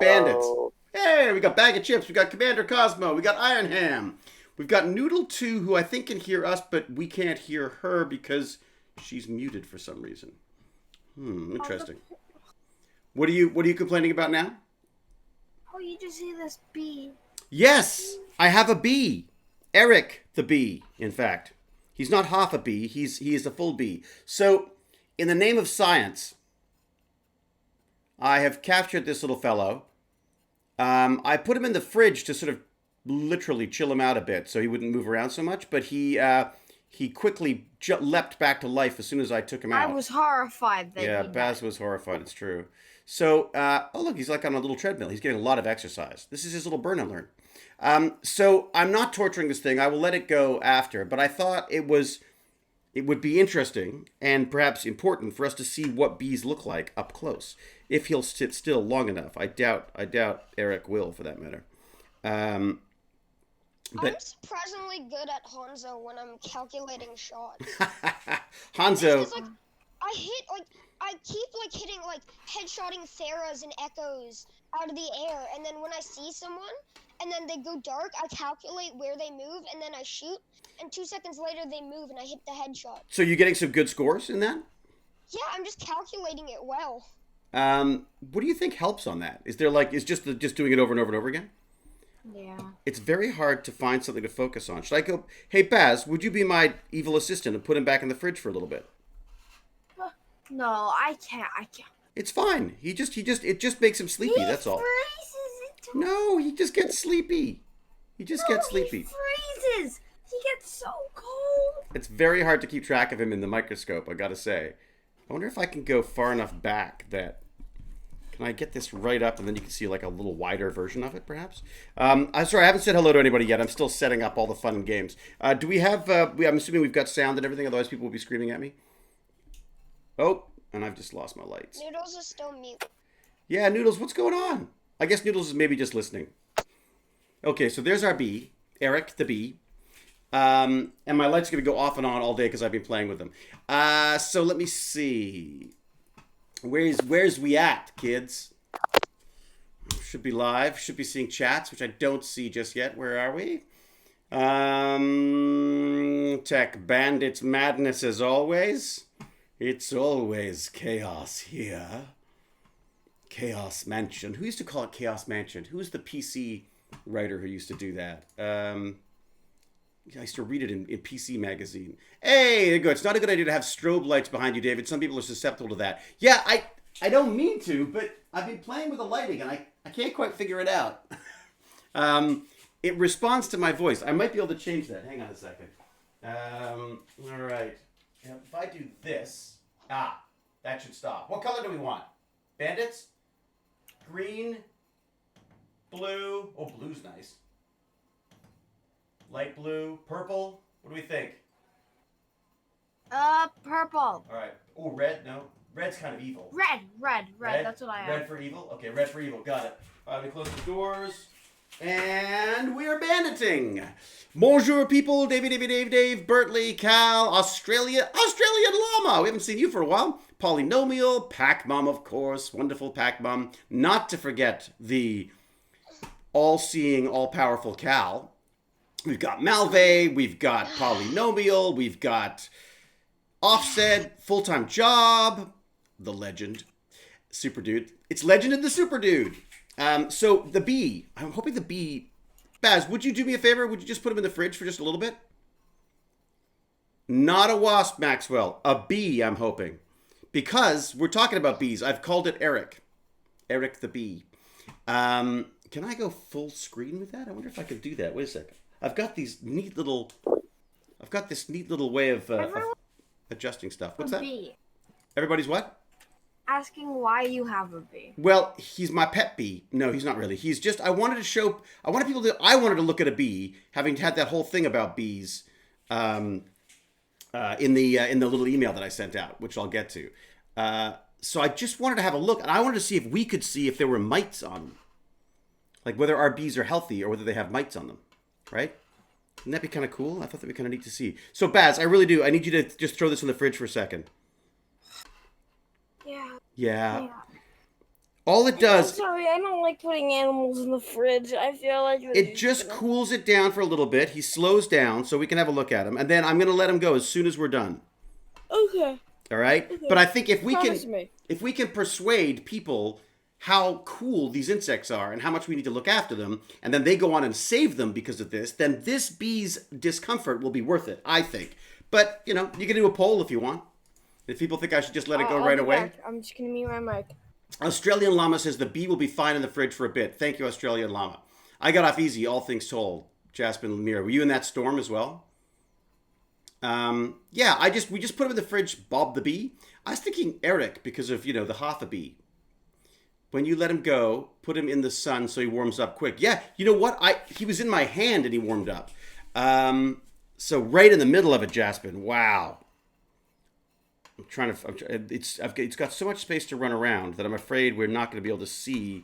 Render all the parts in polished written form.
Bandits. Hey, we got Bag of Chips. We got Commander Cosmo. We got Iron Ham. We've got Noodle 2, who I think can hear us, but we can't hear her because she's muted for some reason. Interesting. What are you complaining about now? Oh, you just see this bee. Yes, I have a bee. Eric the bee, in fact. He not half a bee, he is a full bee. So, in the name of science, I have captured this little fellow. I put him in the fridge to sort of literally chill him out a bit so he wouldn't move around so much, but he quickly leapt back to life as soon as I took him out. I was horrified that Yeah, Baz was horrified, it's true. So, oh look, he's like on a little treadmill. He's getting a lot of exercise. This is his little burn alert. So I'm not torturing this thing. I will let it go after, but I thought it would be interesting and perhaps important for us to see what bees look like up close. If he'll sit still long enough. I doubt Eric will, for that matter. I'm surprisingly good at Hanzo when I'm calculating shots. Hanzo. Like, I keep hitting headshotting Pharahs and Echoes out of the air, and then when I see someone and then they go dark, I calculate where they move and then I shoot, and 2 seconds later they move and I hit the headshot. So you're getting some good scores in that? Yeah, I'm just calculating it well. What do you think helps on that? Is there is just doing it over and over and over again? Yeah. It's very hard to find something to focus on. Should I go, hey Baz, would you be my evil assistant and put him back in the fridge for a little bit? No, I can't. It's fine. It just makes him sleepy, that's all. No, he just gets sleepy. He sleepy. He freezes. He gets so cold. It's very hard to keep track of him in the microscope, I gotta say. I wonder if I can go far enough back that... Can I get this right up and then you can see a little wider version of it, perhaps? I'm sorry, I haven't said hello to anybody yet. I'm still setting up all the fun and games. Do we have... I'm assuming we've got sound and everything, otherwise people will be screaming at me. Oh, and I've just lost my lights. Noodles is still mute. Yeah, Noodles, what's going on? I guess Noodles is maybe just listening. Okay, so there's our bee, Eric the bee. And my lights are going to go off and on all day because I've been playing with them. So let me see. Where's we at, kids? Should be live. Should be seeing chats, which I don't see just yet. Where are we? Tech Bandits madness as always. It's always chaos here. Chaos Mansion. Who used to call it Chaos Mansion? Who's the PC writer who used to do that? I used to read it in PC Magazine. Hey, there you go. It's not a good idea to have strobe lights behind you, David. Some people are susceptible to that. Yeah, I don't mean to, but I've been playing with the lighting, and I can't quite figure it out. It responds to my voice. I might be able to change that. Hang on a second. All right. If I do this... that should stop. What color do we want? Bandits? Green? Blue? Oh, blue's nice. Light blue? Purple? What do we think? Purple. All right. Oh, red? No. Red's kind of evil. Red. That's what I have. Red for evil? Okay, red for evil. Got it. All right, let me close the doors. And we are banditing. Bonjour, people. Dave, Bertley, Cal, Australian Llama. We haven't seen you for a while. Polynomial, Pac Mum, of course. Wonderful Pac Mum. Not to forget the all-seeing, all-powerful Cal. We've got Malve. We've got Polynomial. We've got Offset, Full-Time Job. The legend. Super Dude. It's Legend and the Super Dude. So the bee, I'm hoping the bee, Baz, would you do me a favor? Would you just put him in the fridge for just a little bit? Not a wasp, Maxwell, a bee, I'm hoping, because we're talking about bees. I've called it Eric the bee. Can I go full screen with that? I wonder if I could do that. Wait a second. I've got this neat little way of adjusting stuff. What's that? Bee. Everybody's what? Asking why you have a bee. Well, he's my pet bee. No, he's not really. He's just, I wanted to look at a bee, having had that whole thing about bees in the little email that I sent out, which I'll get to. So I just wanted to have a look, and I wanted to see if we could see if there were mites on them. Like whether our bees are healthy or whether they have mites on them, right? Wouldn't that be kind of cool? I thought that'd be kind of neat to see. So Baz, I really do. I need you to just throw this in the fridge for a second. Yeah. Yeah. All it I'm does, sorry, I don't like putting animals in the fridge. I feel like it just cools it down for a little bit. He slows down so we can have a look at him. And then I'm going to let him go as soon as we're done. Okay. All right? Okay. But I think if we Promise me. can persuade people how cool these insects are and how much we need to look after them, and then they go on and save them because of this, then this bee's discomfort will be worth it, I think. But, you can do a poll if you want. If people think I should just let it go I'll right be away. back. I'm just gonna mute my mic. Australian Llama says the bee will be fine in the fridge for a bit. Thank you, Australian Llama. I got off easy, all things told. Jasmine Lemire, were you in that storm as well? Yeah, we just put him in the fridge, Bob the bee. I was thinking Eric because of, the Hoffa bee. When you let him go, put him in the sun so he warms up quick. Yeah, you know what? He was in my hand and he warmed up. So right in the middle of it, Jasmine. Wow. It's got so much space to run around that I'm afraid we're not going to be able to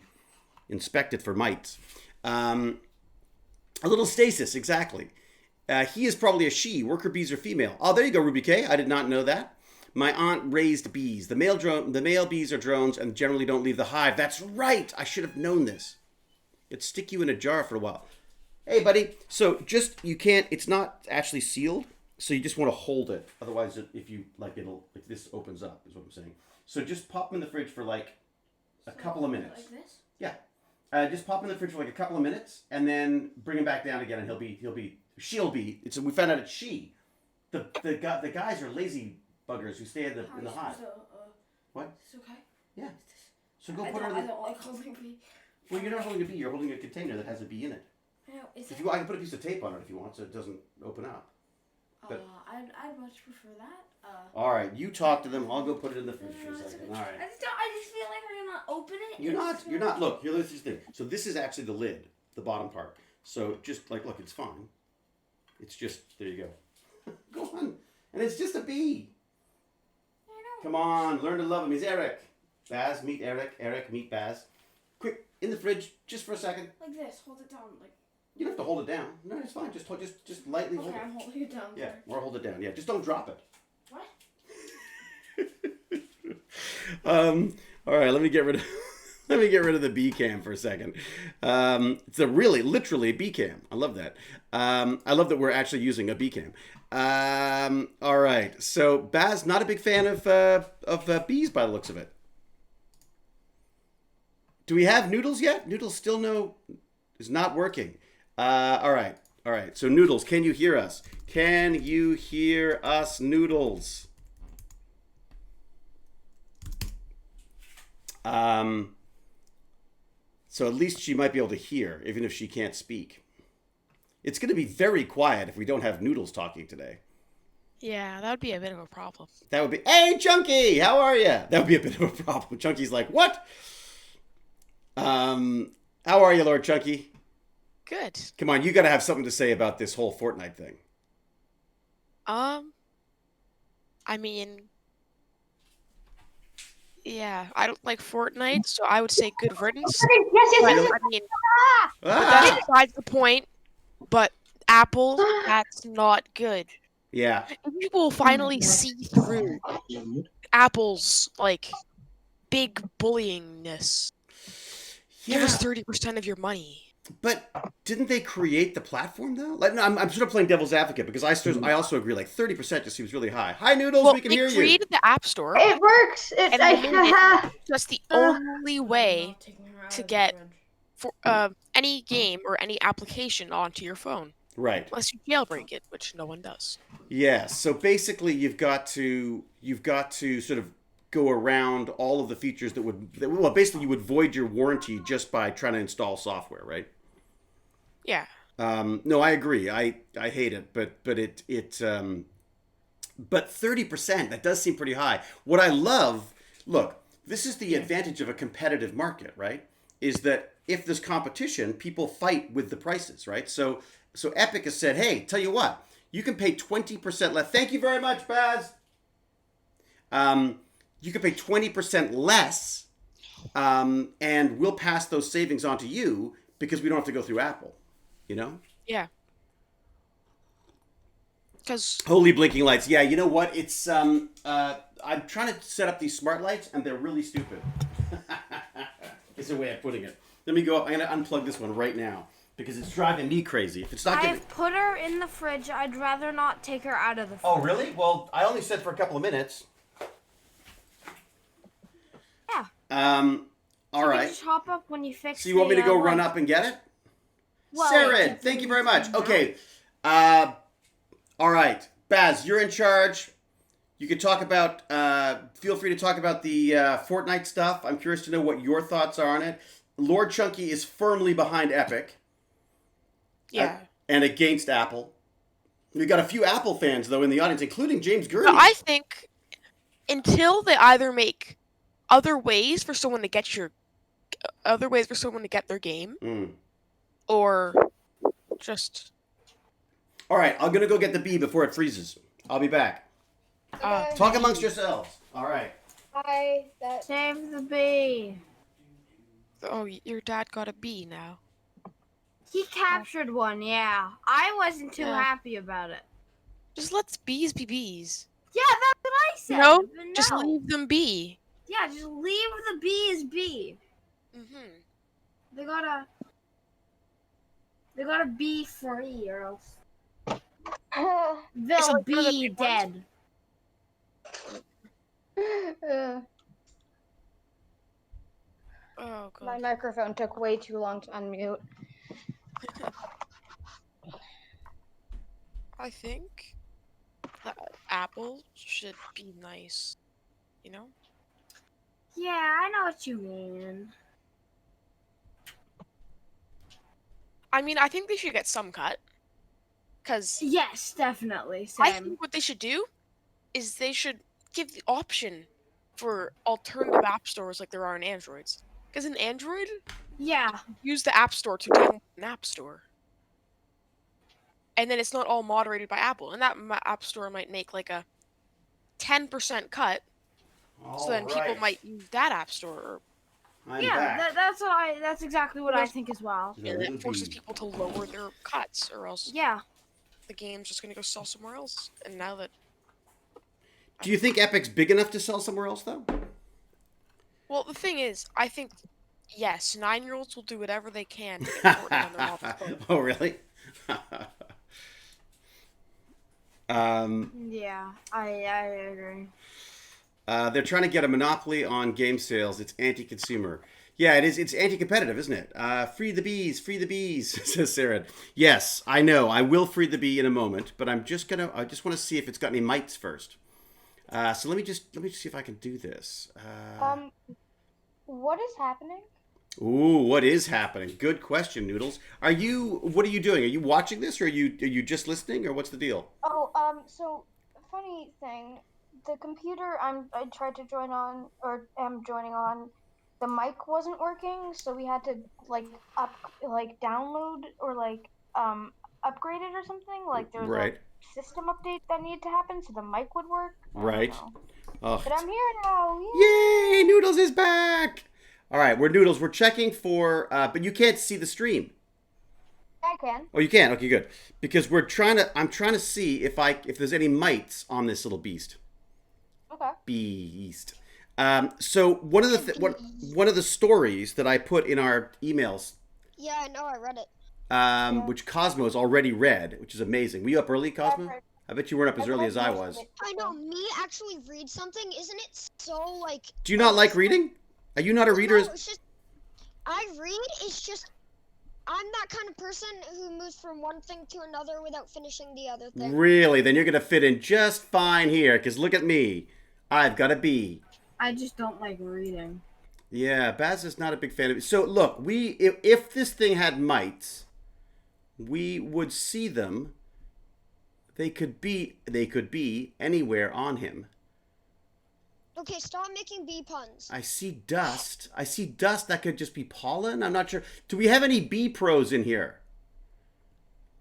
inspect it for mites. A little stasis, exactly. He is probably a she. Worker bees are female. Oh, there you go, Ruby K. I did not know that. My aunt raised bees. The male bees are drones and generally don't leave the hive. That's right. I should have known this. It'd stick you in a jar for a while. Hey, buddy. So it's not actually sealed. So you just want to hold it. Otherwise, if this opens up, is what I'm saying. So just pop him in the fridge for a couple of minutes. Like this? Yeah. Just pop him in the fridge for a couple of minutes and then bring him back down again and she'll be. We found out it's she. The guys are lazy buggers who stay in the hive. What? It's okay. Yeah. So go put her in the... I don't like holding bee. Well, you're not holding a bee. You're holding a container that has a bee in it. I know. I can put a piece of tape on it if you want so it doesn't open up. But, I'd much prefer that. all right. You talk to them. I'll go put it in the fridge for a second. All right. I just feel like I'm gonna open it. You're not. Look, here's the thing. So this is actually the lid, the bottom part. So just look, it's fine. It's just, there you go. Go on. And it's just a bee. I know. Come on, learn to love him. He's Eric. Baz, meet Eric. Eric, meet Baz. Quick, in the fridge, just for a second. Like this, hold it down. You don't have to hold it down. No, it's fine. Just lightly hold it. Okay, I'm holding it down. Yeah, or hold it down. Yeah, just don't drop it. What? All right, let me get rid of the bee cam for a second. It's literally a bee cam. I love that. I love that we're actually using a bee cam. All right, so Baz, not a big fan of bees by the looks of it. Do we have Noodles yet? Noodles still is not working. All right. So Noodles, can you hear us? Can you hear us, Noodles? So at least she might be able to hear, even if she can't speak. It's going to be very quiet if we don't have Noodles talking today. Yeah, that would be a bit of a problem. That would be, hey, Chunky, how are you? That would be a bit of a problem. Chunky's like, what? How are you, Lord Chunky? Good. Come on, you got to have something to say about this whole Fortnite thing. I mean, yeah, I don't like Fortnite, so I would say good riddance. But, I mean, but that's besides the point. But Apple, that's not good. Yeah. People will finally see through Apple's, big bullyingness. Yeah. Give us 30% of your money. But didn't they create the platform, though? No, I'm sort of playing devil's advocate because I also agree, 30% just seems really high. Hi, Noodles, we can hear you. They created the App Store. It works. That's the only way to get any game or any application onto your phone. Right. Unless you jailbreak it, which no one does. Yeah. So basically, you've got to sort of go around all of the features basically you would void your warranty just by trying to install software, right? Yeah. No, I agree. I hate it, but 30%, that does seem pretty high. What I love, look, this is the advantage of a competitive market, right? Is that if there's competition, people fight with the prices, right? So Epic has said, hey, tell you what, you can pay 20% less. Thank you very much, Baz. You can pay 20% less, and we'll pass those savings on to you because we don't have to go through Apple, you know? Yeah. Because Holy blinking lights. Yeah, you know what? It's I'm trying to set up these smart lights, and they're really stupid. is a way of putting it. Let me go up. I'm going to unplug this one right now because it's driving me crazy. If it's not I've put her in the fridge. I'd rather not take her out of the fridge. Oh, really? Well, I only said for a couple of minutes. Yeah. All right. Just hop up when you fix So you want me to go run light. up and get it? Well, Sarah, thank you very much. Okay. All right. Baz, you're in charge. You can talk about, feel free to talk about the Fortnite stuff. I'm curious to know what your thoughts are on it. Lord Chunky is firmly behind Epic. Yeah. And against Apple. We've got a few Apple fans, though, in the audience, including James Gurney. But I think until they either make other ways for someone to get their game, or just. All right, I'm gonna go get the bee before it freezes. I'll be back. Talk amongst yourselves. All right. Hi. Save the bee. Oh, your dad got a bee now. He captured one, yeah. I wasn't too Yeah. happy about it. Just let bees be bees. Yeah, that's what I said. No, but just no. leave them be. Yeah, just leave the bees be. They gotta be free or else they'll like one of the be big ones. dead. Oh god. My microphone took way too long to unmute. I think that Apple should be nice. You know? Yeah, I know what you mean. I mean, I think they should get some cut. Because Yes, definitely. I Same. think what they should do is they should give the option for alternative app stores like there are in Androids. Because in Android, Yeah. use the App Store to download an app store. And then it's not all moderated by Apple. And that app store might make like a 10% cut. So then people might use that app store. I'm Yeah, back. that's exactly what I think as well. And it forces people to lower their cuts, or else Yeah. the game's just going to go sell somewhere else. And now that... Do you think Epic's big enough to sell somewhere else, though? Well, the thing is, I think, yes, 9-year-olds will do whatever they can to get Fortnite on their mobile phone. Oh, really? Yeah, I agree. They're trying to get a monopoly on game sales. It's anti-consumer. Yeah, it is. It's anti-competitive, isn't it? Free the bees, says Sarah. Yes, I know. I will free the bee in a moment, but I just want to see if it's got any mites first. So let me just see if I can do this. What is happening? Ooh, what is happening? Good question, Noodles. What are you doing? Are you watching this, or are you just listening, or what's the deal? Oh, so funny thing, the computer I tried to join on, or am joining on, the mic wasn't working, so we had to download or upgrade it or something. Like there was Right. a system update that needed to happen so the mic would work. I don't Right. know. Oh, But I'm here now. Yay! yay! Noodles is back. All right, We're checking for, but you can't see the stream. I can. Oh, you can. Okay, good. Because I'm trying to see if there's any mites on this little beast. Okay. Beast. So one of the stories that I put in our emails, Yeah, I know. I read it. which Cosmo's already read, which is amazing. Were you up early, Cosmo? I've read- I bet you weren't up as early as I was. I know. Me actually read something. Isn't it so like? Do you not like reading? Are you not a reader? No, it's just I read. It's just I'm that kind of person who moves from one thing to another without finishing the other thing. Really? Then you're gonna fit in just fine here. Cause look at me, I've got a B. I just don't like reading. Yeah, Baz is not a big fan of it. So look, if this thing had mites, we would see them. They could be anywhere on him. Okay, stop making bee puns. I see dust. That could just be pollen. I'm not sure. Do we have any bee pros in here?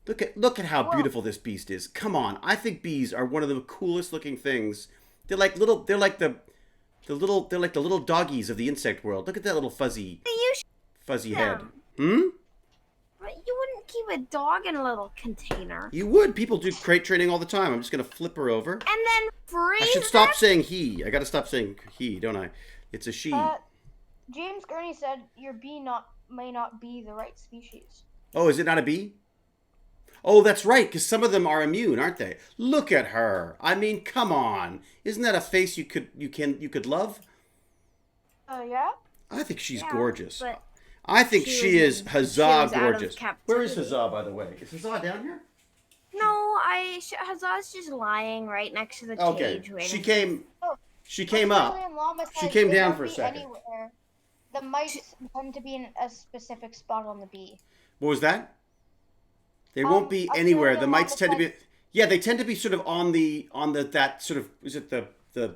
Look at how beautiful this beast is. Come on. I think bees are one of the coolest looking things. They're like the little doggies of the insect world. Look at that little fuzzy head. But you wouldn't keep a dog in a little container. You would. People do crate training all the time. I'm just gonna flip her over. And then freeze I should stop saying he. I gotta stop saying he, don't I? It's a she. James Gurney said your bee may not be the right species. Oh, is it not a bee? Oh, that's right, because some of them are immune, aren't they? Look at her. I mean, come on. Isn't that a face you could love? Yeah. I think she's Yeah, gorgeous. but I think she she was is in- she huzzah was out of gorgeous. captivity. Where is Huzzah, by the way? Is Huzzah down here? No, Huzzah's just lying right next to the Okay. cage. Waiting. She came Oh, up. Australian llama She says came they down won't for a be second. Anywhere. The mice tend to be in a specific spot on the bee. What was that? They won't be anywhere. The Australian mites tend to llama be. Yeah, they tend to be sort of on the that sort of. Is it the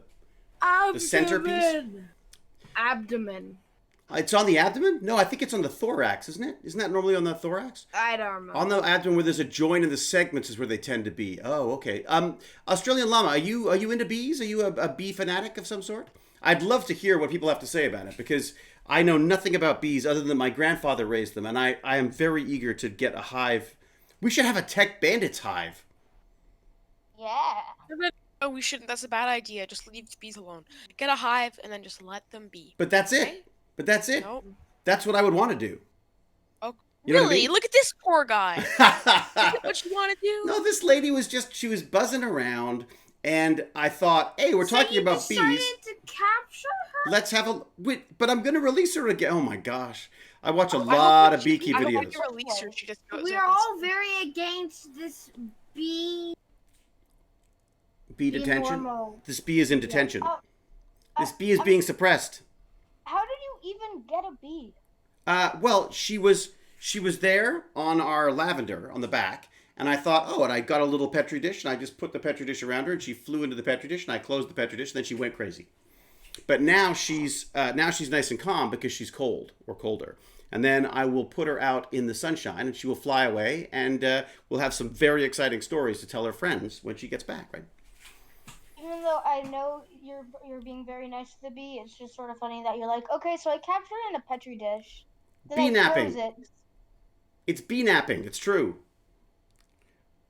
centerpiece? Abdomen. It's on the abdomen? No, I think it's on the thorax, isn't it? Isn't that normally on the thorax? I don't remember. On the abdomen where there's a joint in the segments is where they tend to be. Oh, okay. Australian llama, are you into bees? Are you a bee fanatic of some sort? I'd love to hear what people have to say about it because I know nothing about bees other than my grandfather raised them, and I am very eager to get a hive. We should have a Tech Bandits hive. Yeah. Oh, we shouldn't. That's a bad idea. Just leave the bees alone. Get a hive and then just let them be. But that's it. Okay? But that's it. Nope. That's what I would want to do. Oh, You know what I really? mean? Look at this poor guy. Look at what you want to do. No, this lady she was buzzing around, and I thought, hey, we're talking about bees. Decided to capture her. Let's have a wait, but I'm gonna release her again. Oh my gosh, I watch a I hope lot of you- beekeep I hope videos. when you release her, she just goes We up are and all very against this bee. Bee detention. normal. This bee is in detention. Oh, This bee is being suppressed. How did you even get a bee? Well, she was there on our lavender on the back, and I thought, oh, and I got a little petri dish, and I just put the petri dish around her, and she flew into the petri dish, and I closed the petri dish, and then she went crazy. But now she's nice and calm because she's cold or colder. And then I will put her out in the sunshine, and she will fly away, and we'll have some very exciting stories to tell her friends when she gets back, right? Even though I know you're being very nice to the bee, it's just sort of funny that you're like, okay, so I captured it in a petri dish. Then Bee I napping. froze it. It's bee napping. It's true.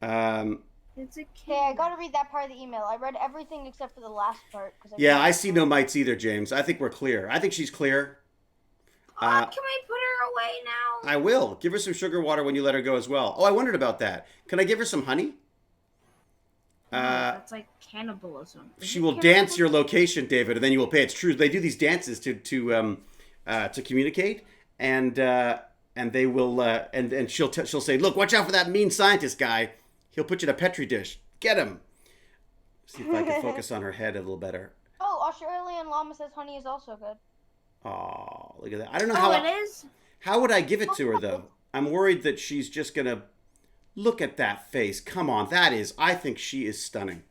It's a Okay, kid. I gotta read that part of the email. I read everything except for the last part. Yeah, I see no mites either, James. I think we're clear. I think she's clear. Can we put her away now? I will. Give her some sugar water when you let her go as well. Oh, I wondered about that. Can I give her some honey? No, that's like cannibalism. Is She it will cannibalism? dance your location, David, and then you will pay. It's true. They do these dances to communicate, and they will and she'll say, "Look, watch out for that mean scientist guy. He'll put you in a petri dish. Get him." See if I can focus on her head a little better. Oh, Australian llama says honey is also good. Oh, look at that. I don't know Oh, how. it is? How would I give it to her though? I'm worried that she's just gonna look at that face. Come on, I think she is stunning.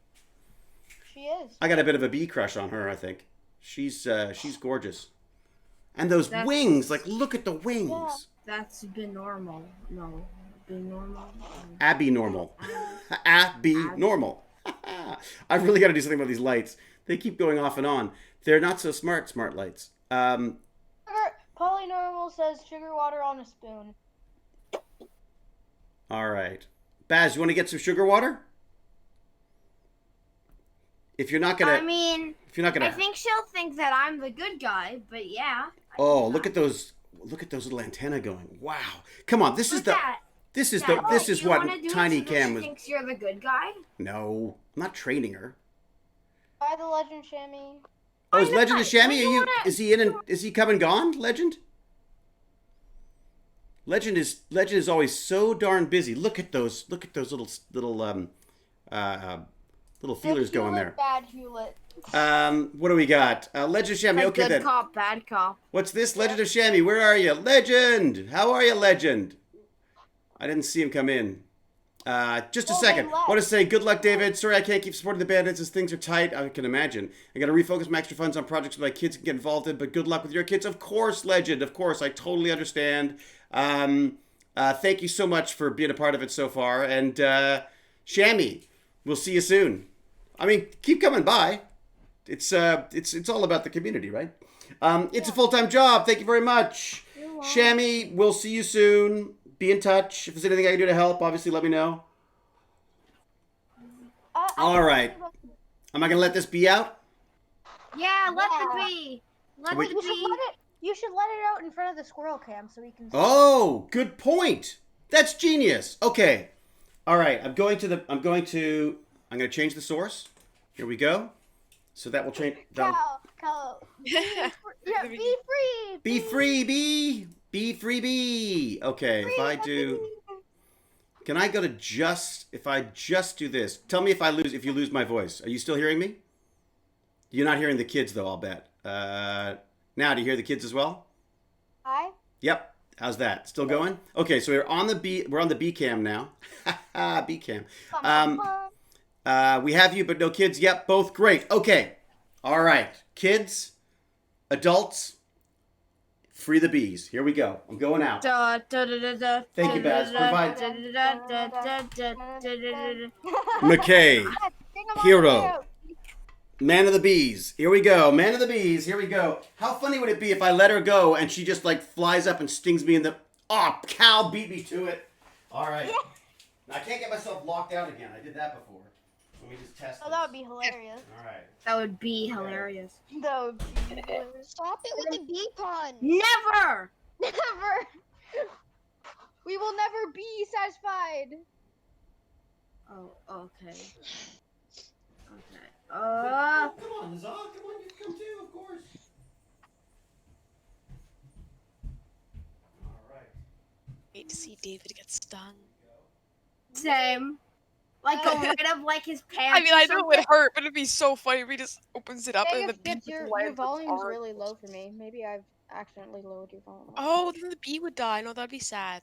She is. I got a bit of a bee crush on her, I think. She's gorgeous. And those That's- wings, like look at the wings. Yeah. That's been normal. No. Been normal. Abby normal. Abby normal. I really got to do something about these lights. They keep going off and on. They're not so smart lights. Polynormal says sugar water on a spoon. All right. Baz, you want to get some sugar water? If you're not gonna, I mean, if you're not gonna, I think she'll think that I'm the good guy, but yeah. oh, look at those little antennae going. Wow. Come on, this is Look the, at this is that. the, this is You what wanna do it Tiny so that Cam she was. thinks you're the good guy? No, I'm not training her. By the legend chamois. Oh, is Why Legend not? of Chamois? Why you wanna- Is he in and is he come and gone? Legend? Legend is always so darn busy. Look at those little feelers going there. Bad Hewlett. What do we got? Legend of Chamois. Like Okay good then. cop, bad cop. What's this? Legend of Chamois. Where are you? Legend. How are you, Legend? I didn't see him come in. Just a Oh, second. they left. Want to say good luck, David. Sorry I can't keep supporting the Bandits as things are tight. I can imagine. I got to refocus my extra funds on projects my kids can get involved in. But good luck with your kids, of course, Legend. Of course, I totally understand. Thank you so much for being a part of it so far. And Chamois, we'll see you soon. I mean, keep coming by. It's all about the community, right? It's a full-time job. Thank you very much. Chamois, we'll see you soon. Be in touch. If there's anything I can do to help, obviously let me know. All right. Am I going to let this be out? Yeah, let Yeah. the bee. Let Wait. the We should bee. let it. You should let it out in front of the squirrel cam so we can see. Oh, good point. That's genius. Okay. All right. I'm going to change the source. Here we go. So that will change. Cal. Yeah, be free. Be free, bee. Be free, bee. Okay. If I do, can I go to if I just do this? Tell me if you lose my voice. Are you still hearing me? You're not hearing the kids though, I'll bet. Now, do you hear the kids as well? Hi. Yep. How's that? Still going? Okay, so we're on the B cam now. B cam. We have you, but no kids. Yep, both great. Okay. All right. Kids, adults, free the bees. Here we go. I'm going out. Thank you, Baz. Provide. McKay. Hero. Man of the bees. Here we go. Man of the bees. Here we go. How funny would it be if I let her go and she just like flies up and stings me in the... Oh, Cal beat me to it. All right. Yeah. Now, I can't get myself locked out again. I did that before. Let me just test Oh, that would be hilarious. All right. That would be hilarious. That would be hilarious. Stop it with the bee pun. Never! Never. We will never be satisfied. Oh, okay. Okay. Come on, Nazar. Come on, you come too, of course. All right. Wait to see David get stung. Same. Like go right up like his pants. I mean, I know it would hurt, but it'd be so funny if he just opens it up and the bee your lands volume's hard. really low for me. Maybe I've accidentally lowered your volume. Oh, then the bee would die. No, that'd be sad.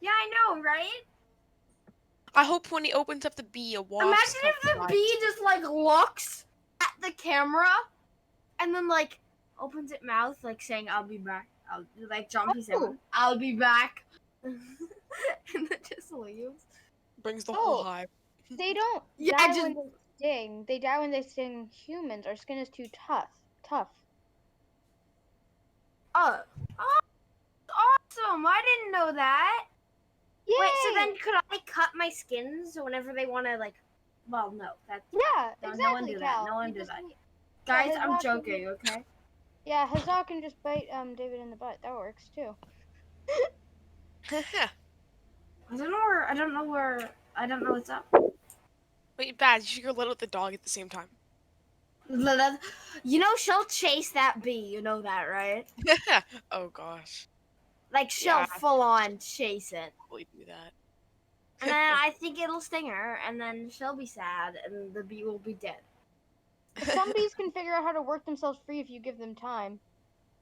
Yeah, I know, right? I hope when he opens up the bee, a wasp. Imagine if the bee just like looks at the camera and then like opens its mouth like saying I'll be back. I'll like Jumpy said, I'll be back. And then just leaves. Brings the whole hive. They don't die when they sting. They die when they sting humans. Our skin is too tough. Oh, awesome! I didn't know that. Yay! Wait, so then could I cut my skins whenever they want to like? Well, no, that's exactly. No one do that. Cal. No one You do just that. need- Guys, Yeah, I'm Hazak joking. Okay. Yeah, Hazak can just bite David in the butt. That works too. I don't know what's up. Wait, Baz, you should go let out the dog at the same time. You know she'll chase that bee. You know that, right? Oh gosh. Like she'll full on chase it. Probably do that. And then I think it'll sting her, and then she'll be sad, and the bee will be dead. Some bees can figure out how to work themselves free if you give them time.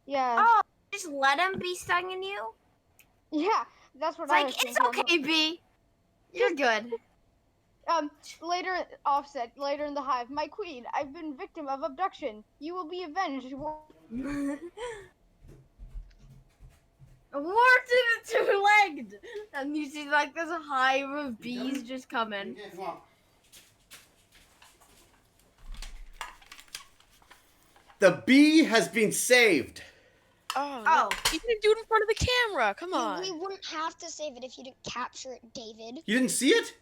Yeah. Oh, just let him be stinging you? Yeah, that's what It's I like, was it's thinking. okay, bee. You're good. Later in the hive, my queen, I've been victim of abduction. You will be avenged. More to the two-legged. And you see like there's a hive of bees just coming. Yeah, come on. The bee has been saved. Oh, Oh. no. You didn't do it in front of the camera. Come on. We wouldn't have to save it if you didn't capture it, David. You didn't see it?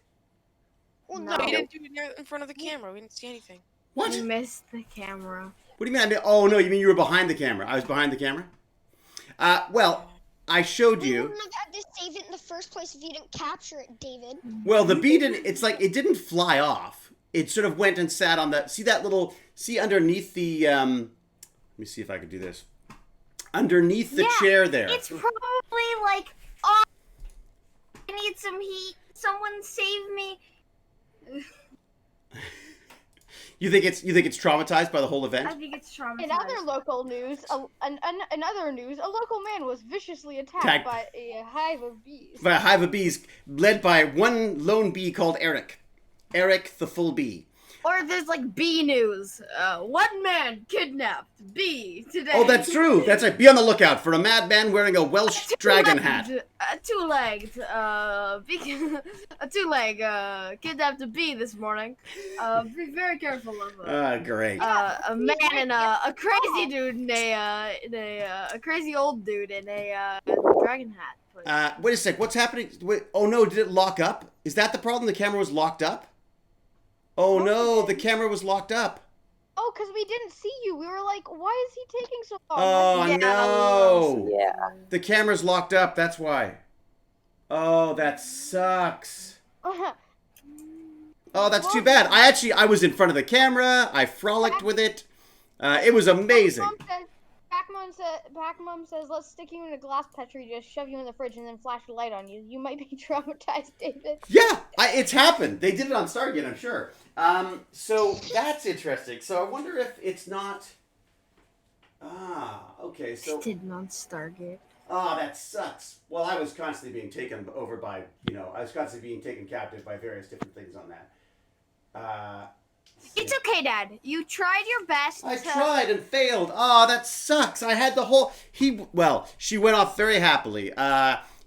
Well, No, no. you didn't do it in front of the camera. We didn't see anything. What? You missed the camera. What do you mean? Oh, no, you mean you were behind the camera. I was behind the camera? Well, I showed We you. wouldn't have had to save it in the first place if you didn't capture it, David. Well, the bee didn't, it's like, it didn't fly off. It sort of went and sat on see underneath the, let me see if I could do this. Underneath the chair there. It's probably like, oh, I need some heat. Someone save me. You think it's traumatized by the whole I event? think it's traumatized. In other local news, a local man was viciously attacked Attacked. by a hive of bees. By a hive of bees led by one lone bee called Eric. Eric the full bee. Or there's like bee news. One man kidnapped bee today. Oh, that's true. That's right. Be on the lookout for a madman wearing a Welsh dragon hat. A two-legged kidnapped a bee this morning. Be very careful of Great. a man and a crazy dude in a crazy old dude in a dragon hat. Wait a sec. What's happening? Wait, oh no, did it lock up? Is that the problem? The camera was locked up? Oh no, the camera was locked up. Oh, because we didn't see you. We were like, why is he taking so long? Oh, Yeah, no. Yeah. The camera's locked up. That's why. Oh, that sucks. Oh, that's too bad. I was in front of the camera. I frolicked with it. It was amazing. Pac-Mom says, let's stick you in a glass petri dish, shove you in the fridge, and then flash a light on you. You might be traumatized, David. Yeah, it's happened. They did it on Stargate, I'm sure. So that's interesting. So I wonder if it's not... okay, so... Did not Stargate. That sucks. Well, I was constantly being taken over by, I was constantly being taken captive by various different things on that. It's okay, Dad. You tried your best. I tried and failed. That sucks. I had the whole... she went off very happily.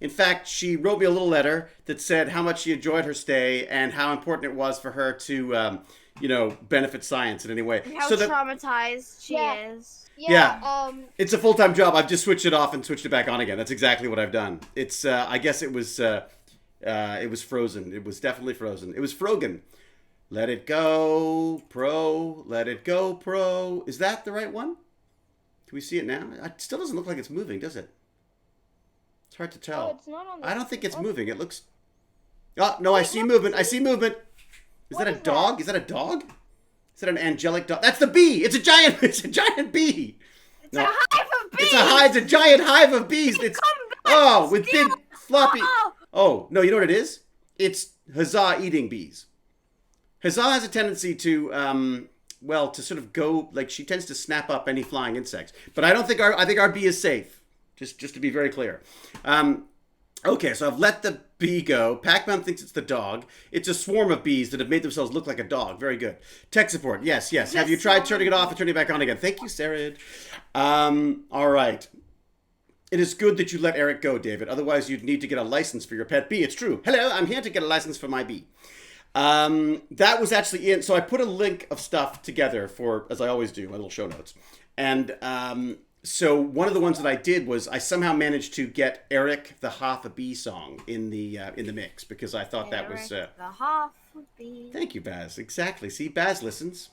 In fact, she wrote me a little letter that said how much she enjoyed her stay and how important it was for her to, benefit science in any way. How traumatized she is. Yeah. It's a full-time job. I've just switched it off and switched it back on again. That's exactly what I've done. It's, I guess it was frozen. It was definitely frozen. It was Frogan. Let it go, pro. Let it go, pro. Is that the right one? Can we see it now? It still doesn't look like it's moving, does it? It's hard to tell. Oh, it's not on the... I don't think it's moving. It looks... Oh, no, I see movement. I see movement. Is that a dog? Is that a dog? Is that an angelic dog? That's the bee. It's a giant bee. It's a hive of bees. It's a giant hive of bees. It's with big floppy. Oh, no, you know what it is? It's huzzah eating bees. Huzzah has a tendency to, to sort of go, like, she tends to snap up any flying insects. But I think our bee is safe, just to be very clear. Okay, so I've let the bee go. Pac-Man thinks it's the dog. It's a swarm of bees that have made themselves look like a dog. Very good. Tech support, yes. Have you tried turning it off and turning it back on again? Thank you, Sarah. All right. It is good that you let Eric go, David. Otherwise, you'd need to get a license for your pet bee. It's true. Hello, I'm here to get a license for my bee. That was actually in, so I put a link of stuff together for, as I always do, my little show notes. And, so one of the ones that I did was I somehow managed to get Eric the Half a Bee song in the mix because I thought that was, the half a bee. Thank you, Baz. Exactly. See, Baz listens.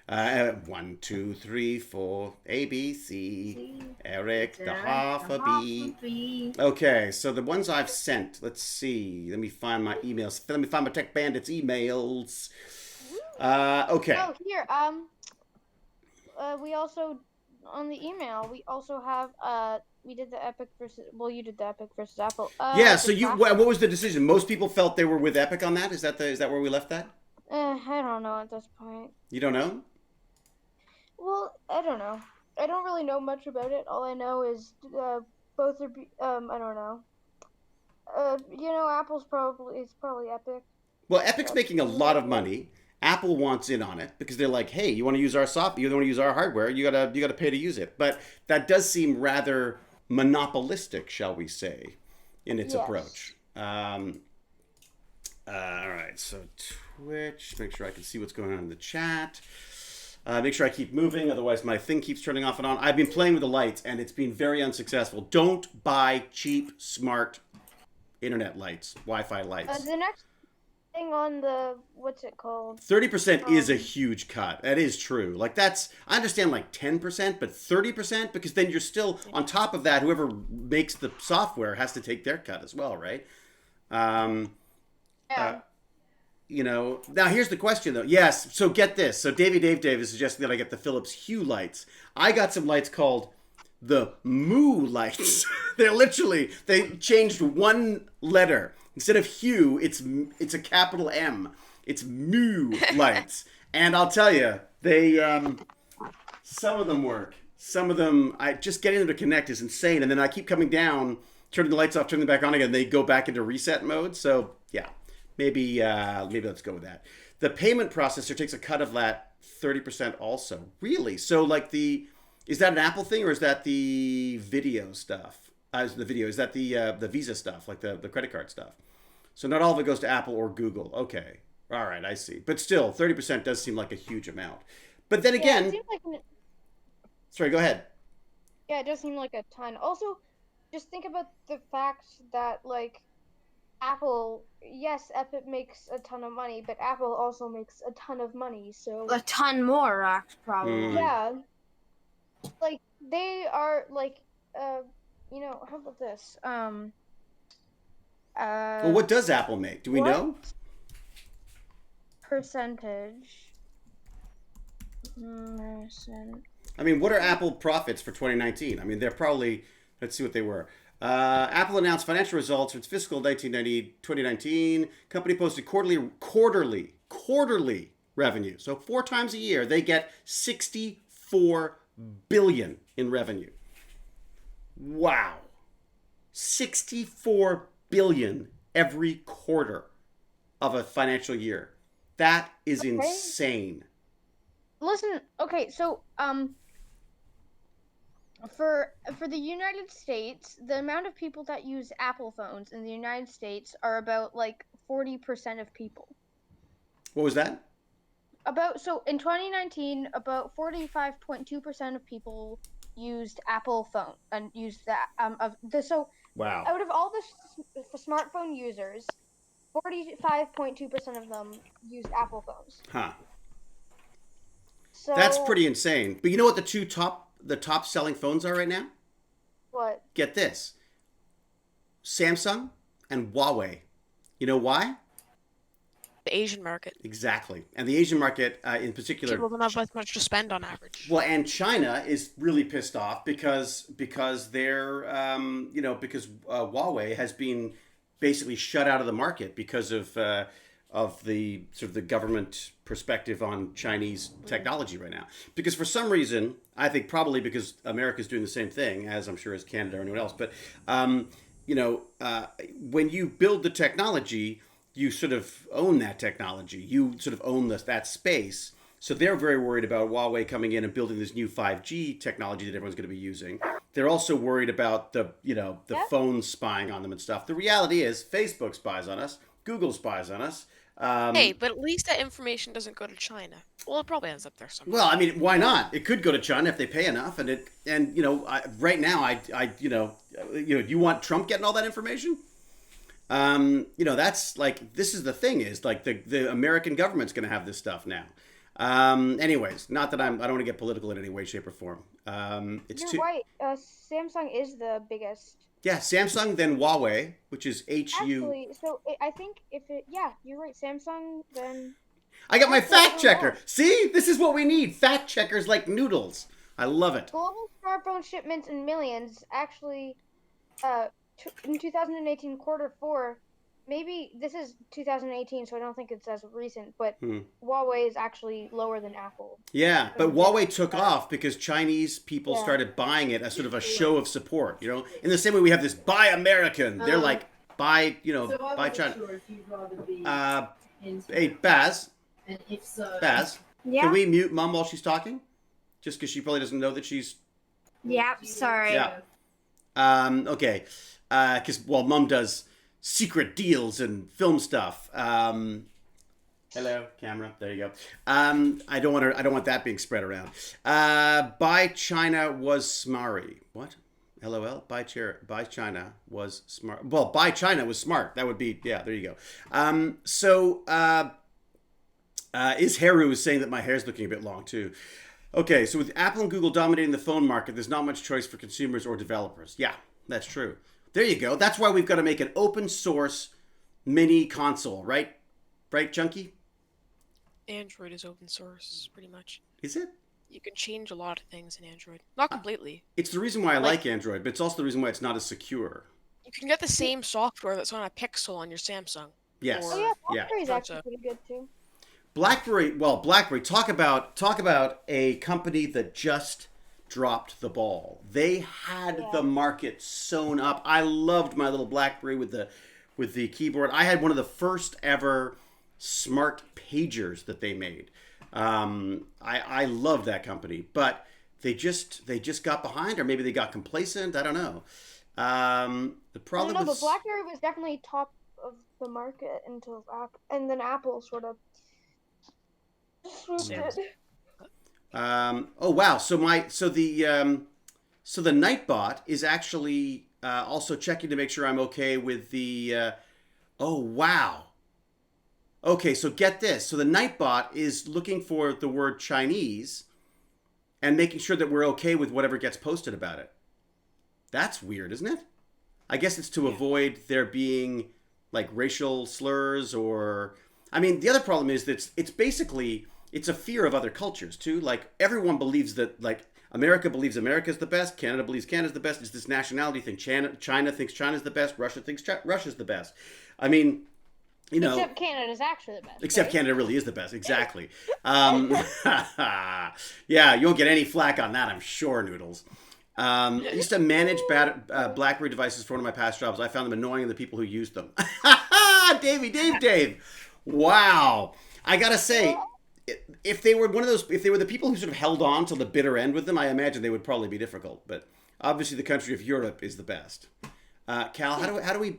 1, 2, 3, 4, A, B, C. Eric the Half a Bee. Okay, so the ones I've sent, let's see. Let me find my emails. Let me find my Tech Bandits emails. Okay. Oh, here, we also, on the email, we also have, we did the Epic versus, you did the Epic versus Apple. So what was the decision? Most people felt they were with Epic on that? Is that where we left that? I don't know at this point. You don't know? Well, I don't know. I don't really know much about it. All I know is both are. I don't know. Apple's probably Epic. Well, Epic's making a lot of money. Apple wants in on it because they're like, hey, you want to use our software, you want to use our hardware, you gotta pay to use it. But that does seem rather monopolistic, shall we say, in its approach. All right, so Twitch. Make sure I can see what's going on in the chat. Make sure I keep moving, otherwise my thing keeps turning off and on. I've been playing with the lights, and it's been very unsuccessful. Don't buy cheap, smart internet lights, Wi-Fi lights. The next thing on the, what's it called? 30% is a huge cut. That is true. Like that's, I understand like 10%, but 30%, because then you're still, on top of that, whoever makes the software has to take their cut as well, right? Now here's the question though. Yes, so get this. So Dave is suggesting that I get the Philips Hue lights. I got some lights called the Moo lights. They changed one letter. Instead of Hue, it's a capital M. It's Moo lights. And I'll tell you, they some of them work. Some of them, just getting them to connect is insane. And then I keep coming down, turning the lights off, turning them back on again. They go back into reset mode. So yeah. Maybe let's go with that. The payment processor takes a cut of that 30% also. Really? So like is that an Apple thing or is that the video stuff? Is that the Visa stuff, like the credit card stuff? So not all of it goes to Apple or Google. Okay. All right, I see. But still, 30% does seem like a huge amount. But then again... it seems like Sorry, go ahead. Yeah, it does seem like a ton. Also, just think about the fact that, like, Apple, yes, Epic makes a ton of money, but Apple also makes a ton of money. So A ton more, probably. yeah, like they are like, how about this? Well, what does Apple make? Do we what know? percentage? I mean, what are Apple profits for 2019? I mean, they're probably, let's see what they were. Apple announced financial results for its fiscal 2019. Company posted quarterly revenue. So 4 times a year, they get 64 billion in revenue. Wow. 64 billion every quarter of a financial year. That is insane. Listen, okay, so for the United States, the amount of people that use Apple phones in the United States are about like 40% of people. What was that? So in 2019, about 45.2% of people used Apple phone and used that Wow. out of all the smartphone users, 45.2% of them used Apple phones. Huh. So That's pretty insane. But you know what the top selling phones are right now? what? Get this. Samsung and Huawei. You know why? The Asian market. Exactly. And the Asian market in particular. People don't have as much to spend on average. Well, and China is really pissed off because they're because Huawei has been basically shut out of the market because of the sort of the government perspective on Chinese technology right now. Because for some reason, I think probably because America's doing the same thing, as I'm sure as Canada or anyone else. But when you build the technology, you sort of own that technology. You sort of own that space. So they're very worried about Huawei coming in and building this new 5G technology that everyone's going to be using. They're also worried about the phones spying on them and stuff. The reality is Facebook spies on us. Google spies on us. Hey, but at least that information doesn't go to China. Well, it probably ends up there somewhere. Well, I mean, why not? It could go to China if they pay enough, right now, you want Trump getting all that information? That's like, this is the thing is like the American government's going to have this stuff now. Anyways, not that I don't want to get political in any way, shape, or form. You're right. Samsung is the biggest. Yeah, Samsung, then Huawei, which is HU. Actually, I think you're right. Samsung, then. I got my fact checker. See, this is what we need. Fact checkers like noodles. I love it. Global smartphone shipments in millions. Actually, in 2018 quarter 4, maybe this is 2018, so I don't think it's as recent, but Huawei is actually lower than Apple. Yeah, but Huawei took off because Chinese people started buying it as sort of a show of support, In the same way we have this Buy American. They're like, buy China. Hey, Baz. And if so... Baz, can we mute Mom while she's talking? Just because she probably doesn't know that she's... Yeah, sorry. Yeah. Okay. Because, Mom does secret deals and film stuff. Hello, camera. There you go. I don't want that being spread around. Buy China was smarry. What? LOL. Buy China was smart. Well, Buy China was smart. That would be, yeah, there you go. Is Haru is saying that my hair's looking a bit long too. Okay, so with Apple and Google dominating the phone market, there's not much choice for consumers or developers. Yeah, that's true. There you go. That's why we've got to make an open source mini console, right? Right, Junkie? Android is open source, pretty much. Is it? You can change a lot of things in Android. Not completely. It's the reason why I like Android, but it's also the reason why it's not as secure. You can get the same software that's on a Pixel on your Samsung. Yes. Oh yeah, BlackBerry's actually pretty good too. BlackBerry, talk about a company that just dropped the ball. They had the market sewn up. I loved my little BlackBerry with the keyboard. I had one of the first ever smart pagers that they made. I love that company, but they just got behind, or maybe they got complacent. I don't know. The problem but BlackBerry was definitely top of the market until and then Apple sort of swooped it. Oh wow! So the Nightbot is actually also checking to make sure I'm okay with the Oh, wow. Okay, so get this. So the Nightbot is looking for the word Chinese and making sure that we're okay with whatever gets posted about it. That's weird, isn't it? I guess it's to avoid there being like racial slurs or... I mean, the other problem is that it's basically, it's a fear of other cultures too. Like everyone believes that like America believes America's the best, Canada believes Canada's the best. It's this nationality thing. China thinks China's the best, Russia thinks Russia's the best. I mean, you know... Except Canada's actually the best. Except right? Canada really is the best, exactly. Yeah, you won't get any flack on that, I'm sure, Noodles. I used to manage BlackBerry devices for one of my past jobs. I found them annoying and the people who used them. Dave. Wow. I gotta say, if they were if they were the people who sort of held on till the bitter end with them, I imagine they would probably be difficult. But obviously, the country of Europe is the best. Cal, how do we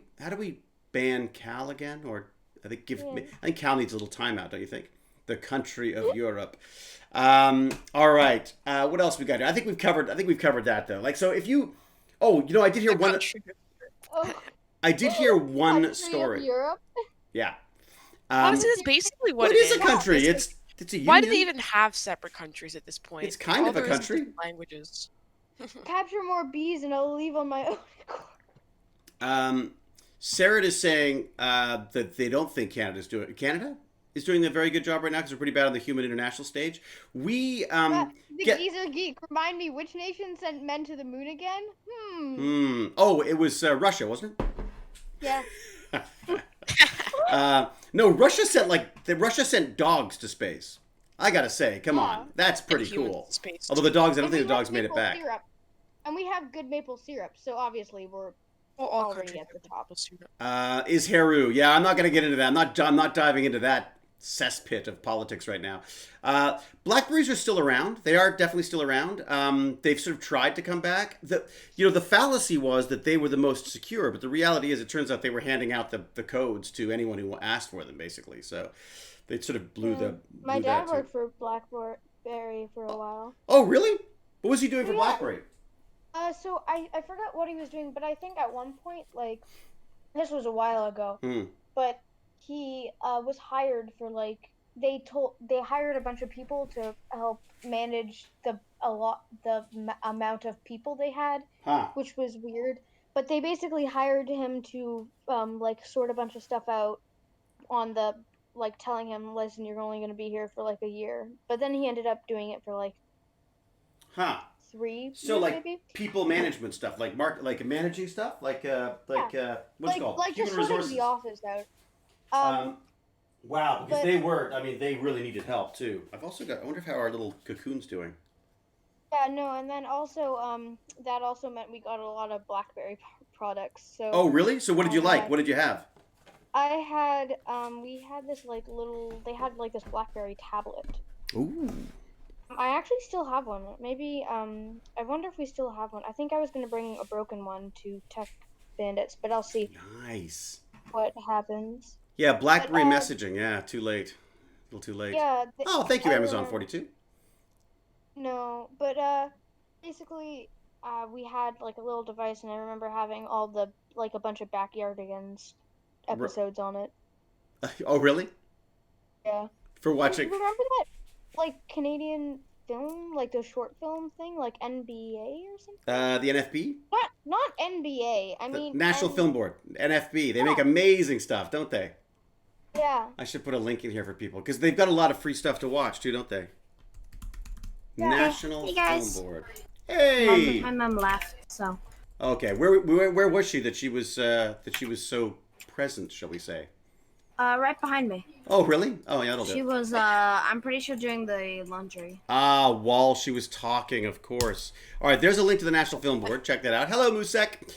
ban Cal again? Or I think Cal needs a little timeout, don't you think? The country of Europe. All right. What else we got here? I think we've covered that though. Like, so if you, I did hear one. I did hear one story. Of Europe? Yeah. Honestly, that's basically what it is. A country. It's a union. Why do they even have separate countries at this point? It's kind of a country. Languages. Capture more bees and I'll leave on my own. Sarah is saying that they don't think Canada is doing a very good job right now because we're pretty bad on the human international stage. The Geezer Geek, remind me, which nation sent men to the moon again? Oh, it was Russia, wasn't it? Yeah. No, Russia sent dogs to space. I gotta say, come on, that's pretty cool. Although I don't think the dogs made it back. Syrup. And we have good maple syrup, so obviously we're all already at the top. Is Heru? Yeah, I'm not gonna get into that. I'm not diving into that cesspit of politics right now. Blackberries are still around. They are definitely still around. They've sort of tried to come back. The fallacy was that they were the most secure, but the reality is it turns out they were handing out the codes to anyone who asked for them, basically. So they sort of blew my dad worked for BlackBerry for a while. Oh, really? What was he doing for BlackBerry? So I forgot what he was doing, but I think at one point, like, this was a while ago, but he was hired for like they hired a bunch of people to help manage the amount of people they had, which was weird. But they basically hired him to like sort a bunch of stuff out on the like telling him, listen, you're only going to be here for like a year. But then he ended up doing it for like 3 years, so like maybe? people management stuff, like managing stuff, what's it called? Like Human just resources. sorting the office out. Wow, because they really needed help too. I wonder how our little cocoon's doing. Yeah, no, and then also, that also meant we got a lot of BlackBerry products. So. Oh, really? So what did you like? What did you have? I had, we had this they had like this BlackBerry tablet. Ooh. I actually still have one. Maybe, I wonder if we still have one. I think I was going to bring a broken one to Tech Bandits, but I'll see. Nice. What happens. Yeah, BlackBerry messaging. Yeah, too late. A little too late. Yeah. Thank you, Amazon 42. No, but basically, we had like a little device, and I remember having all the like a bunch of Backyardigans episodes on it. Oh, really? Yeah. For watching. Remember that like Canadian film, like the short film thing, like NBA or something? The NFB? Not NBA. I mean National Film Board, NFB. They make amazing stuff, don't they? Yeah. I should put a link in here for people because they've got a lot of free stuff to watch too, don't they? Yeah. National guys. Film Board. Hey. My mom left, so. Okay, where was she that she was so present, shall we say? Right behind me. Oh, really? Oh, yeah, that'll do. She was, I'm pretty sure doing the laundry. While she was talking, of course. All right, there's a link to the National Film Board. Check that out. Hello, Musek.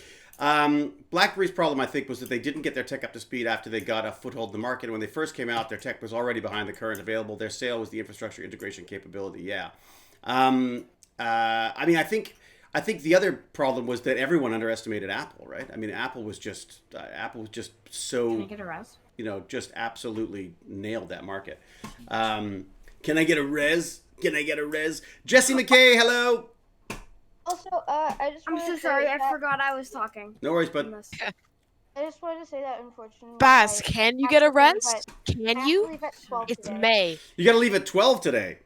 BlackBerry's problem, I think, was that they didn't get their tech up to speed after they got a foothold in the market. When they first came out, their tech was already behind the current available. Their sale was the infrastructure integration capability. Yeah. I mean, I think the other problem was that everyone underestimated Apple, right? I mean, Apple was just so. Can I get a res? Just absolutely nailed that market. Can I get a res? Jesse McKay, hello. Also, I just I'm wanted so to sorry. say I that forgot I was talking. No worries, bud. I I just wanted to say that, unfortunately. Baz, I can you have get a to leave rest? I Can have to you? leave at 12 It's today. May. You got to leave at 12 today.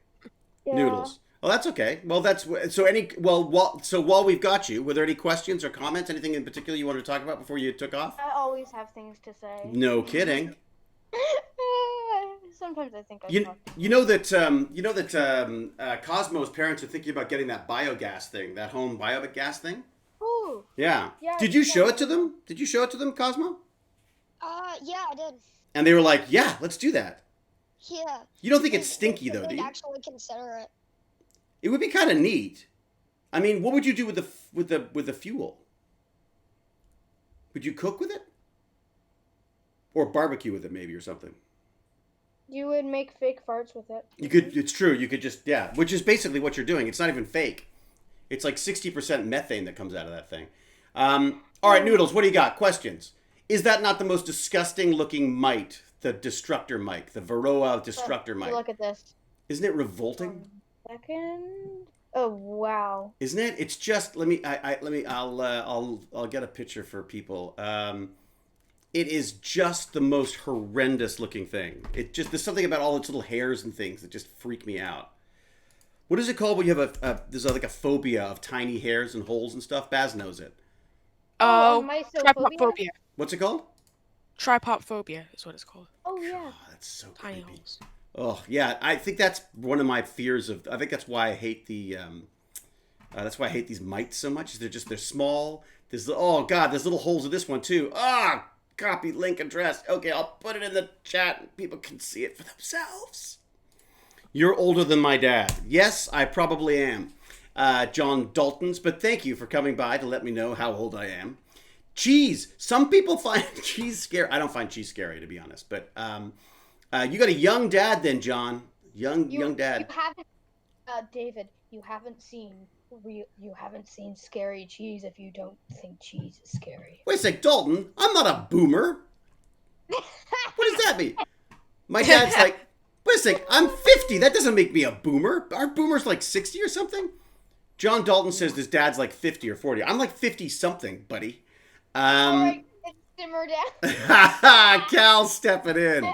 Yeah. Noodles. Well, that's okay. Well, that's so. While we've got you, were there any questions or comments? Anything in particular you wanted to talk about before you took off? I always have things to say. No kidding. Sometimes I think I You, talk. you know that Cosmo's parents are thinking about getting that biogas thing, that home biogas thing. Ooh. Yeah. Yeah, Did you yeah. show it to them? Did you show it to them, Cosmo? Yeah, I did. And they were like, "Yeah, let's do that." Yeah. You don't think it's stinky They though, do did you? actually consider it. It would be kind of neat. I mean, what would you do with the fuel? Would you cook with it, or barbecue with it, maybe, or something? You would make fake farts with it. You could. It's true. You could just which is basically what you're doing. It's not even fake. It's like 60% methane that comes out of that thing. All right, Noodles. What do you got? Questions? Is that not the most disgusting looking mite? The destructor mite, the Varroa destructor mite. Look at this. Isn't it revolting? Second. Oh wow. Isn't it? It's just. I'll get a picture for people. It is just the most horrendous looking thing. There's something about all its little hairs and things that just freak me out. What is it called when you have there's like a phobia of tiny hairs and holes and stuff? Baz knows it. Tripophobia. What's it called? Tripophobia is what it's called. Oh yeah. Oh, that's so Tiny creepy. holes. Oh yeah, I think that's one of my fears of. I think that's why I hate that's why I hate these mites so much. They're small. There's little holes in this one too. Copy link address. Okay, I'll put it in the chat and people can see it for themselves. You're older than my dad. Yes, I probably am. John Dalton's, but thank you for coming by to let me know how old I am. Cheese. Some people find cheese scary. I don't find cheese scary, to be honest. But you got a young dad then, John. Young dad. You haven't, David. You haven't seen scary cheese if you don't think cheese is scary. Wait a sec, Dalton. I'm not a boomer. What does that mean? My dad's like, wait a sec, I'm 50. That doesn't make me a boomer. Aren't boomers like 60 or something? John Dalton says his dad's like 50 or 40. I'm like 50 something, buddy. All right, simmer down. Cal stepping in.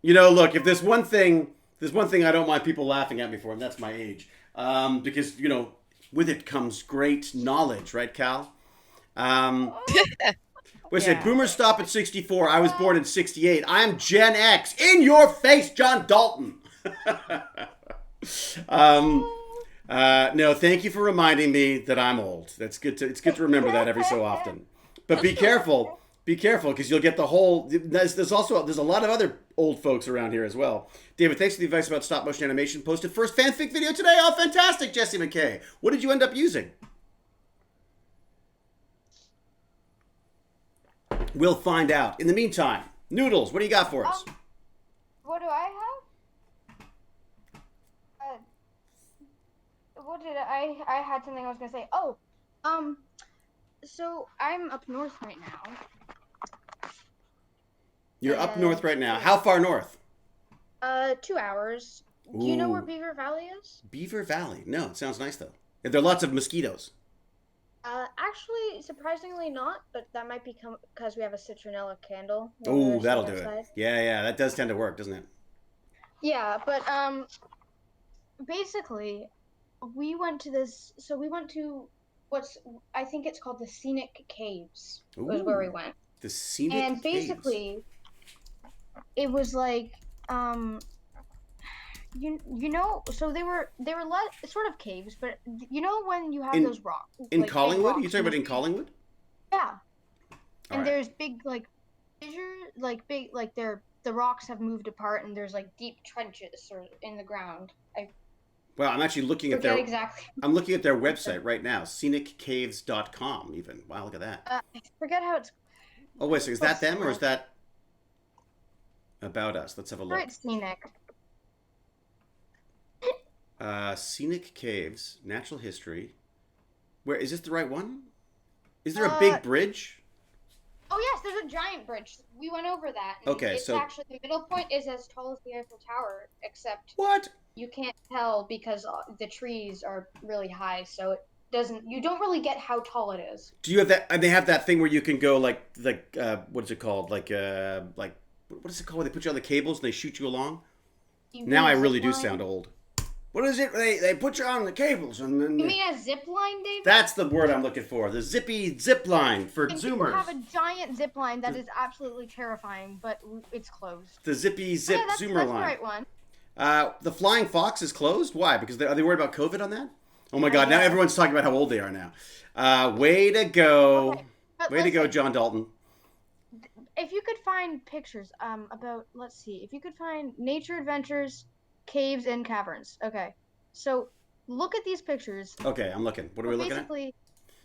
Look, if there's one thing I don't mind people laughing at me for, and that's my age. Because, with it comes great knowledge, right, Cal? Boomers stop at 64. I was born in 68. I'm Gen X. In your face, John Dalton. No, thank you for reminding me that I'm old. It's good to remember that every so often. But be careful, because you'll get the whole. There's a lot of other old folks around here as well. David, thanks for the advice about stop motion animation. Posted first fanfic video today. Oh, fantastic, Jesse McKay. What did you end up using? We'll find out. In the meantime, Noodles, what do you got for us? What do I have? What did I had something I was gonna say. Oh, so I'm up north right now. You're up north right now. How far north? 2 hours. Do you know where Beaver Valley is? Beaver Valley. No, it sounds nice though. There are lots of mosquitoes. Actually, surprisingly not, but that might be because we have a citronella candle. Oh, that'll do it. Yeah, that does tend to work, doesn't it? Yeah, but basically, we went to I think it's called the Scenic Caves. Was where we went. The Scenic Caves. And basically, it was like so they were sort of caves, but when you have those rocks in Collingwood. Are you talking about in Collingwood? Yeah. And right. There's big fissures, the rocks have moved apart, and there's like deep trenches in the ground. Well, I'm actually looking at I'm looking at their website right now, sceniccaves.com. Even wow, look at that. I forget how it's. Oh wait, so is that them or is that about us? Let's have a look. Right, scenic. Scenic Caves, natural history. Where is this the right one? Is there a big bridge? Oh yes, there's a giant bridge. We went over that. Okay, it's actually the middle point is as tall as the Eiffel Tower, except what? You can't tell because the trees are really high, so doesn't. You don't really get how tall it is. Do you have that? And they have that thing where you can go like what is it called? Like what is it called? Where they put you on the cables and they shoot you along. Now I really do sound old. What is it? They put you on the cables and then. You mean a zip line, David? That's the word I'm looking for. The zippy zip line for and Zoomers. People have a giant zip line that is absolutely terrifying, but it's closed. The zippy zip Zoomer that's line. the right one. The Flying Fox is closed. Why? Because are they worried about COVID on that? Oh my God! Now everyone's talking about how old they are now. Way to go! Okay, way to go, John Dalton. If you could find pictures about, let's see, if you could find nature adventures, caves and caverns. Okay, so look at these pictures. Okay, I'm looking. What are we looking at? Basically,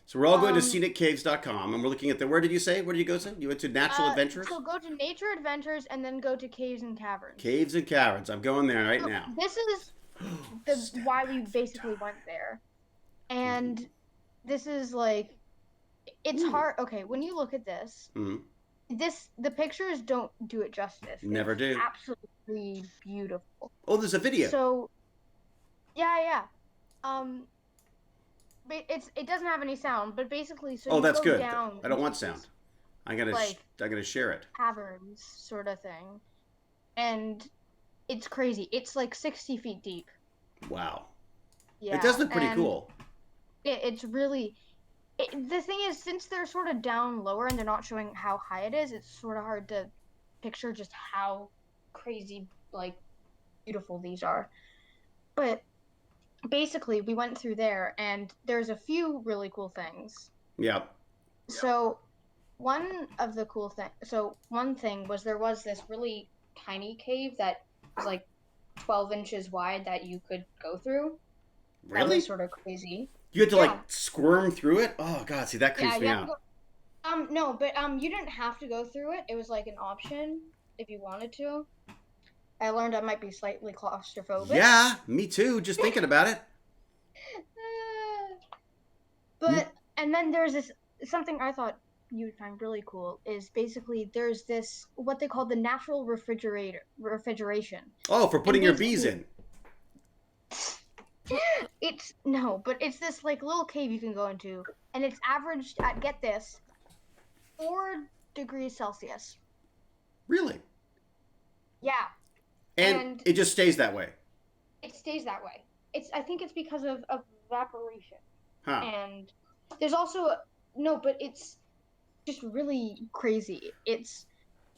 So we're all going to sceniccaves.com, and we're looking at where did you say? Where did you go to? You went to Natural Adventures? So go to nature adventures and then go to caves and caverns. Caves and caverns. I'm going there right now. This is why we basically went there. And this is like, it's hard. Okay, when you look at this, the pictures don't do it justice. Never it's do. Absolutely beautiful. Oh, there's a video. So, yeah. It doesn't have any sound, but basically, so you that's go good. down I don't want sound. I'm gonna share it. Caverns sort of thing, and it's crazy. It's like 60 feet deep. Wow. Yeah, it does look pretty cool. It's really. The thing is, since they're sort of down lower and they're not showing how high it is, it's sort of hard to picture just how crazy, like, beautiful these are. But basically, we went through there, and there's a few really cool things. Yeah. So, one thing was there was this really tiny cave that was like 12 inches wide that you could go through. Really? That was sort of crazy. You had to like squirm through it? Oh God, see that creeps me out. No, but you didn't have to go through it. It was like an option if you wanted to. I learned I might be slightly claustrophobic. Yeah, me too. Just thinking about it. But and then there's this something I thought you would find really cool is basically there's this what they call the natural refrigeration. Oh, for putting your bees in. It's this like little cave you can go into, and it's averaged at, get this, 4 degrees Celsius. Really? Yeah. And it just stays that way. It stays that way. I think it's because of evaporation. Huh. And there's also but it's just really crazy. It's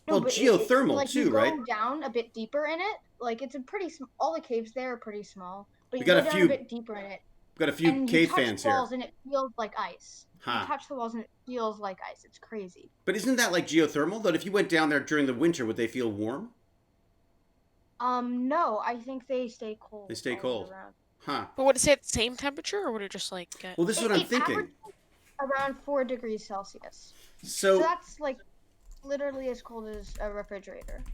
geothermal too, right? You go down a bit deeper in it. Like it's a pretty all the caves there are pretty small, but you got go down a bit deeper in it. We've got a few cave fans here. You touch the walls and it feels like ice. Huh. You touch the walls and it feels like ice. It's crazy. But isn't that like geothermal? That if you went down there during the winter, would they feel warm? No, I think they stay cold. They stay cold. Huh. But would it stay at the same temperature, or would it just like get... Well, this is what I'm thinking. Around 4 degrees Celsius. So that's like literally as cold as a refrigerator.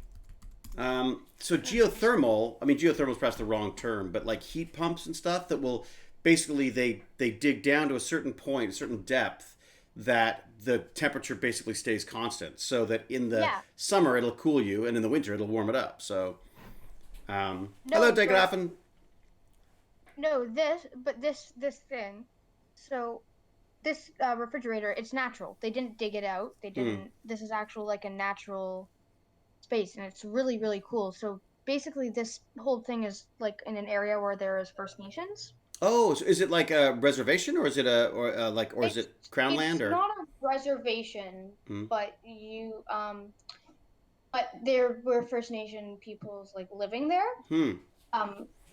So geothermal, I mean, geothermal is perhaps the wrong term, but like heat pumps and stuff that will basically, they dig down to a certain point, a certain depth, that the temperature basically stays constant. So that in the summer, it'll cool you, and in the winter, it'll warm it up. So, hello, Degrafen. No, this thing, so this refrigerator, it's natural. They didn't dig it out. They didn't, this is actual like a natural space, and it's really, really cool. So basically this whole thing is like in an area where there is First Nations. Oh, so is it like a reservation, or is it is it Crown land, or? It's not a reservation, but but there were First Nation peoples like living there.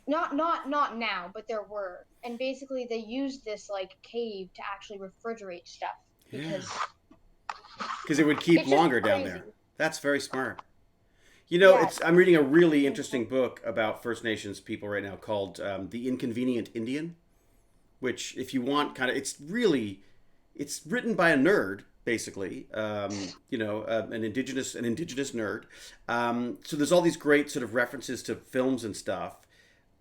Not now, but there were, and basically they used this like cave to actually refrigerate stuff because it would keep longer down there. That's very smart. You know, I'm reading a really interesting book about First Nations people right now called The Inconvenient Indian, which, if you want, it's written by a nerd, basically, an indigenous nerd. So there's all these great sort of references to films and stuff,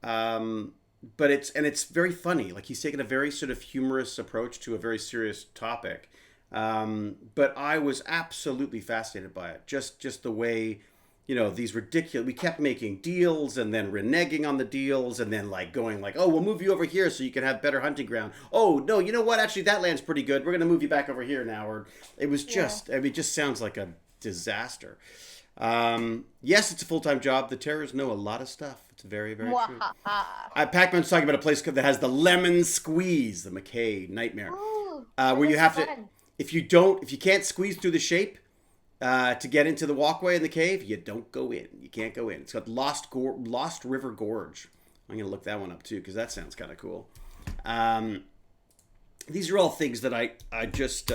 but it's very funny. Like, he's taken a very sort of humorous approach to a very serious topic. But I was absolutely fascinated by it. Just the way these ridiculous. We kept making deals and then reneging on the deals and then like going like, oh, we'll move you over here so you can have better hunting ground. Oh no, you know what? Actually, that land's pretty good. We're gonna move you back over here now. Or it was just. I mean, it just sounds like a disaster. Yes, it's a full-time job. The terrorists know a lot of stuff. It's very, very true. Pac-Man's talking about a place that has the lemon squeeze, the McKay nightmare, where you have to, if you can't squeeze through the shape to get into the walkway in the cave, you don't go in. You can't go in. It's got Lost River Gorge. I'm gonna look that one up too because that sounds kind of cool. These are all things that I just.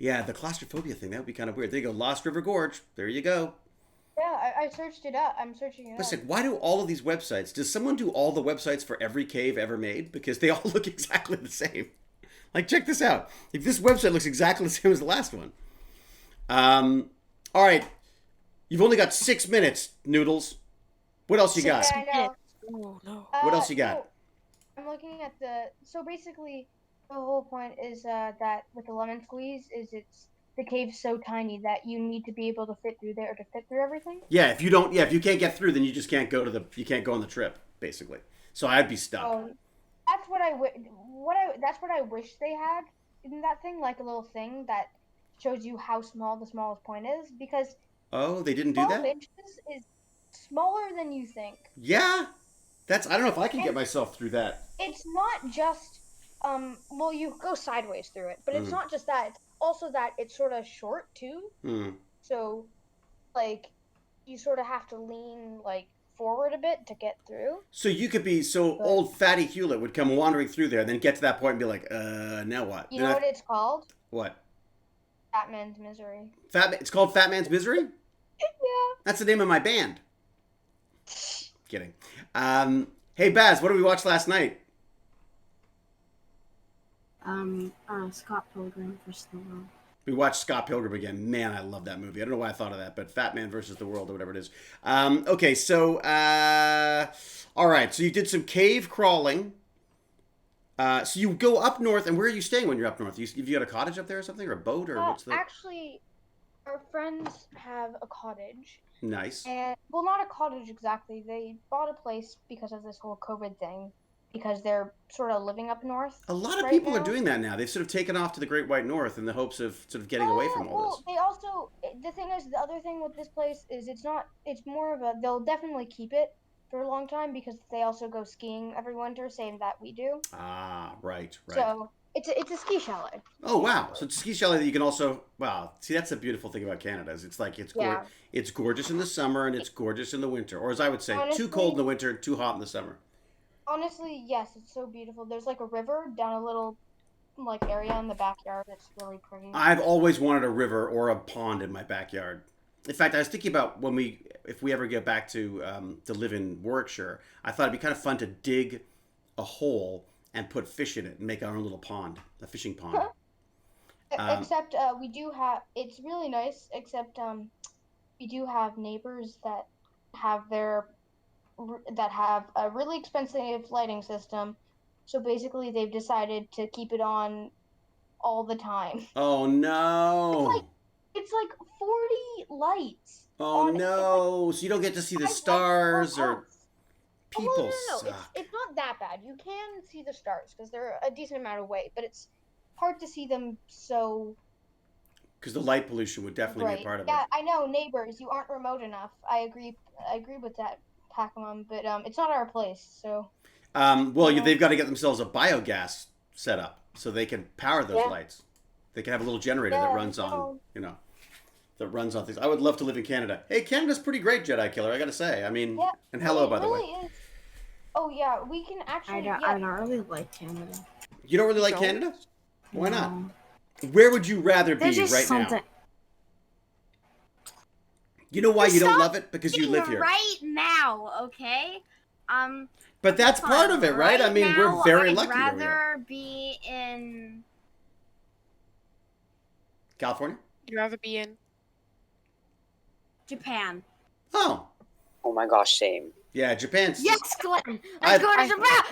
Yeah, the claustrophobia thing, that would be kind of weird. There you go, Lost River Gorge. There you go. Yeah, I searched it up. I'm searching it up. Listen, why do all of these websites, does someone do all the websites for every cave ever made? Because they all look exactly the same. Like, check this out. If this website looks exactly the same as the last one. All right. You've only got 6 minutes, Noodles. What else you got? Yeah, I know. Oh, no. What else you got? I'm looking at so basically, the whole point is that with the lemon squeeze is the cave's so tiny that you need to be able to fit through there to fit through everything. Yeah, if you can't get through, then you just can't go on the trip, basically. So I'd be stuck. That's what that's what I wish they had in that thing, like a little thing that shows you how small the smallest point is, because they didn't do 12 that? inches is smaller than you think. Yeah. I don't know if I can get myself through that. It's not just well, you go sideways through it, but it's not just that. It's also that it's sort of short too. So, like, you sort of have to lean like forward a bit to get through. So you could be old fatty Hewlett would come wandering through there, and then get to that point and be like, now what? You know what it's called? What? Fat Man's Misery. It's called Fat Man's Misery? Yeah. That's the name of my band. Kidding. Hey Baz, what did we watch last night? Scott Pilgrim vs. the World. We watched Scott Pilgrim again. Man, I love that movie. I don't know why I thought of that, but Fat Man versus the World or whatever it is. Okay, so all right. So you did some cave crawling. So you go up north, and where are you staying when you're up north? Have you got a cottage up there or something, or a boat, or what's the? Actually, our friends have a cottage. Nice. And well, not a cottage exactly. They bought a place because of this whole COVID thing, because they're sort of living up north. A lot of people are doing that now. They've sort of taken off to the Great White North in the hopes of sort of getting away from all this. They also, the thing is, the other thing with this place is it's more of they'll definitely keep it for a long time because they also go skiing every winter, same that we do. Ah, right. So it's a ski chalet. Oh, wow. So it's a ski chalet that you can also, wow. See, that's the beautiful thing about Canada is it's like, it's gorgeous in the summer and it's gorgeous in the winter. Or as I would say, honestly, too cold in the winter, too hot in the summer. Honestly, yes, it's so beautiful. There's like a river down a little like area in the backyard. It's really pretty. I've always wanted a river or a pond in my backyard. In fact, I was thinking about if we ever get back to live in Warwickshire, I thought it'd be kind of fun to dig a hole and put fish in it and make our own little pond, a fishing pond. Except we do have, it's really nice, except we do have neighbors that have a really expensive lighting system. So basically they've decided to keep it on all the time. Oh no. It's like 40 lights. Oh no. So you don't get to see the stars or people. No. It's not that bad. You can see the stars because they're a decent amount away, but it's hard to see them so. Because the light pollution would definitely be a part of it. Yeah, I know, neighbors, you aren't remote enough. I agree with that, Pacamon, but it's not our place, so. They've got to get themselves a biogas set up so they can power those lights. They can have a little generator that runs on, that runs on things. I would love to live in Canada. Hey, Canada's pretty great, Jedi Killer, I gotta say. I mean, and hello, by the way. Is. Oh, yeah, we can actually. I don't really like Canada. You don't really like Canada? Why not? Where would you rather be now? You know why you don't love it? Because you live here. Right now, okay? But that's part of it, right? I mean, we're very lucky where we are. I'd rather be in California? You'd rather be in Japan. Oh my gosh, same. Yeah, Japan's. Yes, Glenn. Let's go to Japan.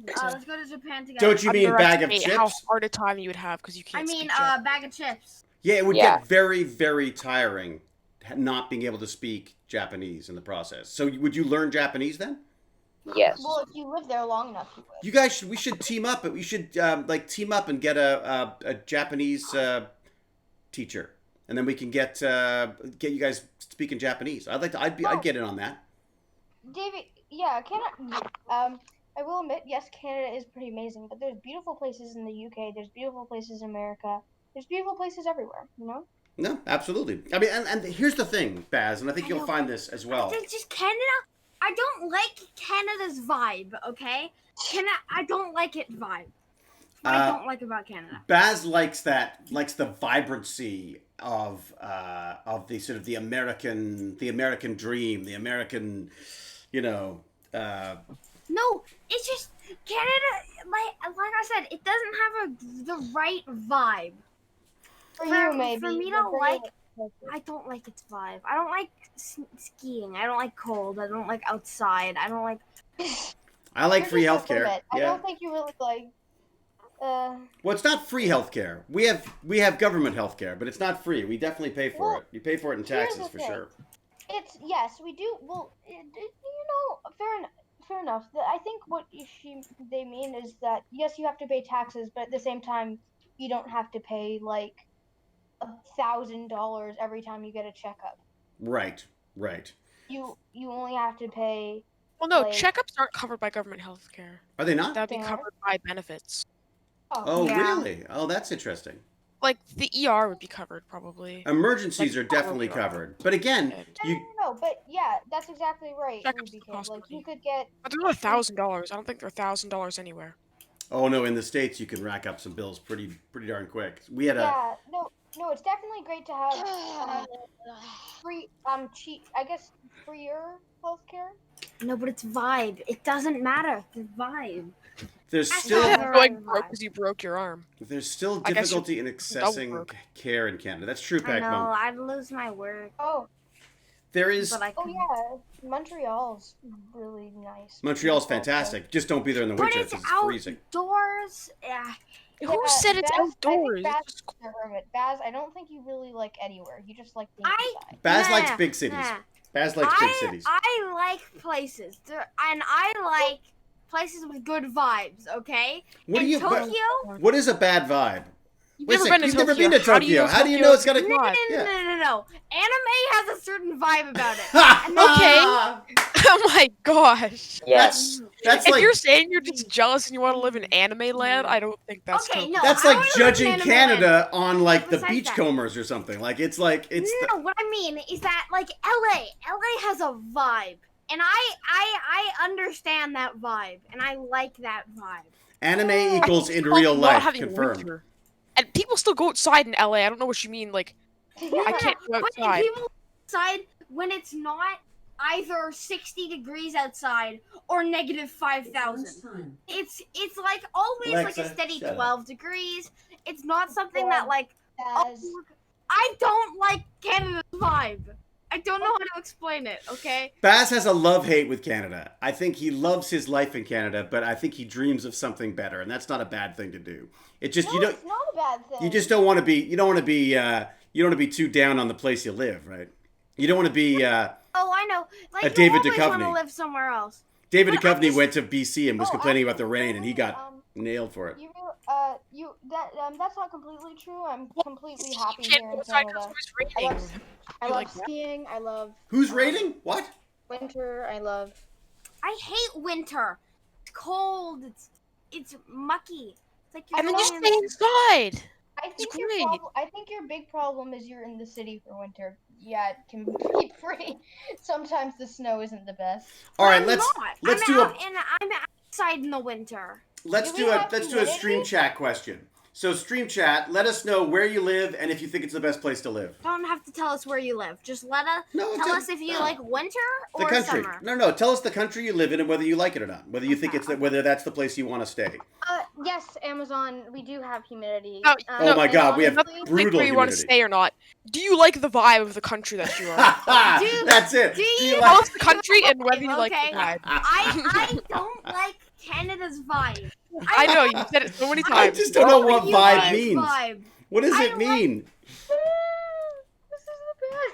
Let's go to Japan together. Don't you mean bag of chips? How hard a time you would have because you can't. I mean, speak Japanese. bag of chips. Yeah, it would get very, very tiring not being able to speak Japanese in the process. So would you learn Japanese then? Yes. Well, if you live there long enough, you would. You guys we should team up. We should team up and get a Japanese teacher, and then we can get you guys speaking Japanese. I'd get in on that. David, yeah, Canada. I will admit, yes, Canada is pretty amazing, but there's beautiful places in the UK. There's beautiful places in America. There's beautiful places everywhere. You know. No, absolutely. I mean, and here's the thing, Baz, and I think you'll find this as well. It's just Canada. I don't like Canada's vibe. Okay, I don't like it vibe. What I don't like about Canada. Baz likes the vibrancy of the sort of the American dream, the American, No, it's just Canada. Like I said, it doesn't have the right vibe. For you, maybe. For me to like, I don't like its vibe. I don't like skiing. I don't like cold. I don't like outside. I don't like. I like free healthcare. I don't think you really like. Well, it's not free healthcare. We have government healthcare, but it's not free. We definitely pay for it. You pay for it in taxes for sure. It's yes, we do. Well, fair enough. I think what they mean is that yes, you have to pay taxes, but at the same time, you don't have to pay like $1,000 every time you get a checkup. Right. You only have to pay. Well, no, checkups aren't covered by government health care. Are they not? That'd be covered by benefits. Oh, yeah. Really? Oh, that's interesting. Like, the ER would be covered, probably. Emergencies are definitely covered. But again, No, but yeah, that's exactly right. Checkups Like, you could get. But they're not $1,000. I don't think they're $1,000 anywhere. Oh no, in the States you can rack up some bills pretty darn quick. We had Yeah, no, it's definitely great to have free, cheap, I guess, freer healthcare. No, but it's vibe. It doesn't matter. The vibe. There's That's still not You're going broke because you broke your arm. there's still I guess difficulty in accessing care in Canada. That's true, I know. Pac-Man. I'd lose my work. Oh, There is But I oh can. yeah, Montreal's really nice. Montreal's fantastic. Just don't be there in the But winter it's because it's freezing. outdoors. Yeah. Who said it's outdoors? Baz is a hermit. Baz, I don't think you really like anywhere. You just like being inside. Baz Nah, likes big cities. nah. Baz likes big cities. I like places, and I like places with good vibes. Okay. What do in you? Tokyo. What is a bad vibe? You've Wait a never sec, been to you've Tokyo. never been to Tokyo. How do you know it's got a No, vibe? no. Anime has a certain vibe about it. Okay. Oh my gosh. Yes. That's If like you're saying you're just jealous and you want to live in anime land, I don't think that's Okay, Tokyo. no. that's I like wanna live judging in anime Canada on like the Besides that. beachcombers or something. Like it's like it's No, what I mean is that like LA has a vibe, and I understand that vibe, and I like that vibe. anime equals in People real not life having confirmed. winter. And people still go outside in LA. I don't know what you mean. Like, I can't go But outside. people outside when it's not either 60 degrees outside or negative 5,000. It's like always like Alexa, a steady shut up. 12 degrees. It's not something that like Baz, I don't like Canada's vibe. I don't know how to explain it, okay? Baz has a love-hate with Canada. I think he loves his life in Canada, but I think he dreams of something better, and that's not a bad thing to do. It just no, you don't it's not a bad thing. you just don't want to be you don't want to be too down on the place you live, right? You don't want to be Oh, I know. Like A David you always want to Duchovny. live somewhere else. David But I Duchovny just- went to BC and was Oh, complaining about actually, the rain, and he got um, nailed for it. That's not completely true. I'm completely You happy can't here go in outside 'cause Canada. it's I raining. love, I You love like that? skiing. I love Who's rating? What? winter. I love. I hate winter. It's cold. It's mucky. It's like you're And then just going stay in- inside. I great. think your big problem is you're in the city for winter. Yeah, it can be pretty. Sometimes the snow isn't the best. All right, I'm let's not. do I'm outside in the winter. let's Do do we a have let's do a stream humidity? chat question. So stream chat, let us know where you live and if you think it's the best place to live. Don't have to tell us where you live. Just tell No, us if you like winter the or country. summer. No, tell us the country you live in and whether you like it or not. Whether you think whether that's the place you want to stay. Yes, Amazon. We do have humidity. Oh, Oh my God, we have honestly, Like brutal where you want to humidity. stay or not. Do you like the vibe of the country that you are? That's it. do Do you you Tell like- us the country and whether you like Okay. the vibe. I don't like Canada's vibe. I know, you said it so many I times. just don't know like what you vibe guys' means. vibe. What does I it like- mean? This is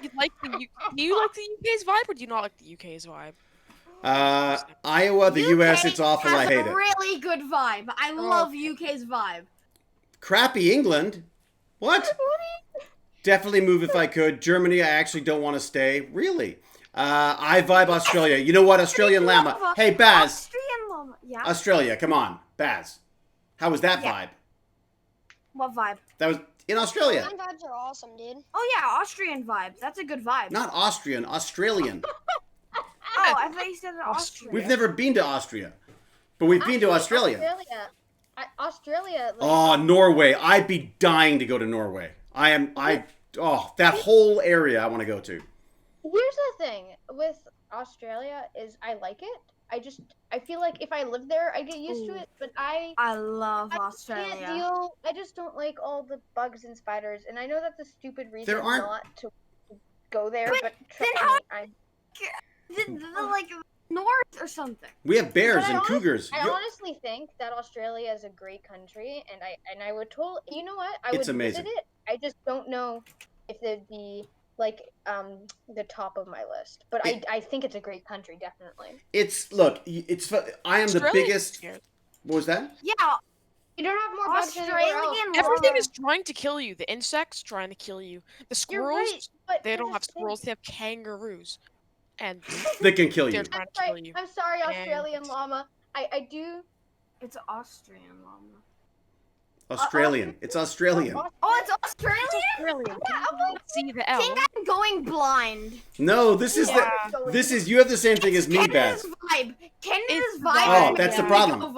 the you like the do you like the UK's vibe or do you not like the UK's vibe? Iowa, the US, it's awful. I has hate a it. really good vibe. I love UK's vibe. Crappy England. What? Definitely move if I could. Germany, I actually don't want to stay. Really. I vibe Australia. You know what? Australian llama. Hey, Baz. Austrian llama. Yeah. Australia, come on. Baz. How was that vibe? What vibe? That was in Australia. Australian vibes are awesome, dude. Oh yeah, Austrian vibe. That's a good vibe. Not Austrian, Australian. Oh, I thought you said Austrian. We've never been to Austria, but we've been to Australia. Australia. Oh, Norway. I'd be dying to go to Norway. That whole area I want to go to. Here's the thing with Australia is I like it. I feel like if I live there, I get used to it. But I love Australia. Can't deal. I just don't like all the bugs and spiders. And I know that's a stupid reason not to go there. But trust me, like north or something. We have bears and cougars. I honestly think that Australia is a great country, and I would you know what? I would amazing. visit it. I just don't know if it'd be like the top of my list, but I think it's a great country, definitely. I am the biggest. What was that? Yeah, you don't have more bugs Australian. Everything is trying to kill you. The insects trying to kill you. The squirrels, they don't have squirrels. They have kangaroos, and they can kill you. They're trying to kill you. I'm sorry, Australian llama. I do. It's Austrian llama. Australian. It's Australian. Oh, it's Australian? It's Australian. Yeah, see the I L. think I'm going blind. No, this is you have the same thing as me, Baz. Canada's vibe. Oh, that's the problem.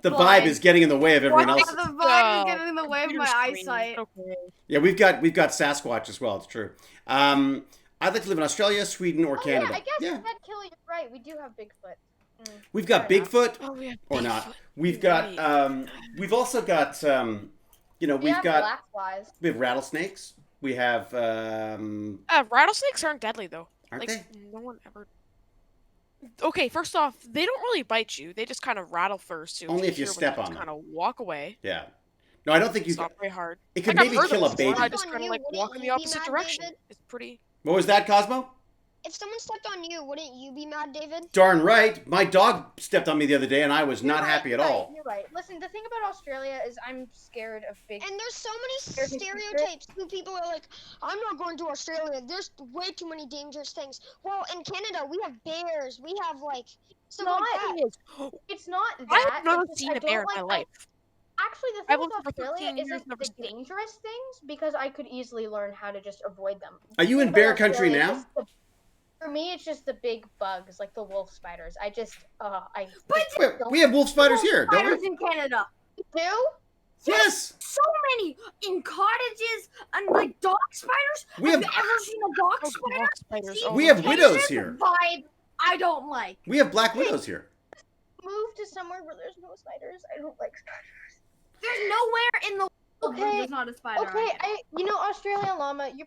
The vibe is getting in the way of everyone else. The vibe is getting in the way of my eyesight. Okay. Yeah, we've got Sasquatch as well. It's true. I'd like to live in Australia, Sweden, or Canada. Yeah, I guess that kill. You're right. We do have Bigfoot. We've got Bigfoot, or Bigfoot. not. We've got. We've also got. We've got. Black flies. We have rattlesnakes. We have. Rattlesnakes aren't deadly though. Aren't they? No one ever. Okay, first off, they don't really bite you. They just kind of rattle first. So only if you step on them. Kind of walk away. Yeah. No, I don't think you. It's not very hard. It could maybe kill a baby. I just kind of walk in the opposite direction. David? It's pretty. What was that, Cosmo? If someone stepped on you, wouldn't you be mad, David? Darn right. My dog stepped on me the other day, and I was not happy at all. You're right. Listen, the thing about Australia is I'm scared of big. And there's so many stereotypes. People are like, I'm not going to Australia. There's way too many dangerous things. Well, in Canada, we have bears. We have stuff like that. It's not that. I have never seen a bear in my life. Actually, the thing with Australia isn't the dangerous things because I could easily learn how to just avoid them. Are you in bear country now? For me, it's just the big bugs, like the wolf spiders. We have wolf spiders here, don't we? Spiders in Canada. You do? Yes. So many in cottages and dog spiders. Have you ever seen a dog spider? We have widows here. Vibe I don't like. We have black widows here. Move to somewhere where there's no spiders. I don't like spiders. There's nowhere in the world where there's not a spider. Okay, Australian llama. You're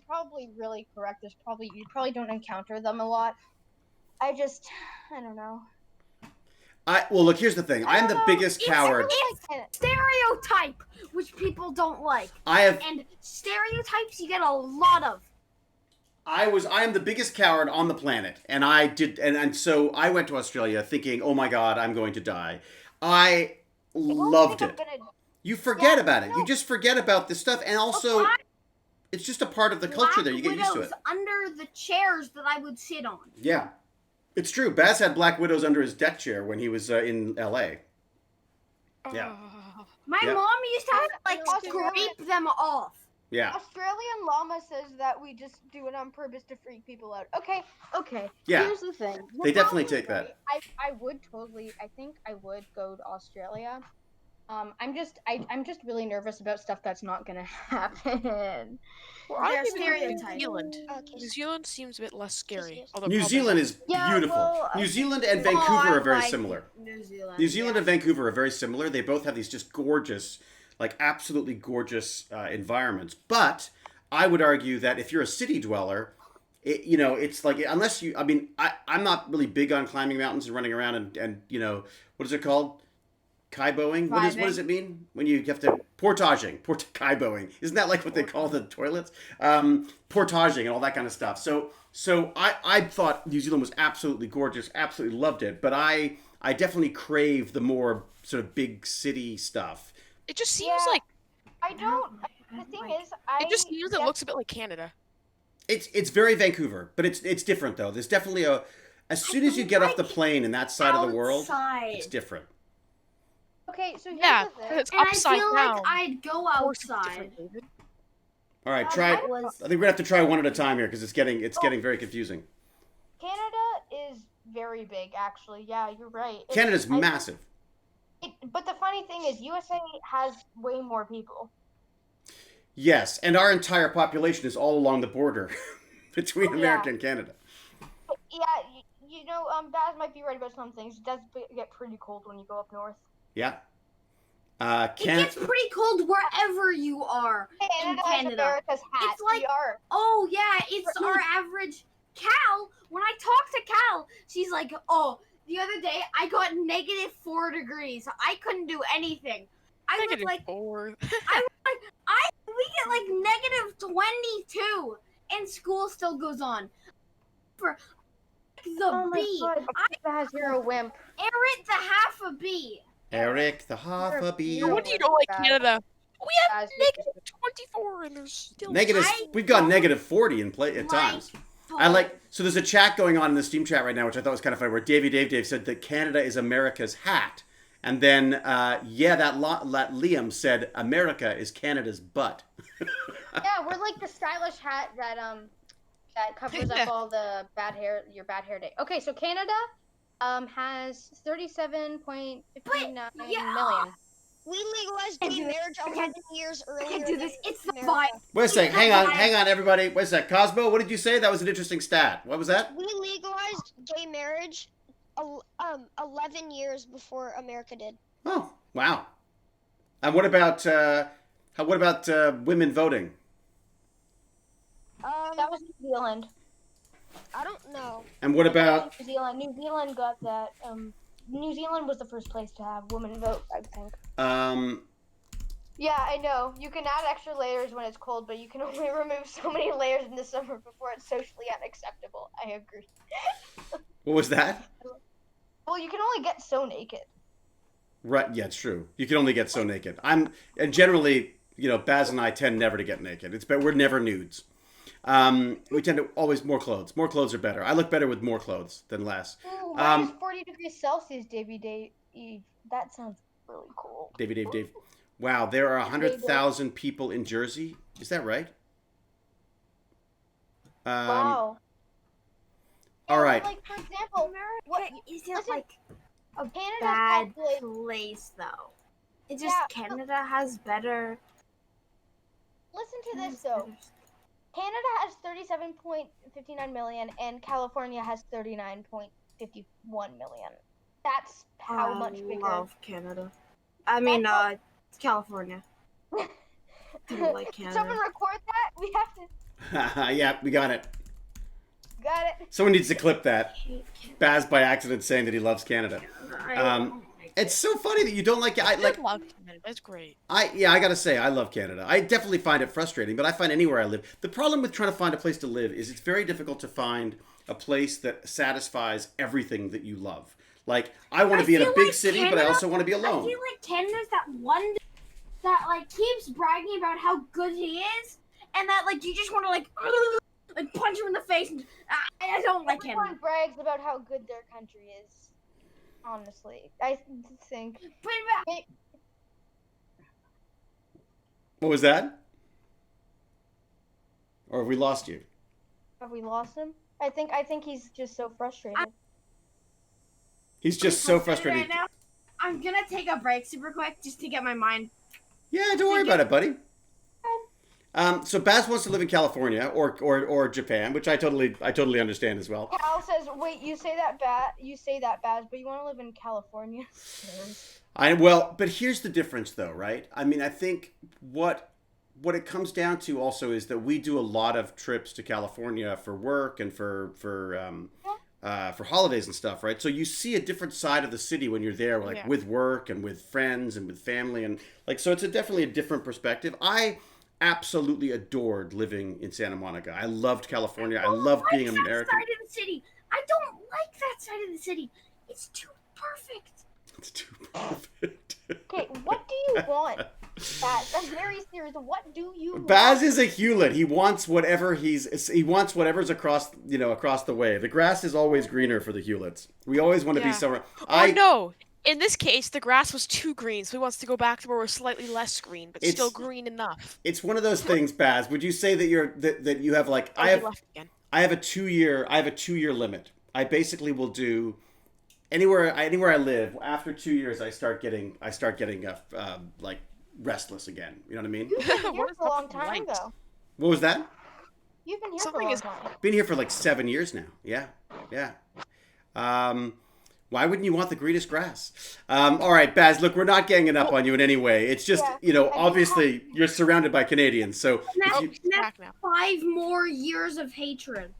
probably really correct. You probably don't encounter them a lot. I don't know. Well, look. Here's the thing. I'm the biggest coward. It's stereotype, which people don't like. And stereotypes you get a lot of. I am the biggest coward on the planet, and so I went to Australia thinking, oh my God, I'm going to die. I loved it. You forget about it. You just forget about this stuff, and also, it's just a part of the culture there. You get used to it. Under the chairs that I would sit on. Yeah, it's true. Baz had black widows under his deck chair when he was in L.A. Yeah. My mom used to have to scrape them off. Yeah. Australian llama says that we just do it on purpose to freak people out. Okay. Yeah. Here's the thing. They definitely take that. I think I would go to Australia. I'm just really nervous about stuff that's not gonna happen. Well, They're stereotypes. stereotypes. New Zealand. New Zealand seems a bit less scary. New Zealand is beautiful. New Zealand and Vancouver are very similar. New Zealand and Vancouver are very similar. They both have these just gorgeous, absolutely gorgeous environments. But I would argue that if you're a city dweller, it's unless you. I mean, I'm not really big on climbing mountains and running around and what is it called? Kaiboing? What does it mean when you have to portaging? Kaiboing. Isn't that like what they call the toilets? Portaging and all that kind of stuff. So I thought New Zealand was absolutely gorgeous, absolutely loved it, but I definitely crave the more sort of big city stuff. It just seems like I don't. The thing is, it just seems it looks a bit like Canada. It's very Vancouver, but it's different though. There's definitely as soon as you get off the plane in that side of the world, it's different. Okay, so here's Yeah, the thing. it's And I upside feel down. like I'd go Of course it's outside. different, David. All right, try. I was- think we're gonna have to try one at a time here because it's getting very confusing. Canada is very big, actually. Yeah, you're right. Canada's massive. But the funny thing is, USA has way more people. Yes, and our entire population is all along the border between America and Canada. Yeah, you know, Baz might be right about some things. It does get pretty cold when you go up north. Yeah. It gets pretty cold wherever you are in Canada is Canada. America's hat. It's like, we are. oh yeah, it's our average. Cal, when I talk to Cal, she's like, oh, the other day I got -4 degrees. I couldn't do anything. I was like, -4. we get like -22, and school still goes on. For the B, Baz, you're a wimp. Eric the half a B. Eric the half a bee. What do you know, like Canada? We have Baz, -24, and there's still We've got -40 in play at times. So there's a chat going on in the Steam chat right now, which I thought was kind of funny, where Dave said that Canada is America's hat. And then, that Liam said America is Canada's butt. Yeah, we're like the stylish hat that covers up all the your bad hair day. Okay, so Canada has 37.59 million. We legalized gay marriage 11 years earlier. I can't do this. than It's the America. vibe. Wait a sec. Hang on, everybody. Wait a sec. Cosmo, what did you say? That was an interesting stat. What was that? We legalized gay marriage 11 years before America did. Oh, wow. And what about women voting? That was New Zealand. I don't know. And what about New Zealand? New Zealand got that. New Zealand was the first place to have women vote, I think. Yeah, I know. You can add extra layers when it's cold, but you can only remove so many layers in the summer before it's socially unacceptable. I agree. what was that? Well, you can only get so naked. Right, yeah, it's true. You can only get so naked. And generally, Baz and I tend never to get naked. We're never nudes. We tend to always more clothes. More clothes are better. I look better with more clothes than less. Ooh, minus 40 degrees Celsius, Dave. That sounds really cool. Dave. Wow, there are 100,000 people in Jersey. Is that right? Wow. All right. Like, for example, Isn't like a Canada's bad population- place though. It just Canada has better. Listen to this though. Canada has 37.59 million, and California has 39.51 million. That's how much bigger. I love Canada. I mean, California. I don't like Canada. Someone record that. We have to. Yeah, we got it. Got it. Someone needs to clip that. Baz by accident saying that he loves Canada. It's so funny that you don't like it. I love Canada. It's great. I gotta say, I love Canada. I definitely find it frustrating, but I find anywhere I live. The problem with trying to find a place to live is it's very difficult to find a place that satisfies everything that you love. Like, I want to be in a big city, but I also want to be alone. I feel like Canada's that one that keeps bragging about how good he is, and that you just want to punch him in the face. And I don't like Canada. Everyone brags about how good their country is. Honestly, I think. What was that? Or have we lost you? Have we lost him? I think he's just so frustrated. He's just so frustrated. Right now. I'm gonna take a break super quick just to get my mind. Yeah, don't worry about it, buddy. So Baz wants to live in California or Japan, which I totally understand as well. Cal says, "Wait, you say that, Baz, but you want to live in California?" But here's the difference, though, right? I mean, I think what it comes down to also is that we do a lot of trips to California for work and for for holidays and stuff, right? So you see a different side of the city when you're there, like with work and with friends and with family, and like so. It's definitely a different perspective. I absolutely adored living in Santa Monica. I loved California. I loved being American. Side of the city. I don't like that side of the city. It's too perfect. It's too perfect. Okay, what do you want? Baz, I'm very serious. What do you want? Baz is a Hewlett. He wants whatever's across the way. The grass is always greener for the Hewletts. We always want to be somewhere. No. In this case, the grass was too green, so he wants to go back to where we're slightly less green, but still green enough. It's one of those things, Baz. Would you say that that you have like I have a 2-year limit. I basically will do anywhere I live. After 2 years, I start getting like restless again. You know what I mean? You've been here for a long time, though. What was that? You've been here for a long time. Been here for like 7 years now. Yeah. Why wouldn't you want the greenest grass? All right, Baz, look, we're not ganging up on you in any way. It's just, obviously you're surrounded by Canadians. So that's 5 more years of hatred.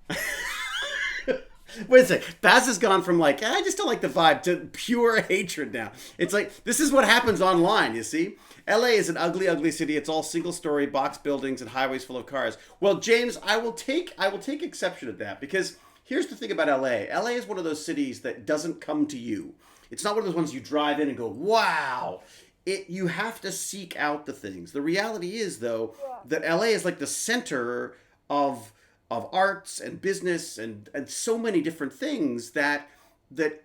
Wait a sec. Baz has gone from like, I just don't like the vibe to pure hatred now. It's like, this is what happens online, you see? LA is an ugly, ugly city. It's all single-story box buildings and highways full of cars. Well, James, I will take exception to that because here's the thing about LA. LA is one of those cities that doesn't come to you. It's not one of those ones you drive in and go, wow. You have to seek out the things. The reality is, though, that LA is like the center of arts and business and so many different things that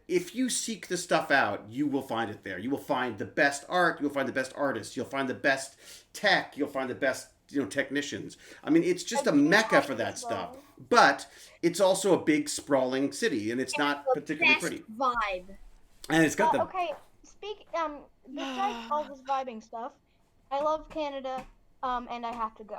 if you seek the stuff out, you will find it there. You will find the best art. You'll find the best artists. You'll find the best tech. You'll find the best technicians. I mean, it's just a mecca for that stuff. But it's also a big sprawling city, and it's not particularly pretty. Vibe. And it's got the okay. Besides all this vibing stuff, I love Canada, and I have to go.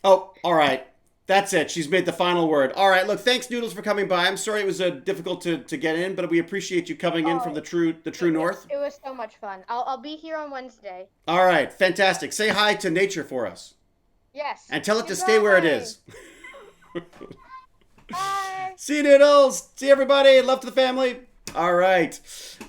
Oh, all right. That's it. She's made the final word. All right. Look, thanks, Noodles, for coming by. I'm sorry it was difficult to get in, but we appreciate you coming in from the true north. It was so much fun. I'll be here on Wednesday. All right. Fantastic. Say hi to nature for us. Yes. And tell it to stay where it is. Bye. See you, Noodles. See everybody. Love to the family. All right.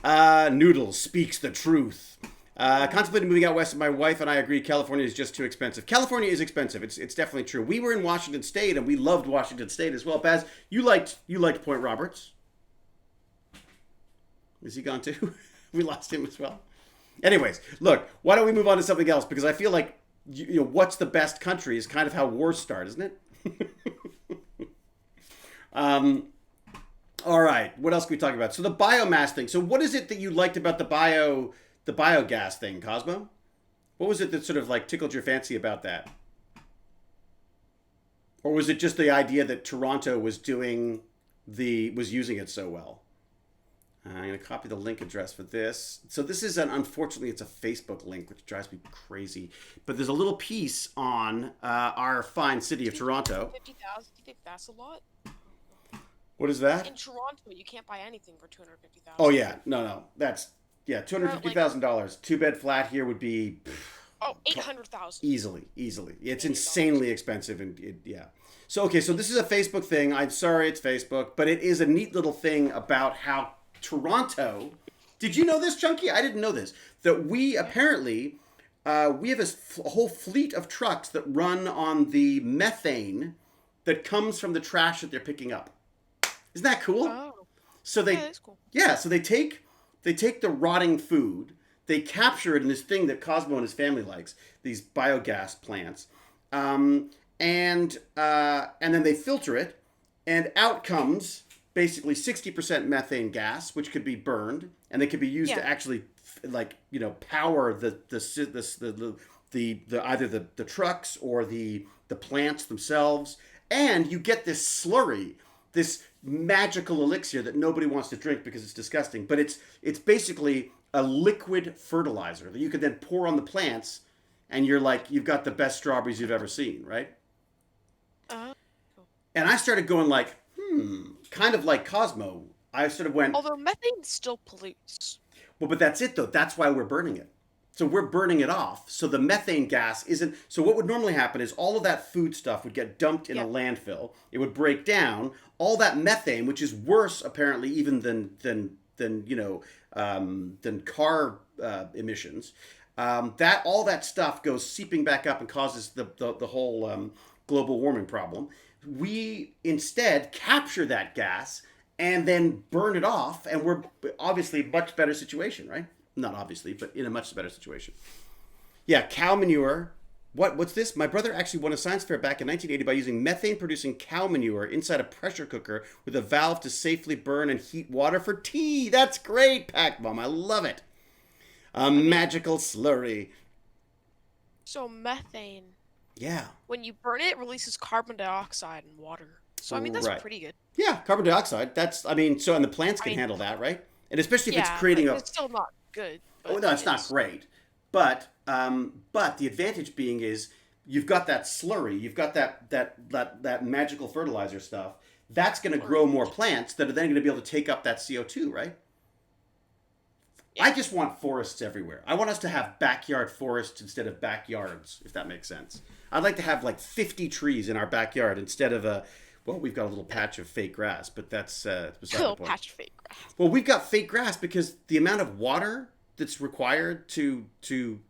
Noodles speaks the truth. Contemplating moving out west, my wife and I agree California is just too expensive. California is expensive. It's definitely true. We were in Washington State, and we loved Washington State as well. Baz, you liked Point Roberts. Is he gone too? We lost him as well. Anyways, look, why don't we move on to something else? Because I feel like, what's the best country is kind of how wars start, isn't it? All right. What else can we talk about? So the biomass thing. So what is it that you liked about the biogas thing, Cosmo? What was it that sort of like tickled your fancy about that? Or was it just the idea that Toronto was using it so well? I'm going to copy the link address for this. So this is unfortunately, it's a Facebook link, which drives me crazy. But there's a little piece on our fine city of Toronto. 50,000. Do you think that's a lot? What is that? In Toronto, you can't buy anything for $250,000. Oh yeah, no, that's $250,000. 2-bed flat here would be. $800,000. Easily. It's insanely expensive, and So this is a Facebook thing. I'm sorry, it's Facebook, but it is a neat little thing about how Toronto. Did you know this, Chunky? I didn't know this. That we apparently we have a whole fleet of trucks that run on the methane that comes from the trash that they're picking up. Isn't that cool? Oh. So that's cool. Yeah, so they take the rotting food, they capture it in this thing that Cosmo and his family likes, these biogas plants, and then they filter it, and out comes basically 60% methane gas, which could be burned, and they could be used to actually power the either the trucks or the plants themselves, and you get this slurry, this magical elixir that nobody wants to drink because it's disgusting, but it's basically a liquid fertilizer that you could then pour on the plants, and you've got the best strawberries you've ever seen, right? And I started going like, kind of like Cosmo. I sort of went. Although methane still pollutes. Well, but that's it though. That's why we're burning it. So we're burning it off. So the methane gas isn't. So what would normally happen is all of that food stuff would get dumped in a landfill. It would break down. All that methane, which is worse apparently even than car emissions. That all that stuff goes seeping back up and causes the whole global warming problem. We instead capture that gas and then burn it off, and we're obviously much better situation, right? Not obviously, but in a much better situation. Yeah, cow manure. What's this? My brother actually won a science fair back in 1980 by using methane-producing cow manure inside a pressure cooker with a valve to safely burn and heat water for tea. That's great, Pac Mom. I love it. A magical slurry. So methane. Yeah. When you burn it, it releases carbon dioxide and water. So I mean, that's pretty good. Yeah, carbon dioxide. That's, I mean, so, and the plants can handle that, right? And especially if it's creating it's still not good. Oh no, it's not great. But the advantage being is you've got that slurry, you've got that magical fertilizer stuff. That's going to grow more plants that are then going to be able to take up that CO2, right? Yeah. I just want forests everywhere. I want us to have backyard forests instead of backyards, if that makes sense. I'd like to have like 50 trees in our backyard instead of we've got a little patch of fake grass, but that's beside the point. Patch of fake grass. Well, we've got fake grass because the amount of water that's required to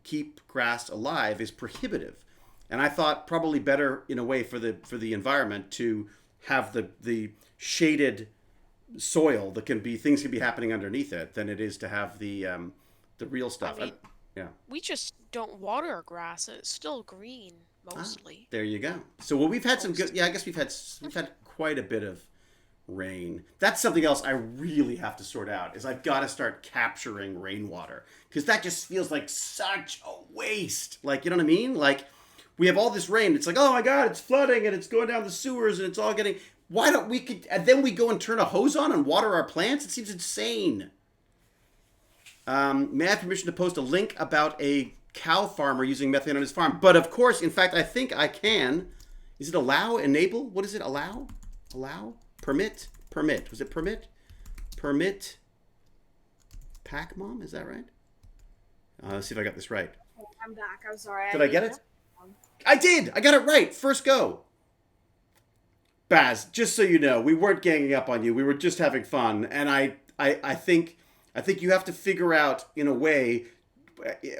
keep grass alive is prohibitive. And I thought probably better in a way for the environment to have the shaded soil that things can be happening underneath it than it is to have the real stuff. I mean, we just don't water our grass and it's still green mostly. There you go. So we've had some good. Yeah, I guess we've had quite a bit of rain. That's something else I really have to sort out. Is I've got to start capturing rainwater because that just feels like such a waste. Like, you know what I mean? Like, we have all this rain. It's like, oh my God, it's flooding and it's going down the sewers and it's all getting. Why don't we and then we go and turn a hose on and water our plants? It seems insane. May I have permission to post a link about a cow farmer using methane on his farm? But of course, in fact, I think I can. Is it allow, enable? What is it? Allow? Permit? Was it permit? Permit? Pac Mom? Is that right? Let's see if I got this right. I'm back. I'm sorry. Did I get it? I did! I got it right! First go! Baz, just so you know, we weren't ganging up on you. We were just having fun. And I think you have to figure out, in a way,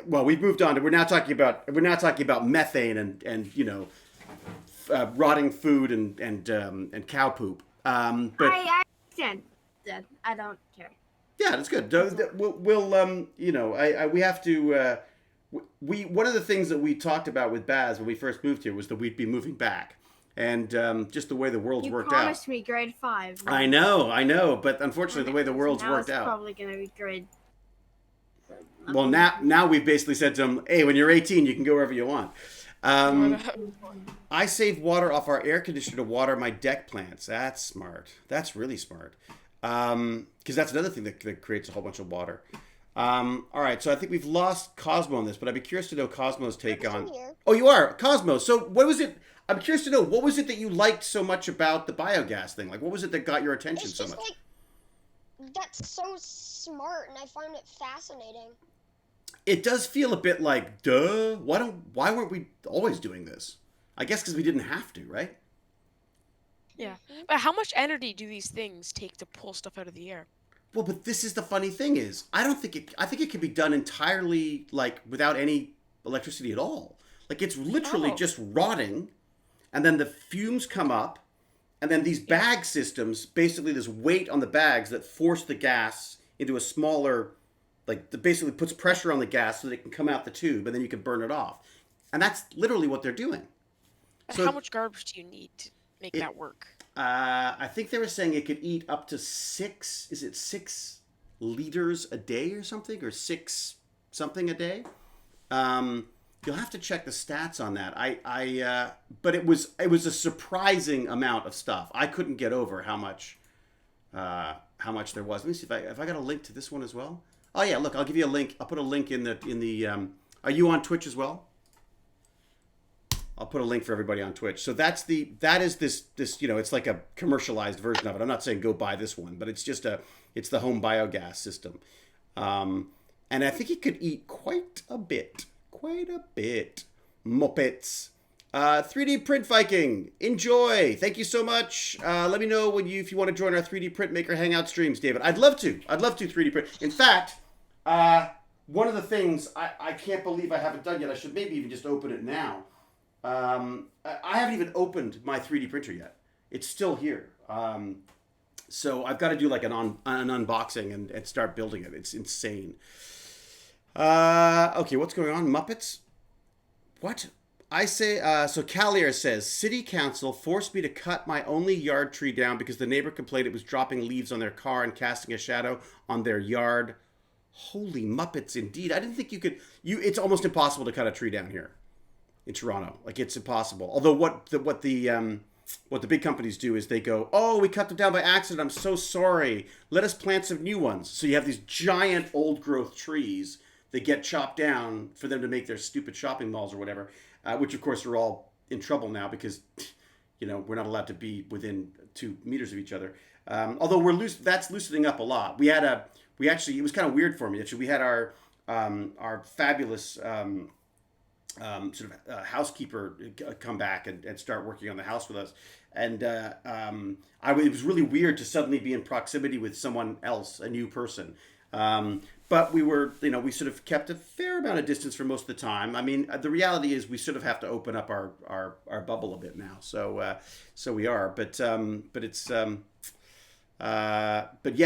well, we've moved on to, we're now talking about methane and rotting food and cow poop. But I understand that. I don't care. Yeah, that's good. We have to. One of the things that we talked about with Baz when we first moved here was that we'd be moving back, and just the way the world's worked out. You promised me grade 5. I know, but unfortunately, the way the world's worked out. It's probably gonna be grade. Well, now we've basically said to them, hey, when you're 18, you can go wherever you want. I save water off our air conditioner to water my deck plants. That's smart. That's really smart. Because that's another thing that creates a whole bunch of water. All right, so I think we've lost Cosmo on this, but I'd be curious to know Cosmo's take on... Oh, you are? Cosmo. So what was it... I'm curious to know, what was it that you liked so much about the biogas thing? Like, what was it that got your attention so much? Like, that's so smart, and I find it fascinating. It does feel a bit like, duh, why weren't we always doing this? I guess because we didn't have to, right? Yeah. But how much energy do these things take to pull stuff out of the air? Well, but this is the funny thing is, I think it can be done entirely, like, without any electricity at all. Like, it's literally just rotting, and then the fumes come up, and then these bag systems, basically this weight on the bags that force the gas into a smaller, like, that basically puts pressure on the gas so that it can come out the tube, and then you can burn it off. And that's literally what they're doing. So how much garbage do you need to make that work? I think they were saying it could eat up to 6 liters a day or something, or 6 something a day. You'll have to check the stats on that. But it was a surprising amount of stuff. I couldn't get over how much there was. Let me see if I got a link to this one as well. Oh yeah, look, I'll give you a link. I'll put a link in the. Are you on Twitch as well? I'll put a link for everybody on Twitch. So that is this it's like a commercialized version of it. I'm not saying go buy this one, but it's the home biogas system. And I think he could eat quite a bit. Quite a bit. Muppets. 3D Print Viking, enjoy. Thank you so much. Let me know if you want to join our 3D Printmaker Hangout streams, David. I'd love to 3D print. In fact, one of the things I can't believe I haven't done yet, I should maybe even just open it now. I haven't even opened my 3D printer yet. It's still here. So I've got to do like an unboxing and start building it. It's insane. Okay, what's going on? Muppets? What? I say, so Callier says, City Council forced me to cut my only yard tree down because the neighbor complained it was dropping leaves on their car and casting a shadow on their yard. Holy Muppets, indeed. I didn't think you could, it's almost impossible to cut a tree down here in Toronto. Like, it's impossible. Although what the big companies do is they go, oh, we cut them down by accident. I'm so sorry. Let us plant some new ones. So you have these giant old growth trees that get chopped down for them to make their stupid shopping malls or whatever. Which, of course, are all in trouble now because, we're not allowed to be within 2 meters of each other. Although that's loosening up a lot. It was kind of weird for me. Actually, we had our fabulous housekeeper come back and start working on the house with us. And it was really weird to suddenly be in proximity with someone else, a new person. But we were, we sort of kept a fair amount of distance for most of the time. I mean, the reality is we sort of have to open up our bubble a bit now. So we are, but yeah,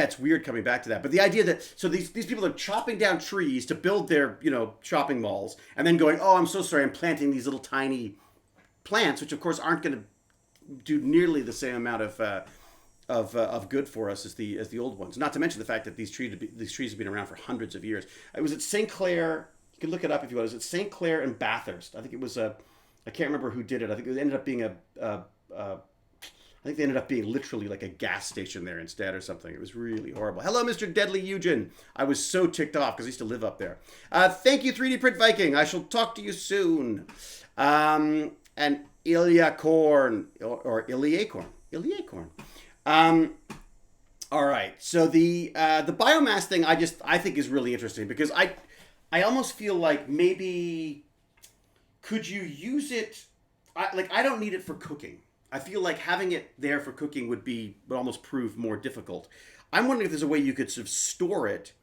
it's weird coming back to that. But the idea that, so these people are chopping down trees to build their, shopping malls and then going, oh, I'm so sorry, I'm planting these little tiny plants, which of course aren't going to do nearly the same amount of good for us as the old ones. Not to mention the fact that these trees have been around for hundreds of years. It was at St. Clair. You can look it up if you want. It was at St. Clair and Bathurst. I think it was I can't remember who did it. I think it ended up being I think they ended up being literally like a gas station there instead or something. It was really horrible. Hello, Mr. Deadly Eugen. I was so ticked off because I used to live up there. Thank you, 3D Print Viking. I shall talk to you soon. And Ilya Korn or Ilyakorn. All right. So the biomass thing I think is really interesting because I almost feel like maybe could you use it? I don't need it for cooking. I feel like having it there for cooking would almost prove more difficult. I'm wondering if there's a way you could sort of store it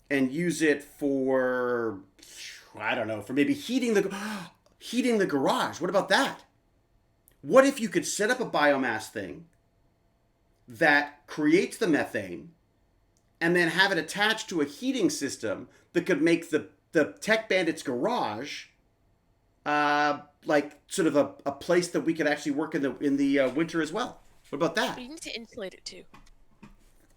and use it for, I don't know, for maybe heating the garage. What about that? What if you could set up a biomass thing that creates the methane and then have it attached to a heating system that could make the Tech Bandits garage like sort of a place that we could actually work in the winter as well. What about that? But you need to insulate it too.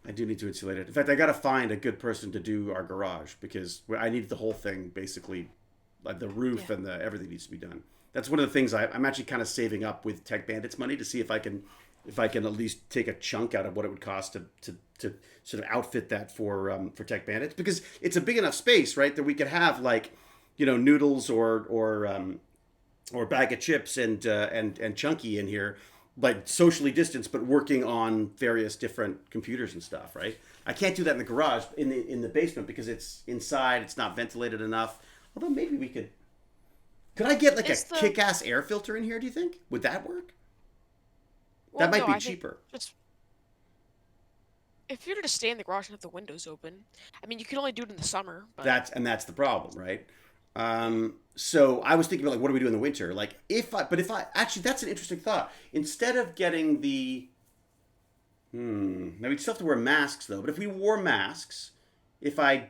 I do need to insulate it. In fact, I got to find a good person to do our garage because I need the whole thing basically, like the roof and everything needs to be done. That's one of the things I'm actually kind of saving up with Tech Bandits money to see if I can at least take a chunk out of what it would cost to sort of outfit that for Tech Bandits, because it's a big enough space, right, that we could have like, noodles or bag of chips and Chunky in here, like socially distanced, but working on various different computers and stuff, right? I can't do that in the garage, in the basement, because it's inside, it's not ventilated enough. Although maybe we could. Could I get like a kick-ass air filter in here, do you think? Would that work? Well, that might be cheaper. If you're to stay in the garage and have the windows open, I mean, you can only do it in the summer. But... That's the problem, right? So I was thinking about like, what do we do in the winter? Like actually, that's an interesting thought. Instead of getting now we'd still have to wear masks though. But if we wore masks, if I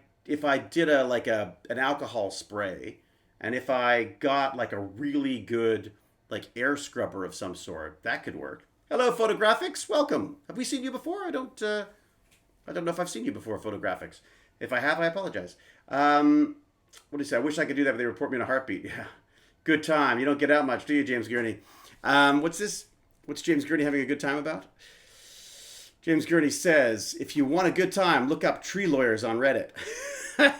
did an alcohol spray, and if I got like a really good like air scrubber of some sort, that could work. Hello, Photographics. Welcome. Have we seen you before? I don't know if I've seen you before, Photographics. If I have, I apologize. What do you say? I wish I could do that, but they report me in a heartbeat. Yeah. Good time. You don't get out much, do you, James Gurney? What's this? What's James Gurney having a good time about? James Gurney says, if you want a good time, look up tree lawyers on Reddit.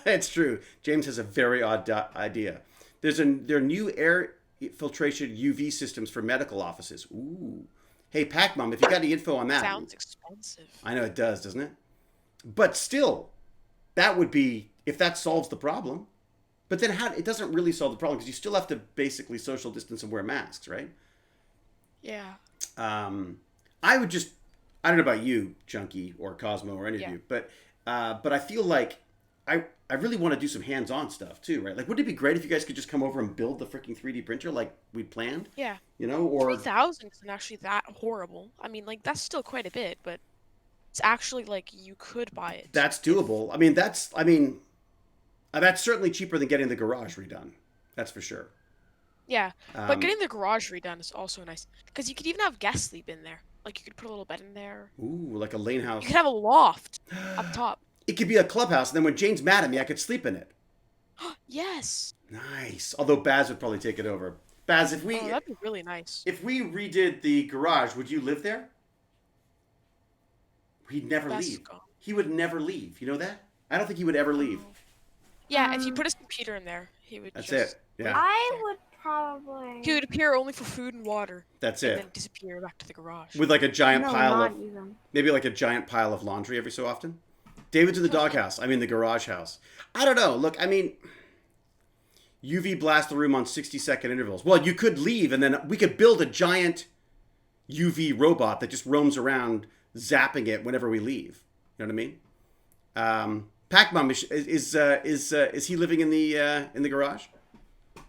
It's true. James has a very odd idea. There are new air filtration UV systems for medical offices. Ooh. Hey, PacMom, if you got any info on that. Sounds expensive. I know it does, doesn't it? But still, that would be if that solves the problem. But then it doesn't really solve the problem because you still have to basically social distance and wear masks, right? Yeah. I would just, I don't know about you, Junkie, or Cosmo, or any of you, but I feel like I really want to do some hands-on stuff too, right? Like, wouldn't it be great if you guys could just come over and build the freaking 3D printer like we'd planned? Yeah. You know, or 3,000 isn't actually that horrible. I mean, like, that's still quite a bit, but it's actually like you could buy it. That's doable. That's certainly cheaper than getting the garage redone. That's for sure. Yeah, but getting the garage redone is also nice because you could even have guests sleep in there. Like, you could put a little bed in there. Ooh, like a lane house. You could have a loft up top. It could be a clubhouse, and then when Jane's mad at me, I could sleep in it. Yes. Nice. Although Baz would probably take it over. Baz, if we that'd be really nice. If we redid the garage, would you live there? He'd never leave. He would never leave. You know that? I don't think he would ever leave. Yeah, if you put his computer in there, he would. That's just it. Yeah. I would probably. He would appear only for food and water. That's and it. then disappear back to the garage. With like a giant pile of, even. maybe like a giant pile of laundry every so often. David's in the doghouse. I'm in the garage house. I don't know. Look, I mean, UV blast the room on 60-second intervals. Well, you could leave, and then we could build a giant UV robot that just roams around, zapping it whenever we leave. You know what I mean? Pac-Mom, is he living in the garage?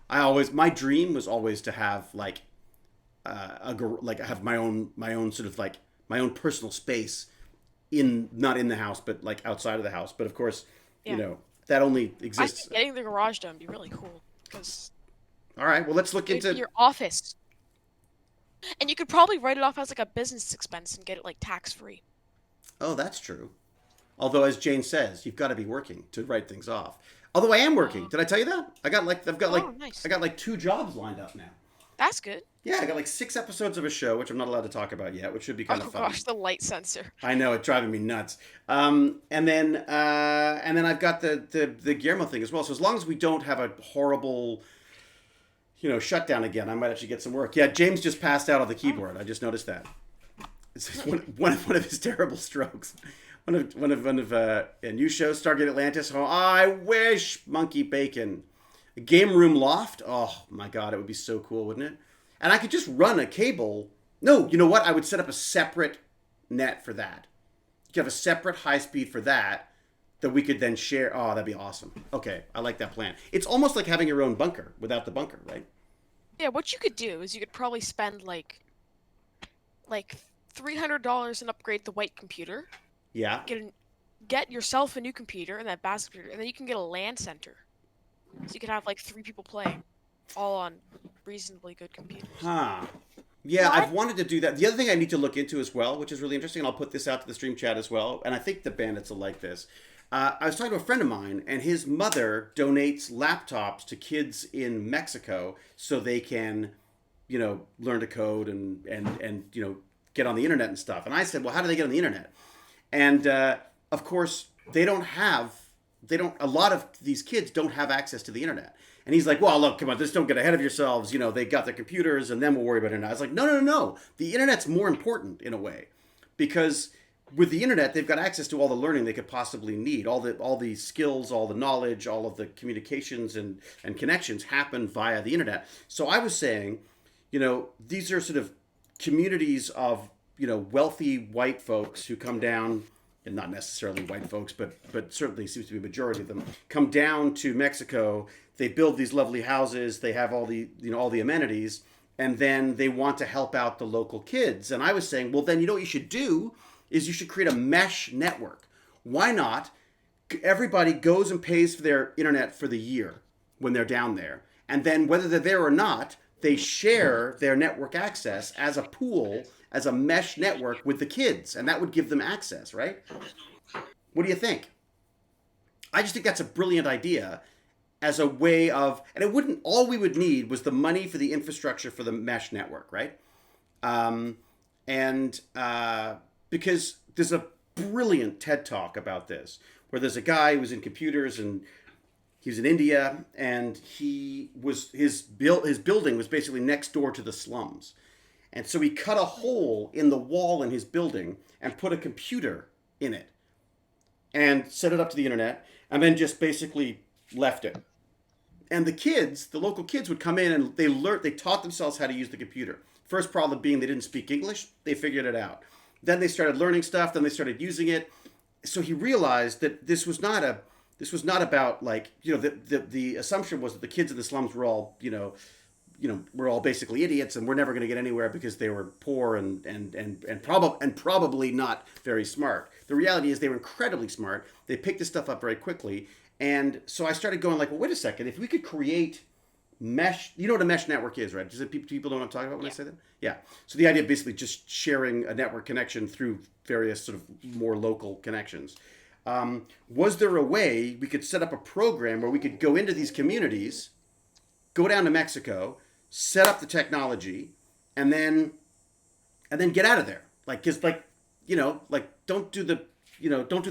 My dream was always to have like have my own sort of like my own personal space not in the house, but like outside of the house. But of course, you know, that only exists. I think getting the garage done would be really cool because. All right, well, let's look into your office, and you could probably write it off as like a business expense and get it like tax-free. Oh, that's true. Although, as Jane says, you've got to be working to write things off. Although I am working. Did I tell you that? I've got like nice. I got like 2 jobs lined up now. That's good. Yeah, I got like 6 episodes of a show, which I'm not allowed to talk about yet, which should be kind of fun. Oh gosh, the light sensor. I know, it's driving me nuts. And then I've got the Guillermo thing as well. So as long as we don't have a horrible, shutdown again, I might actually get some work. Yeah, James just passed out on the keyboard. I just noticed that. It's one of his terrible strokes. One of a new show, Stargate Atlantis. Oh, I wish Monkey Bacon. A game room loft. Oh my God, it would be so cool, wouldn't it? And I could just run a cable. No, you know what? I would set up a separate net for that. You could have a separate high speed for that we could then share. Oh, that'd be awesome. Okay, I like that plan. It's almost like having your own bunker without the bunker, right? Yeah, what you could do is you could probably spend like $300 and upgrade the white computer. Yeah. Get yourself a new computer and that basic computer, and then you can get a LAN center. So you could have like 3 people playing, all on reasonably good computers. Huh. Yeah, I've wanted to do that. The other thing I need to look into as well, which is really interesting, and I'll put this out to the stream chat as well, and I think the Bandits will like this. I was talking to a friend of mine, and his mother donates laptops to kids in Mexico so they can, learn to code and get on the internet and stuff. And I said, well, how do they get on the internet? And of course, a lot of these kids don't have access to the internet. And he's like, well, look, come on, just don't get ahead of yourselves. They got their computers and then we'll worry about it. I was like, no. The internet's more important in a way because with the internet, they've got access to all the learning they could possibly need. All the skills, all the knowledge, all of the communications and connections happen via the internet. So I was saying, these are sort of communities of, wealthy white folks who come down, and not necessarily white folks, but certainly seems to be a majority of them, come down to Mexico. They build these lovely houses. They have all the amenities, and then they want to help out the local kids. And I was saying, well, then what you should do is you should create a mesh network. Why not? Everybody goes and pays for their internet for the year when they're down there, and then whether they're there or not, they share their network access as a pool, as a mesh network with the kids, and that would give them access, right? What do you think? I just think that's a brilliant idea as a way of, and all we would need was the money for the infrastructure for the mesh network, right? Because there's a brilliant TED Talk about this, where there's a guy who was in computers and he was in India, and his building was basically next door to the slums. And so he cut a hole in the wall in his building and put a computer in it. and set it up to the internet, and then just basically left it. And the local kids would come in and they taught themselves how to use the computer. First problem being they didn't speak English. They figured it out. Then they started learning stuff. Then they started using it. So he realized that this was not about like, the assumption was that the kids in the slums were all, we're all basically idiots and we're never going to get anywhere because they were poor and probably not very smart. The reality is they were incredibly smart. They picked this stuff up very quickly. And so I started going like, well, wait a second. If we could create mesh, you know what a mesh network is, right? Does it, people know what I'm talking about when I say that? Yeah. So the idea of basically just sharing a network connection through various sort of more local connections. Was there a way we could set up a program where we could go into these communities, go down to Mexico, set up the technology, and then get out of there? Like, cause like, don't do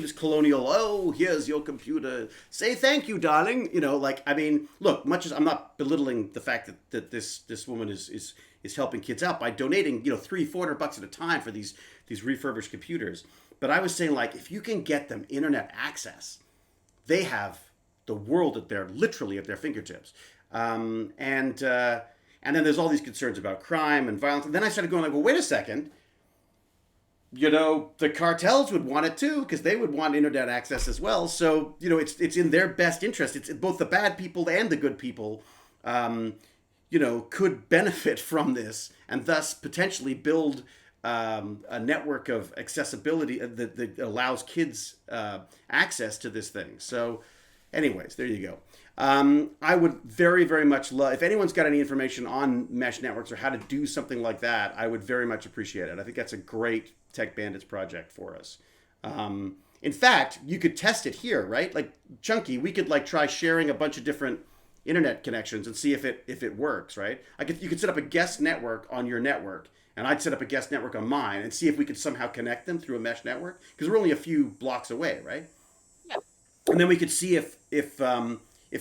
this colonial, oh, here's your computer, say thank you, darling. Look, much as I'm not belittling the fact that this woman is helping kids out by donating, $300-400 at a time for these refurbished computers. But I was saying, like, if you can get them internet access, they have the world literally at their fingertips. And then there's all these concerns about crime and violence. And then I started going like, well, wait a second. The cartels would want it too, because they would want internet access as well. So, it's in their best interest. It's both the bad people and the good people, could benefit from this and thus potentially build a network of accessibility that allows kids access to this thing. So anyways, there you go. I would very, very much love, if anyone's got any information on mesh networks or how to do something like that, I would very much appreciate it. I think that's a great Tech Bandits project for us. In fact, you could test it here, right? Like, Chunky, we could like try sharing a bunch of different internet connections and see if it works, right? You could set up a guest network on your network, and I'd set up a guest network on mine and see if we could somehow connect them through a mesh network, because we're only a few blocks away, right? Yeah. And then we could see if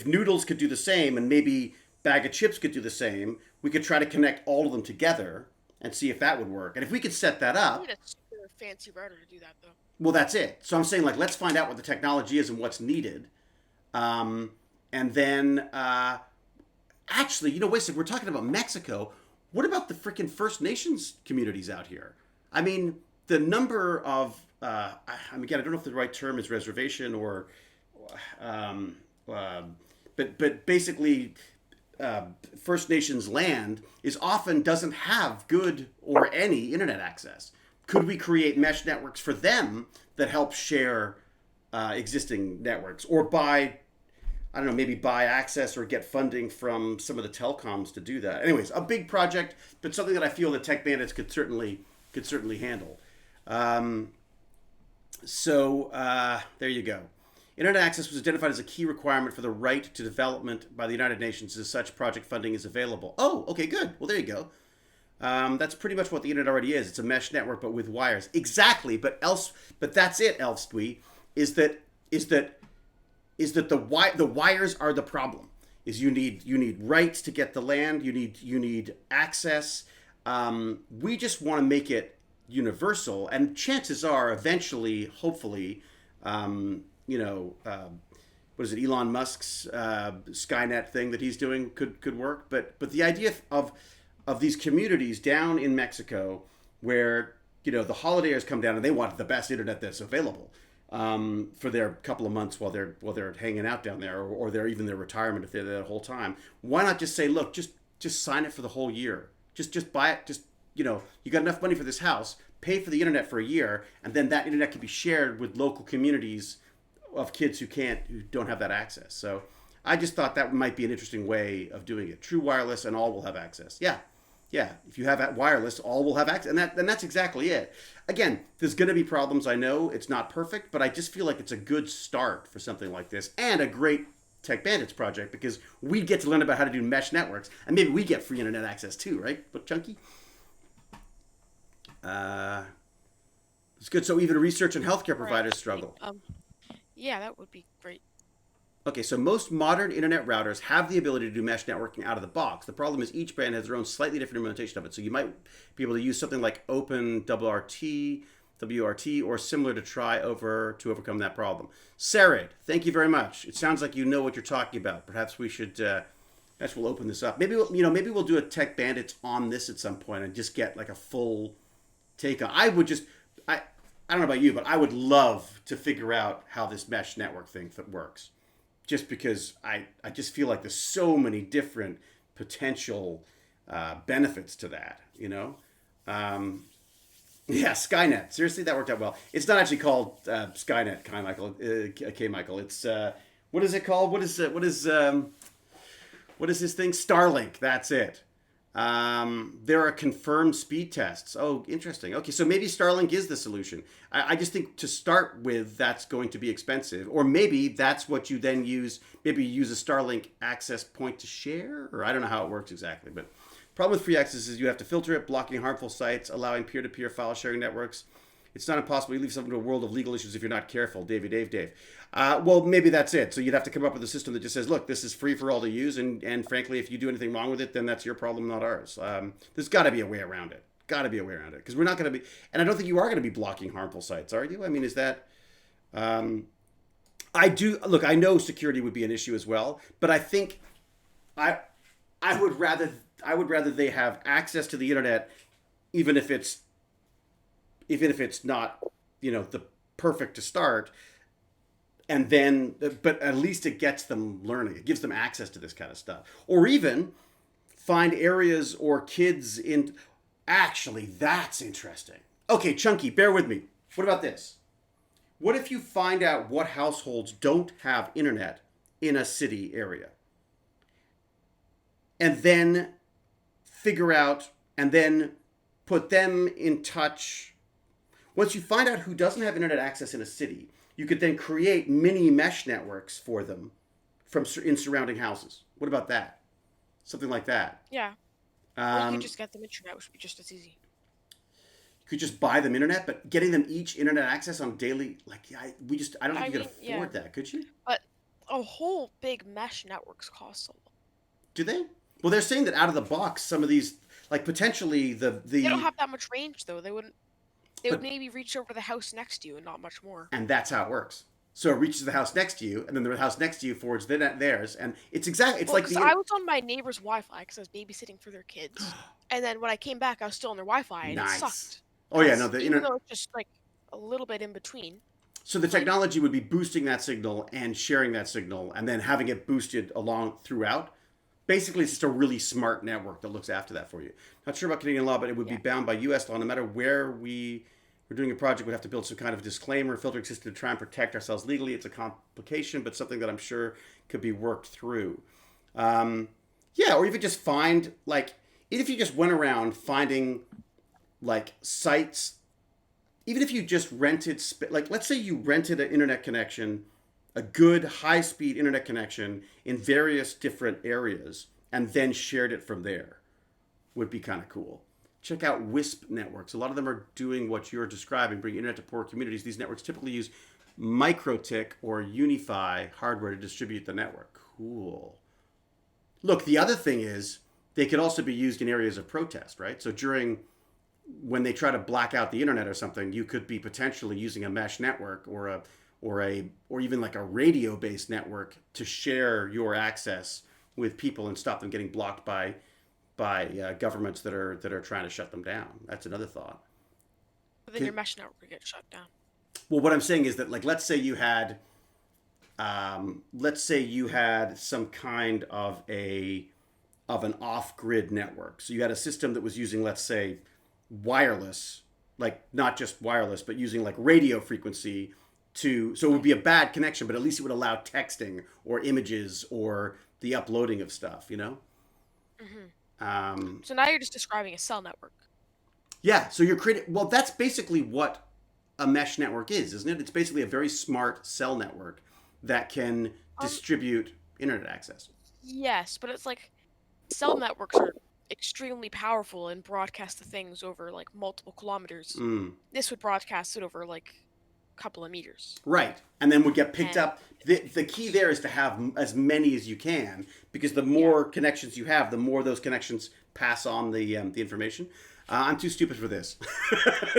Noodles could do the same, and maybe Bag of Chips could do the same. We could try to connect all of them together and see if that would work. And if we could set that up... I need a super fancy router to do that, though. Well, that's it. So I'm saying, like, let's find out what the technology is and what's needed. And then... actually, wait a second. We're talking about Mexico. What about the freaking First Nations communities out here? I mean, the number of... again, I don't know if the right term is reservation or... but basically... First Nations land doesn't have good or any internet access. Could we create mesh networks for them that help share existing networks, or maybe buy access or get funding from some of the telecoms to do that? Anyways, a big project, but something that I feel the Tech Bandits could certainly handle. There you go. Internet access was identified as a key requirement for the right to development by the United Nations. As such, project funding is available. Oh, okay, good. Well, there you go. That's pretty much what the internet already is. It's a mesh network, but with wires. Exactly. But that's it, Elfstui, is that the wires are the problem. Is you need rights to get the land. You need access. We just want to make it universal, and chances are, eventually, hopefully. What is it? Elon Musk's Skynet thing that he's doing could work. But the idea of these communities down in Mexico, where the holidayers come down and they want the best internet that's available for their couple of months while they're hanging out down there, or even their retirement if they're there the whole time. Why not just say, look, just sign it for the whole year. Just buy it. You got enough money for this house. Pay for the internet for a year, and then that internet can be shared with local communities of kids who don't have that access. So I just thought that might be an interesting way of doing it. True wireless, and all will have access. Yeah. If you have wireless, all will have access, and that's exactly it. Again, there's going to be problems. I know it's not perfect, but I just feel like it's a good start for something like this, and a great Tech Bandits project, because we get to learn about how to do mesh networks, and maybe we get free internet access too, right? But Chunky? It's good. So even research and healthcare providers struggle. Yeah, that would be great. Okay, so most modern internet routers have the ability to do mesh networking out of the box. The problem is each brand has their own slightly different implementation of it. So you might be able to use something like OpenWRT WRT, or similar to overcome that problem. Sarid, thank you very much. It sounds like you know what you're talking about. Perhaps we should, perhaps we'll open this up. Maybe we'll do a Tech Bandits on this at some point and just get like a full take on. I don't know about you, but I would love to figure out how this mesh network thing works. Just because I just feel like there's so many different potential benefits to that, Yeah, Skynet. Seriously, that worked out well. It's not actually called Skynet, K. Michael. It's what is it called? What is this thing? Starlink. That's it. There are confirmed speed tests. Oh, interesting. Okay, so maybe Starlink is the solution. I just think to start with, that's going to be expensive. Or maybe that's what you then use. Maybe you use a Starlink access point to share, or I don't know how it works exactly, but problem with free access is you have to filter it, blocking harmful sites, allowing peer-to-peer file sharing networks. It's not impossible. You leave yourself into a world of legal issues if you're not careful. Dave. Well, maybe that's it. So you'd have to come up with a system that just says, look, this is free for all to use. And frankly, if you do anything wrong with it, then that's your problem, not ours. There's got to be a way around it. Because we're not going to be, and I don't think you are going to be blocking harmful sites, are you? I mean, is that, I know security would be an issue as well, but I think I would rather they have access to the internet, even if it's not, the perfect to start, and then, but at least it gets them learning. It gives them access to this kind of stuff, or even find areas or kids in. Actually, that's interesting. Okay, Chunky, bear with me. What about this? What if you find out what households don't have internet in a city area, and then figure out and then put them in touch. Once you find out who doesn't have internet access in a city, you could then create mini mesh networks for them in surrounding houses. What about that? Something like that. Yeah. Or you could just get them internet, which would be just as easy. You could just buy them internet, but getting them each internet access on daily, I don't think you could afford that, could you? But a whole big mesh networks cost a lot. Do they? Well, they're saying that out of the box, some of these, like potentially the They don't have that much range though. They would maybe reach over the house next to you and not much more. And that's how it works. So it reaches the house next to you, and then the house next to you forwards theirs, and it's like I was on my neighbor's Wi-Fi because I was babysitting for their kids, and then when I came back, I was still on their Wi-Fi, and it sucked. Oh yeah, no, the internet. Even though it's just like a little bit in between. So the technology would be boosting that signal and sharing that signal, and then having it boosted along throughout. Basically, it's just a really smart network that looks after that for you. Not sure about Canadian law, but it would be bound by U.S. law. No matter where we're doing a project, we'd have to build some kind of disclaimer, filtering system to try and protect ourselves legally. It's a complication, but something that I'm sure could be worked through. Or even just find, even if you just went around finding, sites, even if you just rented, let's say you rented an internet connection, a good high-speed internet connection in various different areas, and then shared it from there, would be kind of cool. Check out WISP networks. A lot of them are doing what you're describing, bringing internet to poor communities. These networks typically use Microtech or Unify hardware to distribute the network. Cool. Look, the other thing is they could also be used in areas of protest, right? So when they try to black out the internet or something, you could be potentially using a mesh network or even like a radio-based network to share your access with people and stop them getting blocked by governments that are trying to shut them down. That's another thought. But then your mesh network would get shut down. Well, what I'm saying is that, let's say you had some kind of an off-grid network. So you had a system that was using, let's say, wireless, not just wireless, but using radio frequency so it would be a bad connection, but at least it would allow texting or images or the uploading of stuff, Mm-hmm. So now you're just describing a cell network. Yeah, so you're creating. Well, that's basically what a mesh network is, isn't it? It's basically a very smart cell network that can distribute internet access. Yes, but it's cell networks are extremely powerful and broadcast the things over multiple kilometers. This would broadcast it over a couple of meters. Right, and then would get picked up. The key there is to have as many as you can, because the more connections you have, the more those connections pass on the information. I'm too stupid for this,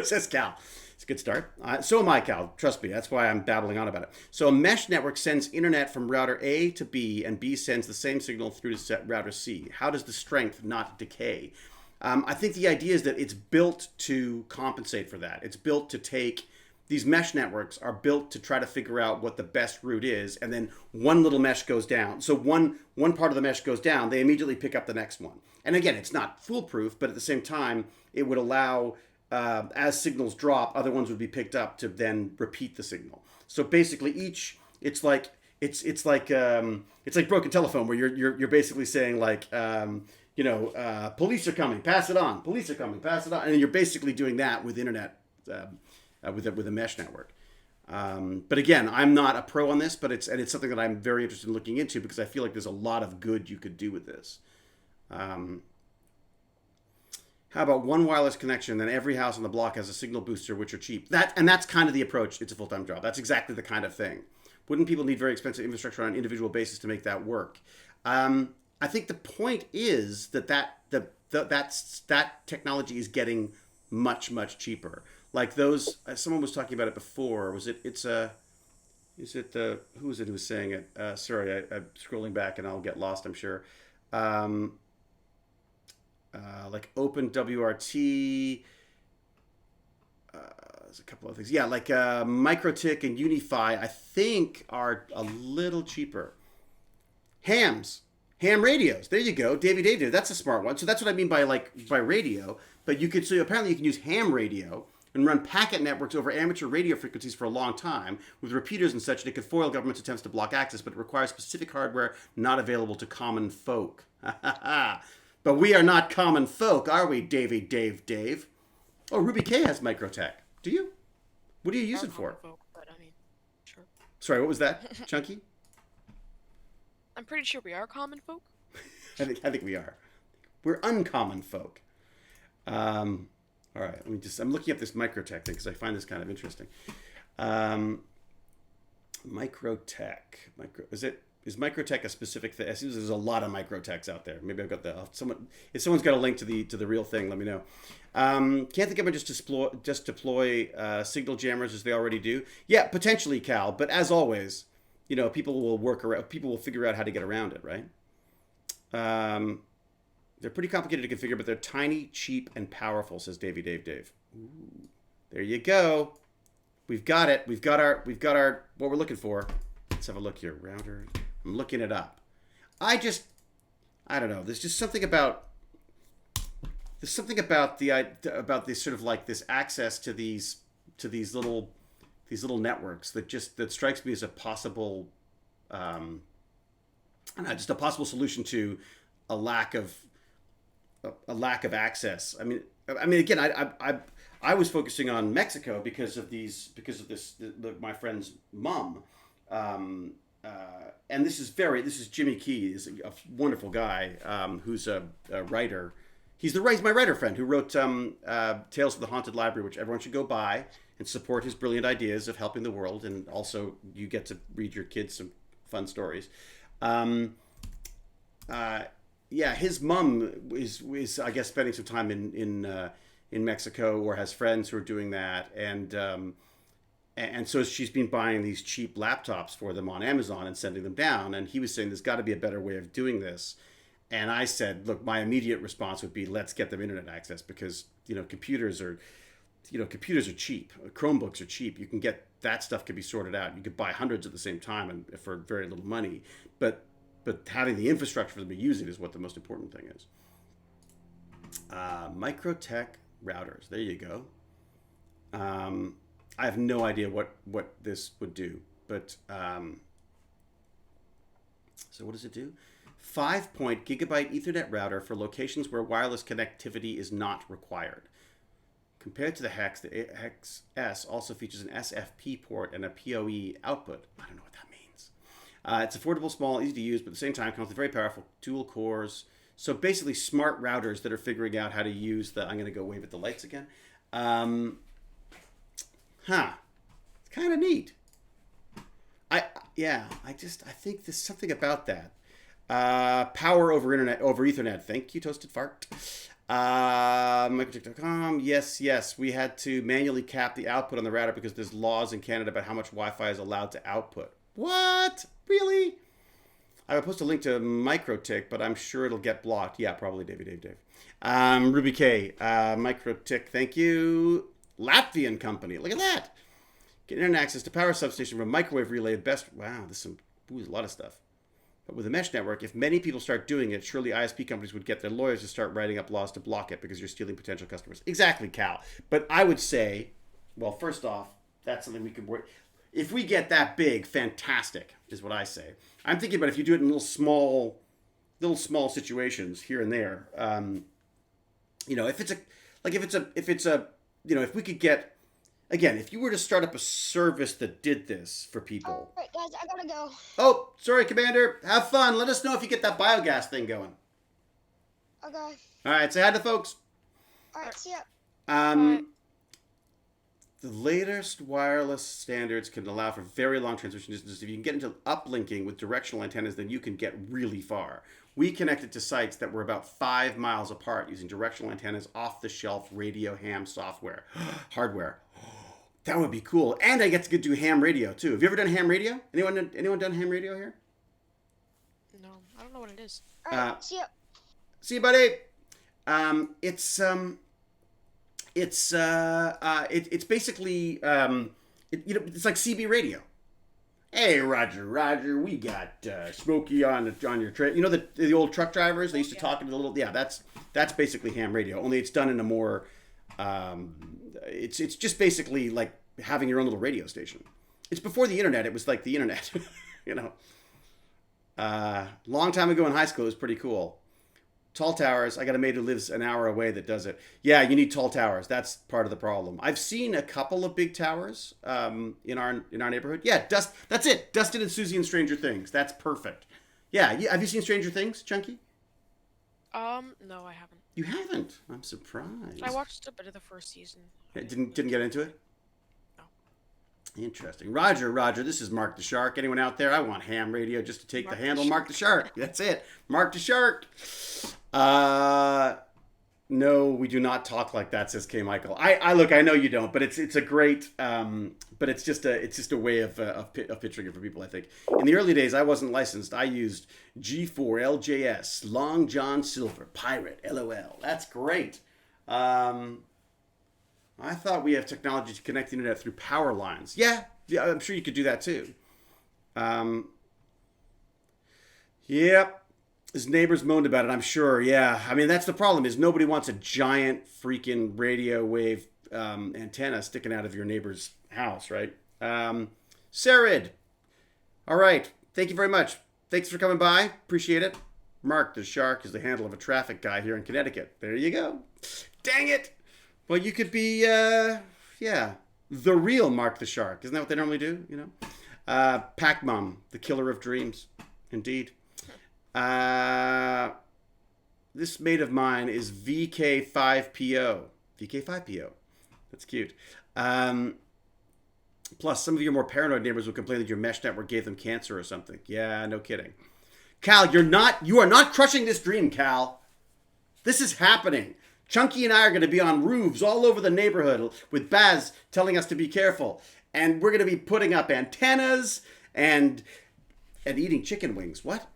says Cal. It's a good start. So am I, Cal. Trust me. That's why I'm babbling on about it. So a mesh network sends internet from router A to B, and B sends the same signal through to router C. How does the strength not decay? I think the idea is that it's built to compensate for that. It's built to take... These mesh networks are built to try to figure out what the best route is, and then one little mesh goes down. So one part of the mesh goes down, they immediately pick up the next one. And again, it's not foolproof, but at the same time, it would allow, as signals drop, other ones would be picked up to then repeat the signal. So basically, it's like broken telephone, where you're basically saying like, police are coming, pass it on. Police are coming, pass it on. And you're basically doing that with internet. With a mesh network. But again, I'm not a pro on this, but it's something that I'm very interested in looking into, because I feel like there's a lot of good you could do with this. How about one wireless connection, then every house on the block has a signal booster, which are cheap. That's kind of the approach. It's a full-time job. That's exactly the kind of thing. Wouldn't people need very expensive infrastructure on an individual basis to make that work? I think the point is that technology is getting much, much cheaper. Like those, someone was talking about it before. Who was it who was saying it? Sorry, I'm scrolling back and I'll get lost, I'm sure. Like OpenWRT, there's a couple of things. Yeah, like Microtech and Unify, I think, are a little cheaper. Ham radios. There you go. Davey Dave. That's a smart one. So that's what I mean by radio. But apparently you can use ham radio and run packet networks over amateur radio frequencies for a long time with repeaters and such, and it could foil government's attempts to block access, but it requires specific hardware not available to common folk. But we are not common folk, are we, Davey Dave? Oh, Ruby K has Microtech. Do you? What do you use it for? Folk, but I mean, sure. Sorry, what was that, Chunky? I'm pretty sure we are common folk. I think we are. We're uncommon folk. All right, I'm looking up this Microtech thing because I find this kind of interesting. Microtech. Is Microtech a specific thing? There's a lot of Microtechs out there. Maybe I've got if someone's got a link to the real thing, let me know. Can't the government just deploy signal jammers as they already do? Yeah, potentially, Cal. But as always, people will figure out how to get around it, right? They're pretty complicated to configure, but they're tiny, cheap, and powerful, says Davey Dave. Ooh, there you go. We've got it. We've got our what we're looking for. Let's have a look here. Router. I'm looking it up. I don't know. There's something about this sort of like this access to these little networks that strikes me as a possible just a possible solution to a lack of access. I mean, again, I was focusing on Mexico because of this, my friend's mom, and this is Jimmy Key, is a wonderful guy, who's a writer. He's my writer friend who wrote Tales of the Haunted Library, which everyone should go buy and support his brilliant ideas of helping the world, and also you get to read your kids some fun stories. Yeah, his mom is I guess spending some time in Mexico, or has friends who are doing that, and so she's been buying these cheap laptops for them on Amazon and sending them down. And he was saying there's got to be a better way of doing this. And I said, look, my immediate response would be, let's get them internet access, because computers are cheap. Chromebooks are cheap. You can get that stuff can be sorted out. You could buy hundreds at the same time and for very little money, but having the infrastructure for them to use it is what the most important thing is. Microtech routers. There you go. I have no idea what this would do, but so what does it do? 5-point gigabit Ethernet router for locations where wireless connectivity is not required. Compared to the Hex, the Hex S also features an SFP port and a PoE output. I don't know what that means. It's affordable, small, easy to use, but at the same time comes with very powerful dual cores. So basically smart routers that are figuring out how to use I'm going to go wave at the lights again. It's kind of neat. I think there's something about that. Power over Ethernet. Thank you, Toasted Fart. Microtech.com. Yes. We had to manually cap the output on the router because there's laws in Canada about how much Wi-Fi is allowed to output. What? Really? I would post a link to Microtech, but I'm sure it'll get blocked. Yeah, probably, Dave. Ruby K. Microtech, thank you. Latvian company. Look at that. Get internet access to power substation from microwave relay. Best. Wow, there's a lot of stuff. But with a mesh network, if many people start doing it, surely ISP companies would get their lawyers to start writing up laws to block it because you're stealing potential customers. Exactly, Cal. But I would say, well, first off, that's something we could work. If we get that big, fantastic, is what I say. I'm thinking about if you do it in little small situations here and there. If we could get, again, if you were to start up a service that did this for people. All right, guys, I gotta go. Oh, sorry, Commander. Have fun. Let us know if you get that biogas thing going. Okay. All right, say hi to folks. All right, see ya. The latest wireless standards can allow for very long transmission distances. If you can get into uplinking with directional antennas, then you can get really far. We connected to sites that were about 5 miles apart using directional antennas, off-the-shelf radio ham software, hardware. That would be cool. And I get to do ham radio too. Have you ever done ham radio? Anyone done ham radio here? No, I don't know what it is. All right, see ya. See you, buddy. It's basically it's like CB radio. Hey, Roger, we got Smokey on your train. You know the old truck drivers? They used to talk into the little that's basically ham radio. Only it's done in a more it's just basically like having your own little radio station. It's before the internet. It was like the internet, you know. Long time ago in high school, it was pretty cool. Tall towers. I got a mate who lives an hour away that does it. Yeah, you need tall towers. That's part of the problem. I've seen a couple of big towers in our neighborhood. Yeah, that's it. Dustin and Susie in Stranger Things. That's perfect. Yeah. Have you seen Stranger Things, Chunky? No, I haven't. You haven't? I'm surprised. I watched a bit of the first season. Didn't get into it? No. Interesting. Roger, this is Mark the Shark. Anyone out there? I want ham radio just to take the handle. Mark the Shark. That's it. Mark the Shark. No, we do not talk like that, says K. Michael. I look, I know you don't, but it's a great, but it's just a way of picturing it for people, I think. In the early days, I wasn't licensed. I used G4LJS, Long John Silver, Pirate, LOL. That's great. I thought we have technology to connect the internet through power lines. Yeah, I'm sure you could do that too. Yep. His neighbors moaned about it, I'm sure. Yeah. I mean, that's the problem is nobody wants a giant freaking radio wave antenna sticking out of your neighbor's house, right? Sarid. All right. Thank you very much. Thanks for coming by. Appreciate it. Mark the Shark is the handle of a traffic guy here in Connecticut. There you go. Dang it. Well, you could be, the real Mark the Shark. Isn't that what they normally do, you know? Pac Mom, the killer of dreams. Indeed. This mate of mine is VK5PO. VK5PO. That's cute. Plus, some of your more paranoid neighbors will complain that your mesh network gave them cancer or something. Yeah, no kidding. Cal, you are not crushing this dream, Cal. This is happening. Chunky and I are going to be on roofs all over the neighborhood with Baz telling us to be careful. And we're going to be putting up antennas and eating chicken wings. What?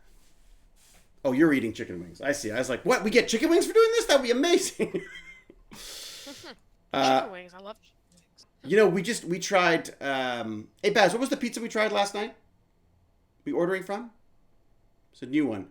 Oh, you're eating chicken wings. I see. I was like, what? We get chicken wings for doing this? That would be amazing. Chicken wings. I love chicken wings. You know, we tried... hey, Baz, what was the pizza we tried last night? We ordering from? It's a new one.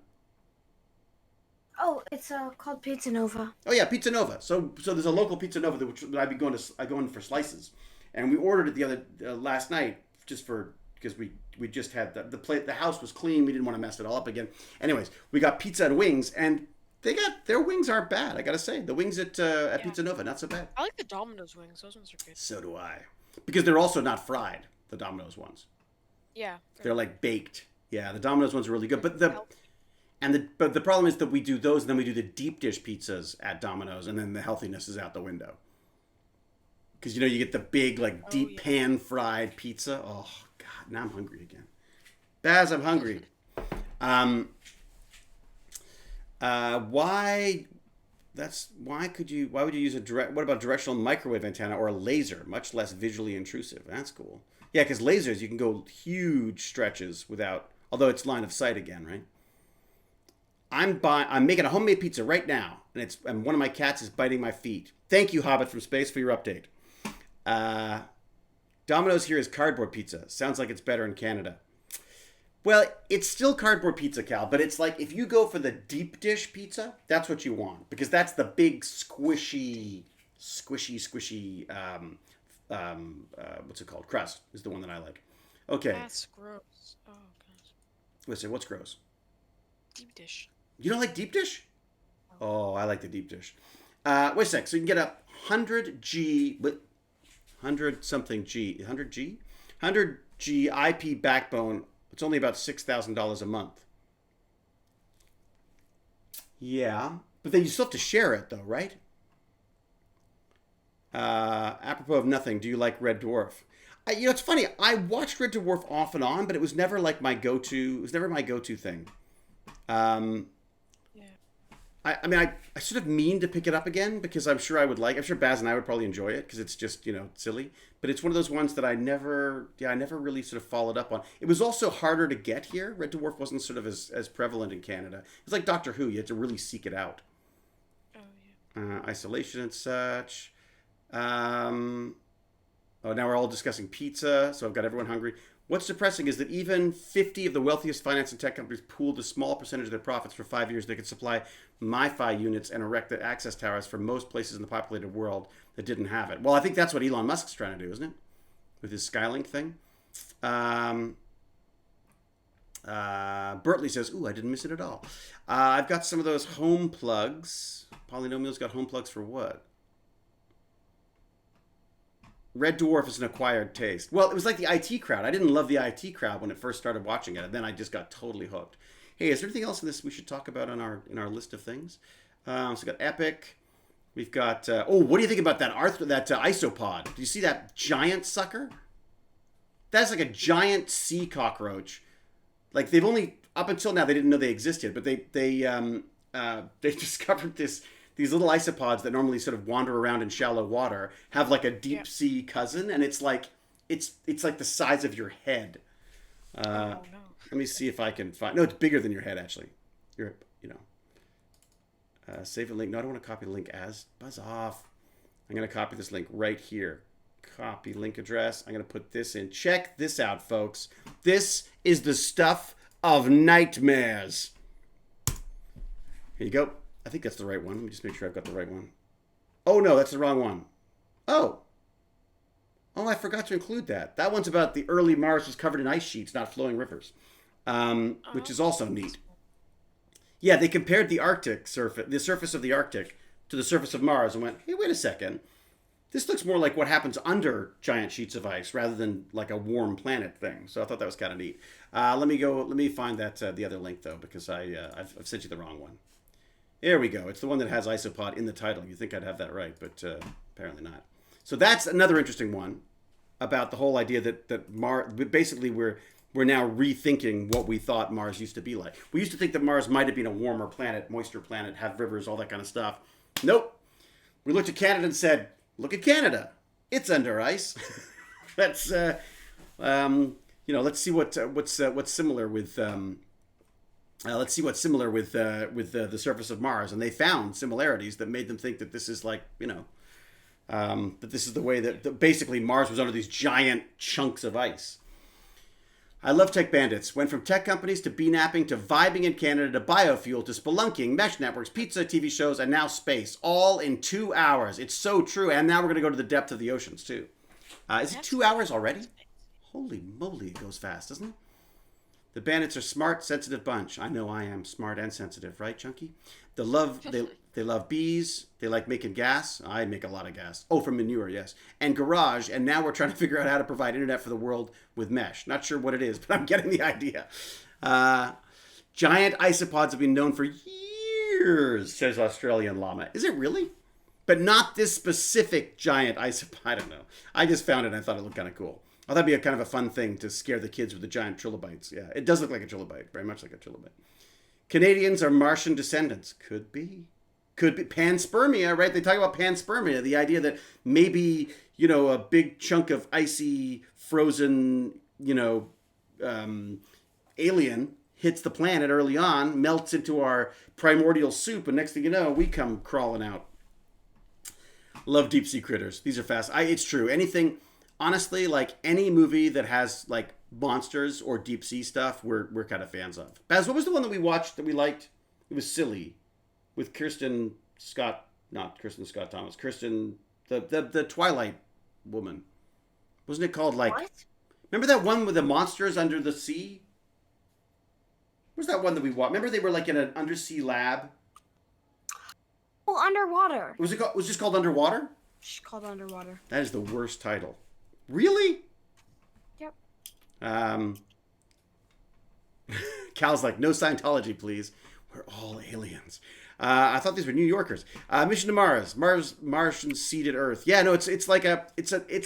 Oh, it's called Pizza Nova. Oh, yeah, Pizza Nova. So there's a local Pizza Nova that I go in for slices. And we ordered it the other last night because we just had the house was clean. We didn't want to mess it all up again. Anyways, we got pizza and wings, and their wings aren't bad. I gotta say, the wings at Pizza Nova, not so bad. I like the Domino's wings. Those ones are good. So do I, because they're also not fried. The Domino's ones. Yeah. They're like baked. Yeah, the Domino's ones are really good, but the problem is that we do those, and then we do the deep dish pizzas at Domino's, and then the healthiness is out the window. Because you get the big deep pan fried pizza. Oh God, now I'm hungry again. Baz, I'm hungry. Why why would you use what about directional microwave antenna or a laser? Much less visually intrusive. That's cool. Yeah, because lasers, you can go huge stretches without, although it's line of sight again, right? I'm making a homemade pizza right now, and one of my cats is biting my feet. Thank you, Hobbit from Space, for your update. Domino's here is cardboard pizza. Sounds like it's better in Canada. Well, it's still cardboard pizza, Cal, but it's like if you go for the deep dish pizza, that's what you want, because that's the big squishy, what's it called? Crust is the one that I like. Okay. That's gross. Oh, gosh. Listen, what's gross? Deep dish. You don't like deep dish? Oh, I like the deep dish. Wait a sec. So you can get a 100G IP backbone. It's only about $6,000 a month. Yeah, but then you still have to share it, though, right? Apropos of nothing, do you like Red Dwarf? It's funny. I watched Red Dwarf off and on, but it was never like my go-to. It was never my go-to thing. I mean, I sort of mean to pick it up again because I'm sure Baz and I would probably enjoy it because it's just, silly. But it's one of those ones that I never really sort of followed up on. It was also harder to get here. Red Dwarf wasn't sort of as prevalent in Canada. It's like Doctor Who. You had to really seek it out. Oh, yeah. Isolation and such. Now we're all discussing pizza, so I've got everyone hungry. What's depressing is that even 50 of the wealthiest finance and tech companies pooled a small percentage of their profits for 5 years. They could supply MiFi units and erect the access towers for most places in the populated world that didn't have it. Well, I think that's what Elon Musk's trying to do, isn't it? With his Skylink thing. Bertley says, ooh, I didn't miss it at all. I've got some of those home plugs. Polynomial's got home plugs for what? Red Dwarf is an acquired taste. Well, it was like the IT crowd. I didn't love the IT crowd when it first started watching it, and then I just got totally hooked. Hey, is there anything else in this we should talk about in our list of things? So we've got Epic. We've got... what do you think about that isopod? Do you see that giant sucker? That's like a giant sea cockroach. Like, they've only... Up until now, they didn't know they existed, but they discovered these little isopods that normally sort of wander around in shallow water have like a deep sea cousin, and it's like the size of your head. No. Let me see if I can find. No, it's bigger than your head actually. Save a link. No, I don't want to copy the link as. Buzz off. I'm going to copy this link right here. Copy link address. I'm going to put this in. Check this out, folks. This is the stuff of nightmares. Here you go. I think that's the right one. Let me just make sure I've got the right one. Oh, no, that's the wrong one. Oh, I forgot to include that. That one's about the early Mars was covered in ice sheets, not flowing rivers, which is also neat. Yeah, they compared the surface of the Arctic, to the surface of Mars and went, hey, wait a second. This looks more like what happens under giant sheets of ice rather than like a warm planet thing. So I thought that was kind of neat. Let me find that the other link, though, because I've sent you the wrong one. There we go. It's the one that has isopod in the title. You think I'd have that right, but apparently not. So that's another interesting one about the whole idea that Mars, basically we're now rethinking what we thought Mars used to be like. We used to think that Mars might have been a warmer planet, moisture planet, have rivers, all that kind of stuff. Nope. We looked at Canada and said, look at Canada. It's under ice. Let's let's see what's similar with the surface of Mars, and they found similarities that made them think that this is like that this is the way that basically Mars was under these giant chunks of ice. I love tech bandits. Went from tech companies to bee napping to vibing in Canada to biofuel to spelunking, mesh networks, pizza, TV shows, and now space, all in 2 hours. It's so true. And now we're going to go to the depth of the oceans too. Is it 2 hours already? Holy moly, it goes fast, doesn't it? The bandits are smart, sensitive bunch. I know I am smart and sensitive, right, Chunky? They love bees. They like making gas. I make a lot of gas. Oh, from manure, yes. And garage. And now we're trying to figure out how to provide internet for the world with mesh. Not sure what it is, but I'm getting the idea. Giant isopods have been known for years, says Australian llama. Is it really? But not this specific giant isopod. I don't know. I just found it and I thought it looked kind of cool. Oh, that'd be a kind of a fun thing to scare the kids with the giant trilobites. Yeah, it does look like a trilobite, very much like a trilobite. Canadians are Martian descendants. Could be. Could be panspermia, right? They talk about panspermia, the idea that maybe, you know, a big chunk of icy, frozen, you know, alien hits the planet early on, melts into our primordial soup, and next thing you know, we come crawling out. Love deep sea critters. These are fast. It's true. Anything, honestly, like any movie that has like monsters or deep sea stuff, we're kind of fans of. Baz, what was the one that we watched that we liked? It was silly, with Kirsten Scott, not Kirsten Scott Thomas, Kirsten, the Twilight woman. Wasn't it called like? What? Remember that one with the monsters under the sea? What was that one that we watched? Remember they were like in an undersea lab? Oh, Underwater. Was it just called Underwater? It's called Underwater. That is the worst title. Really? Yep. Cal's like, no Scientology, please. We're all aliens. I thought these were New Yorkers. Mission to Mars. Martians seeded Earth. Yeah, no, it's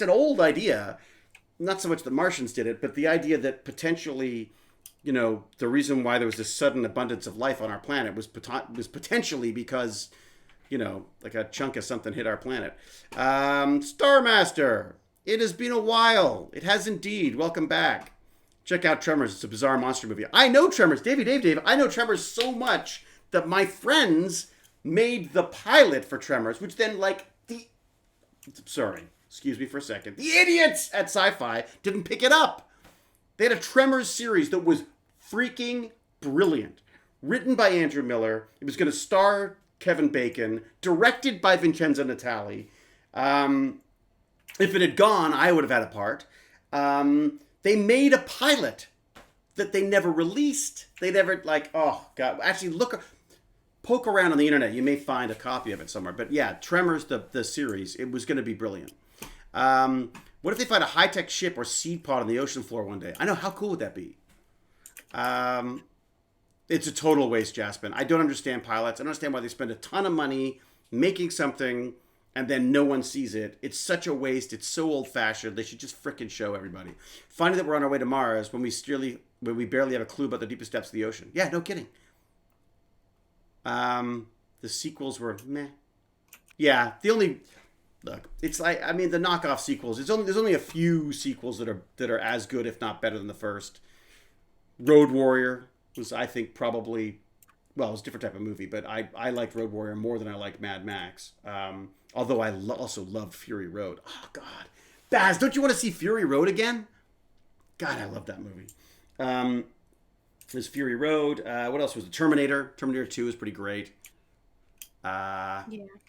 an old idea. Not so much the Martians did it, but the idea that potentially, you know, the reason why there was this sudden abundance of life on our planet was potentially because, you know, like a chunk of something hit our planet. Starmaster. It has been a while. It has indeed. Welcome back. Check out Tremors. It's a bizarre monster movie. I know Tremors. Dave. I know Tremors so much that my friends made the pilot for Tremors, which then, like, sorry, excuse me for a second. The idiots at Sci-Fi didn't pick it up. They had a Tremors series that was freaking brilliant. Written by Andrew Miller. It was going to star Kevin Bacon. Directed by Vincenzo Natali. If it had gone, I would have had a part. They made a pilot that they never released. They never, like, oh, God. Actually, poke around on the internet. You may find a copy of it somewhere. But yeah, Tremors, the series, it was going to be brilliant. What if they find a high-tech ship or seed pod on the ocean floor one day? I know, how cool would that be? It's a total waste, Jaspin. I don't understand pilots. I don't understand why they spend a ton of money making something and then no one sees it. It's such a waste. It's so old-fashioned. They should just frickin' show everybody. Finding that we're on our way to Mars when we barely have a clue about the deepest depths of the ocean. Yeah, no kidding. The sequels were meh. Yeah, look, it's like, I mean, the knockoff sequels. There's only a few sequels that are as good, if not better, than the first. Road Warrior was, I think, probably, well, it was a different type of movie, but I liked Road Warrior more than I liked Mad Max. Although I also loved Fury Road. Oh, God. Baz, don't you want to see Fury Road again? God, I love that movie. There's Fury Road. What else was it? Terminator. Terminator 2 is pretty great. Yeah.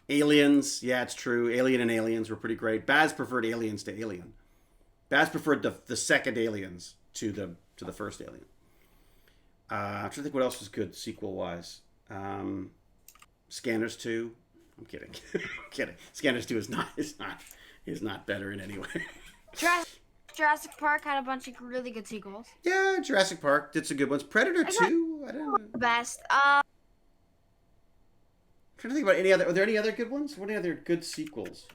Aliens. Yeah, it's true. Alien and Aliens were pretty great. Baz preferred Aliens to Alien. Baz preferred the second Aliens to the first Alien. I'm trying to think what else was good sequel-wise. Scanners 2. I'm kidding. I'm kidding. Scanners 2 is not better in any way. Jurassic Park had a bunch of really good sequels. Yeah, Jurassic Park did some good ones. Predator 2? I don't know. The best. I'm trying to think about any other. Are there any other good ones? What are other good sequels?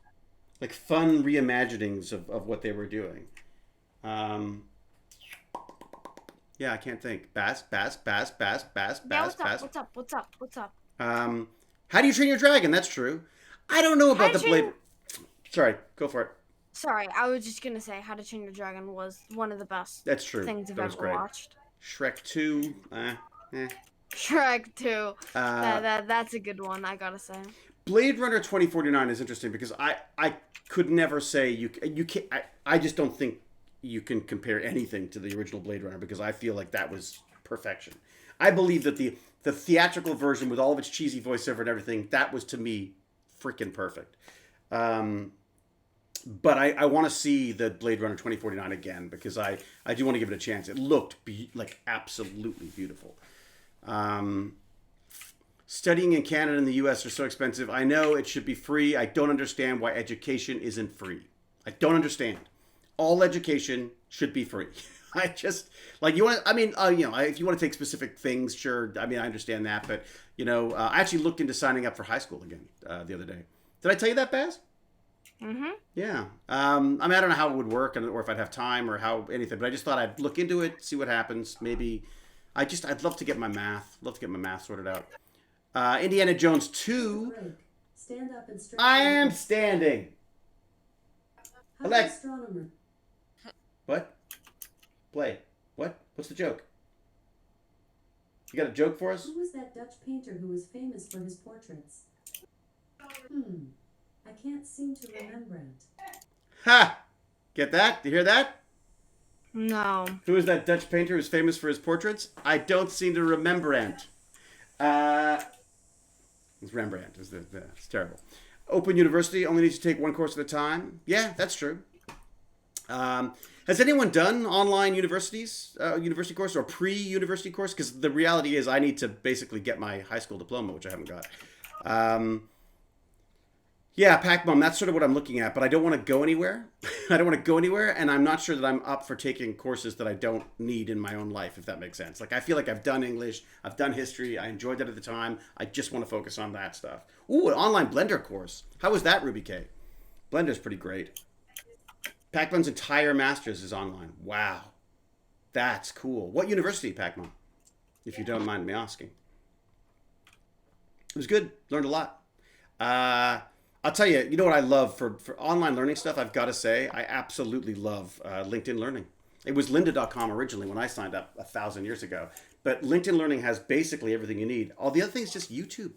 Like fun reimaginings of what they were doing. Yeah, I can't think. Bass. Yeah, what's up? How do you train your dragon? That's true. I don't know about the Blade. Sorry, go for it. Sorry, I was just gonna say How to Train Your Dragon was one of the best. That's true. Things I've ever great. Watched. Shrek 2. Shrek 2. That's a good one, I gotta say. Blade Runner 2049 is interesting because I could never say you can. I just don't think you can compare anything to the original Blade Runner because I feel like that was perfection. I believe that the theatrical version with all of its cheesy voiceover and everything, that was to me freaking perfect. But I want to see the Blade Runner 2049 again because I do want to give it a chance. It looked like absolutely beautiful. Studying in Canada and the U.S. are so expensive. I know it should be free. I don't understand why education isn't free. I don't understand. All education should be free. I just like you want to. I mean, if you want to take specific things, sure. I mean, I understand that, but I actually looked into signing up for high school again the other day. Did I tell you that, Baz? Mm-hmm. Yeah. I mean, I don't know how it would work or if I'd have time or how anything, but I just thought I'd look into it, see what happens. Maybe I'd love to get my math sorted out. Indiana Jones 2. Stand up and stretch. I am standing. Alex. Astronomer. What? Play. What? What's the joke? You got a joke for us? Who was that Dutch painter who was famous for his portraits? I can't seem to remember it. Ha! Get that? Do you hear that? No. Who is that Dutch painter who's famous for his portraits? I don't seem to remember it. It's Rembrandt. It's terrible. Open University only needs to take one course at a time. Yeah, that's true. Has anyone done online university course or pre-university course? Because the reality is I need to basically get my high school diploma, which I haven't got. Yeah, Pac-Mom, that's sort of what I'm looking at, but I don't want to go anywhere. I don't want to go anywhere, and I'm not sure that I'm up for taking courses that I don't need in my own life, if that makes sense. Like, I feel like I've done English, I've done history, I enjoyed that at the time. I just want to focus on that stuff. Ooh, an online Blender course. How was that, Ruby K? Blender's pretty great. Pac-Man's entire master's is online. Wow. That's cool. What university, Pac-Man? If you don't mind me asking. It was good. Learned a lot. I'll tell you, you know what I love for online learning stuff, I've got to say, I absolutely love LinkedIn Learning. It was lynda.com originally when I signed up 1,000 years ago. But LinkedIn Learning has basically everything you need. All the other thing is just YouTube.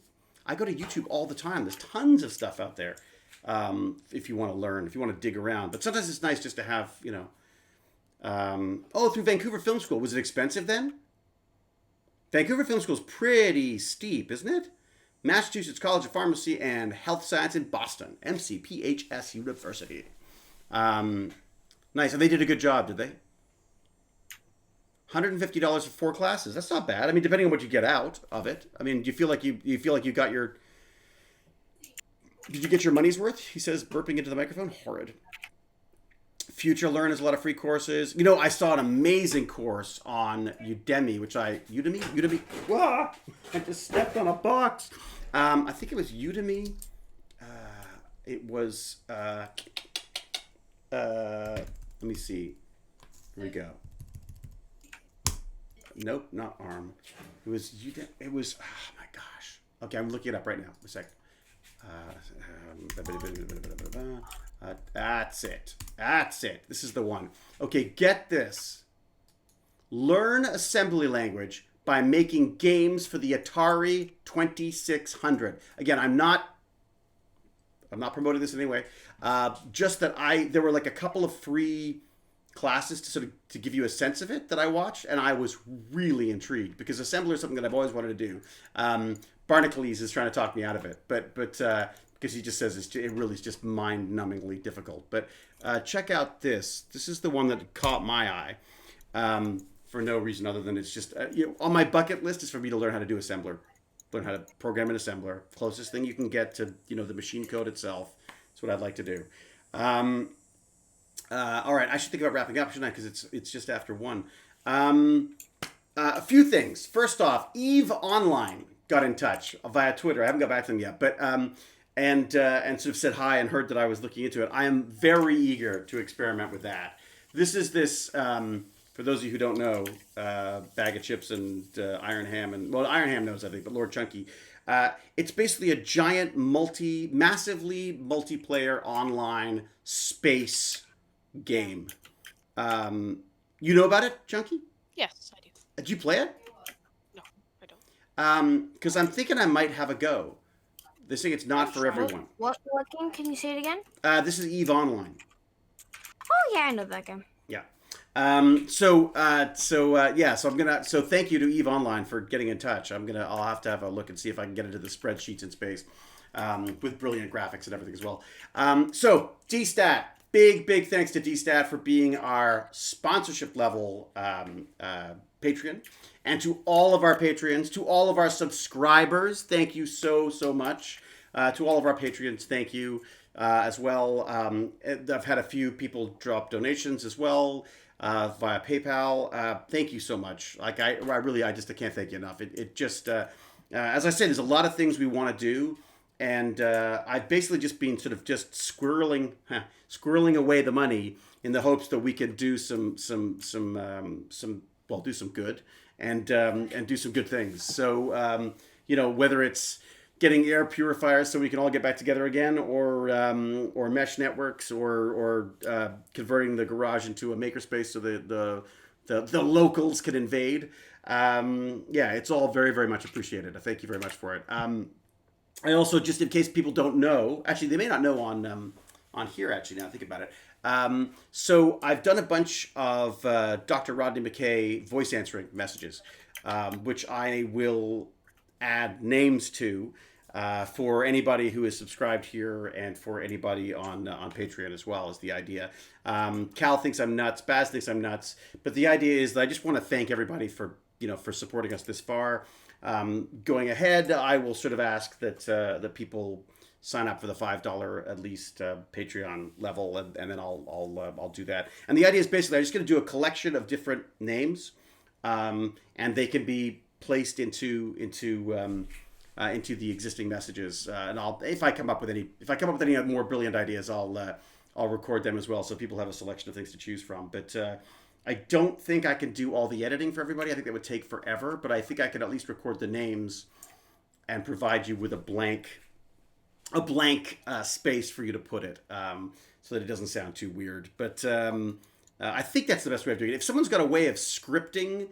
I go to YouTube all the time. There's tons of stuff out there if you want to learn, if you want to dig around. But sometimes it's nice just to have, you know. Through Vancouver Film School. Was it expensive then? Vancouver Film School is pretty steep, isn't it? Massachusetts College of Pharmacy and Health Science in Boston, MCPHS University. Nice. And they did a good job, did they? $150 for 4 classes. That's not bad. I mean, depending on what you get out of it. I mean, do you feel like you got your... Did you get your money's worth? He says, burping into the microphone. Horrid. Future Learn has a lot of free courses. You know, I saw an amazing course on Udemy, Udemy? Whoa! I just stepped on a box. I think it was Udemy. It was, let me see. Here we go. Nope, not ARM. It was Udemy. It was, oh my gosh. Okay, I'm looking it up right now. A sec. That's it. This is the one. Okay, get this. Learn assembly language by making games for the Atari 2600. Again, I'm not promoting this in any way. Just that there were like a couple of free classes to sort of to give you a sense of it that I watched, and I was really intrigued because assembly is something that I've always wanted to do. Barnacles is trying to talk me out of it, but because he just says it really is just mind-numbingly difficult. But check out this. This is the one that caught my eye for no reason other than it's just on my bucket list is for me to learn how to do assembler, learn how to program an assembler. Closest thing you can get to the machine code itself. That's what I'd like to do. All right, I should think about wrapping up, shouldn't I? Because it's just after 1. A few things. First off, Eve Online got in touch via Twitter. I haven't got back to them yet, but and sort of said hi and heard that I was looking into it. I am very eager to experiment with that. This is for those of you who don't know, Bag of Chips and Iron Ham, and well, Iron Ham knows I think, but Lord Chunky. It's basically a giant massively multiplayer online space game. You know about it, Chunky? Yes, I do. Did you play it? No, I don't. Because I'm thinking I might have a go. This thing, it's not for everyone. What game? Can you say it again? This is Eve Online. Oh yeah, I know that game. Yeah. So I'm gonna. So thank you to Eve Online for getting in touch. I'll have to have a look and see if I can get into the spreadsheets in space, with brilliant graphics and everything as well. So DStat. Big thanks to DStat for being our sponsorship level Patreon. And to all of our Patreons, to all of our subscribers, thank you so much. To all of our Patreons, thank you as well. I've had a few people drop donations as well via PayPal. Thank you so much. Like I just can't thank you enough. It just, as I said, there's a lot of things we want to do. And I've basically just been sort of just squirreling away the money in the hopes that we could do do some good and do some good things. So whether it's getting air purifiers so we can all get back together again, or mesh networks, or converting the garage into a makerspace so the locals can invade. It's all very, very much appreciated. Thank you very much for it. I also, just in case people don't know, actually they may not know on here, actually, now I think about it. So I've done a bunch of Dr. Rodney McKay voice answering messages, which I will add names to for anybody who is subscribed here, and for anybody on Patreon as well, is the idea. Cal thinks I'm nuts, Baz thinks I'm nuts, but the idea is that I just want to thank everybody for supporting us this far. Going ahead, I will sort of ask that people sign up for the $5 at least Patreon level, and then I'll do that. And the idea is basically I'm just going to do a collection of different names, and they can be placed into the existing messages. And if I come up with any more brilliant ideas, I'll record them as well, so people have a selection of things to choose from. But I don't think I can do all the editing for everybody. I think that would take forever, but I think I could at least record the names and provide you with a blank space for you to put it, so that it doesn't sound too weird. But I think that's the best way of doing it. If someone's got a way of scripting,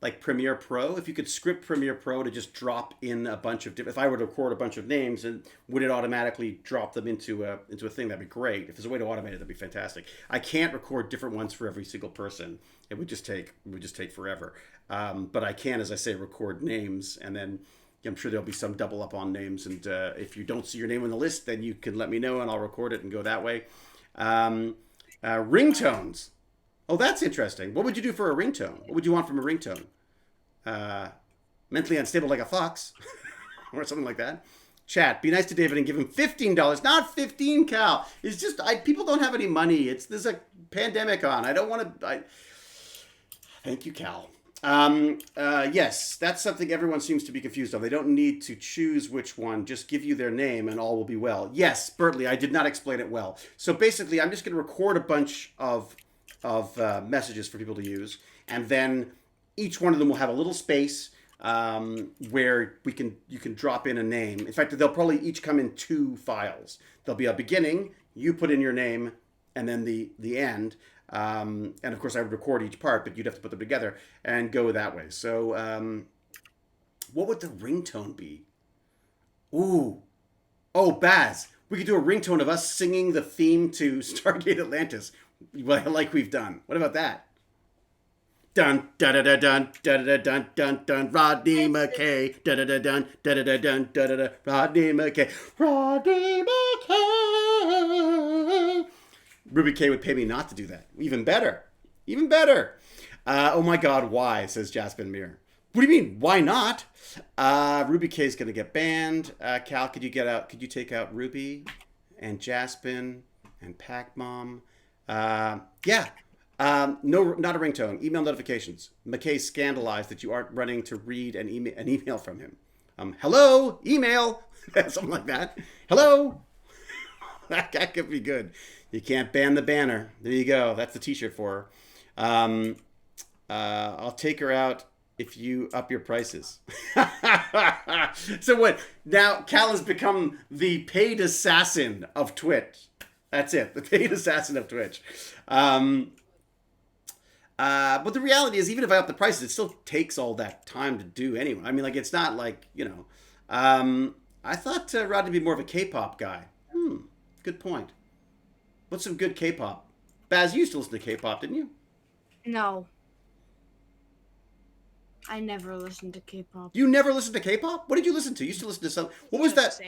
like Premiere Pro, if you could script Premiere Pro to just drop in a bunch of different, if I were to record a bunch of names, and would it automatically drop them into a thing, that'd be great. If there's a way to automate it, that'd be fantastic. I can't record different ones for every single person. It would just take forever. But I can, as I say, record names, and then I'm sure there'll be some double up on names. And if you don't see your name on the list, then you can let me know, and I'll record it and go that way. Ringtones. Oh, that's interesting. What would you do for a ringtone? What would you want from a ringtone? Mentally unstable like a fox, or something like that. Chat, be nice to David and give him $15. Not 15, Cal. It's just people don't have any money. There's a pandemic on. I don't want to. Thank you, Cal. Yes, that's something everyone seems to be confused on. They don't need to choose which one. Just give you their name and all will be well. Yes, Bertley, I did not explain it well. So basically, I'm just going to record a bunch of messages for people to use, and then each one of them will have a little space where you can drop in a name. In fact, they'll probably each come in 2 files. There'll be a beginning, you put in your name, and then the end. And of course, I would record each part, but you'd have to put them together and go that way. So what would the ringtone be? Ooh. Oh, Baz, we could do a ringtone of us singing the theme to Stargate Atlantis, like we've done. What about that? Dun da da da dun da da dun dun dun. Rodney McKay. Da da da dun da da da dun da da da. Rodney McKay. Rodney McKay. Ruby K would pay me not to do that. Even better. Even better. Oh my God, why? Says Jasmine Mir. What do you mean? Why not? Ruby K is gonna get banned. Cal, could you take out Ruby and Jaspin and Pac Mom? Yeah. No, not a ringtone. Email notifications. McKay scandalized that you aren't running to read an email from him. Hello, email, something like that. Hello. That could be good. You can't ban the banner. There you go. That's the T-shirt for her. I'll take her out if you up your prices. So what? Now Cal has become the paid assassin of Twitch. That's it. The paid assassin of Twitch. But the reality is, even if I up the prices, it still takes all that time to do anyway. I mean, like, it's not like, I thought Rod would be more of a K-pop guy. Good point. What's some good K-pop? Baz, you used to listen to K-pop, didn't you? No. I never listened to K-pop. You never listened to K-pop? What did you listen to? You used to listen to some... What was that?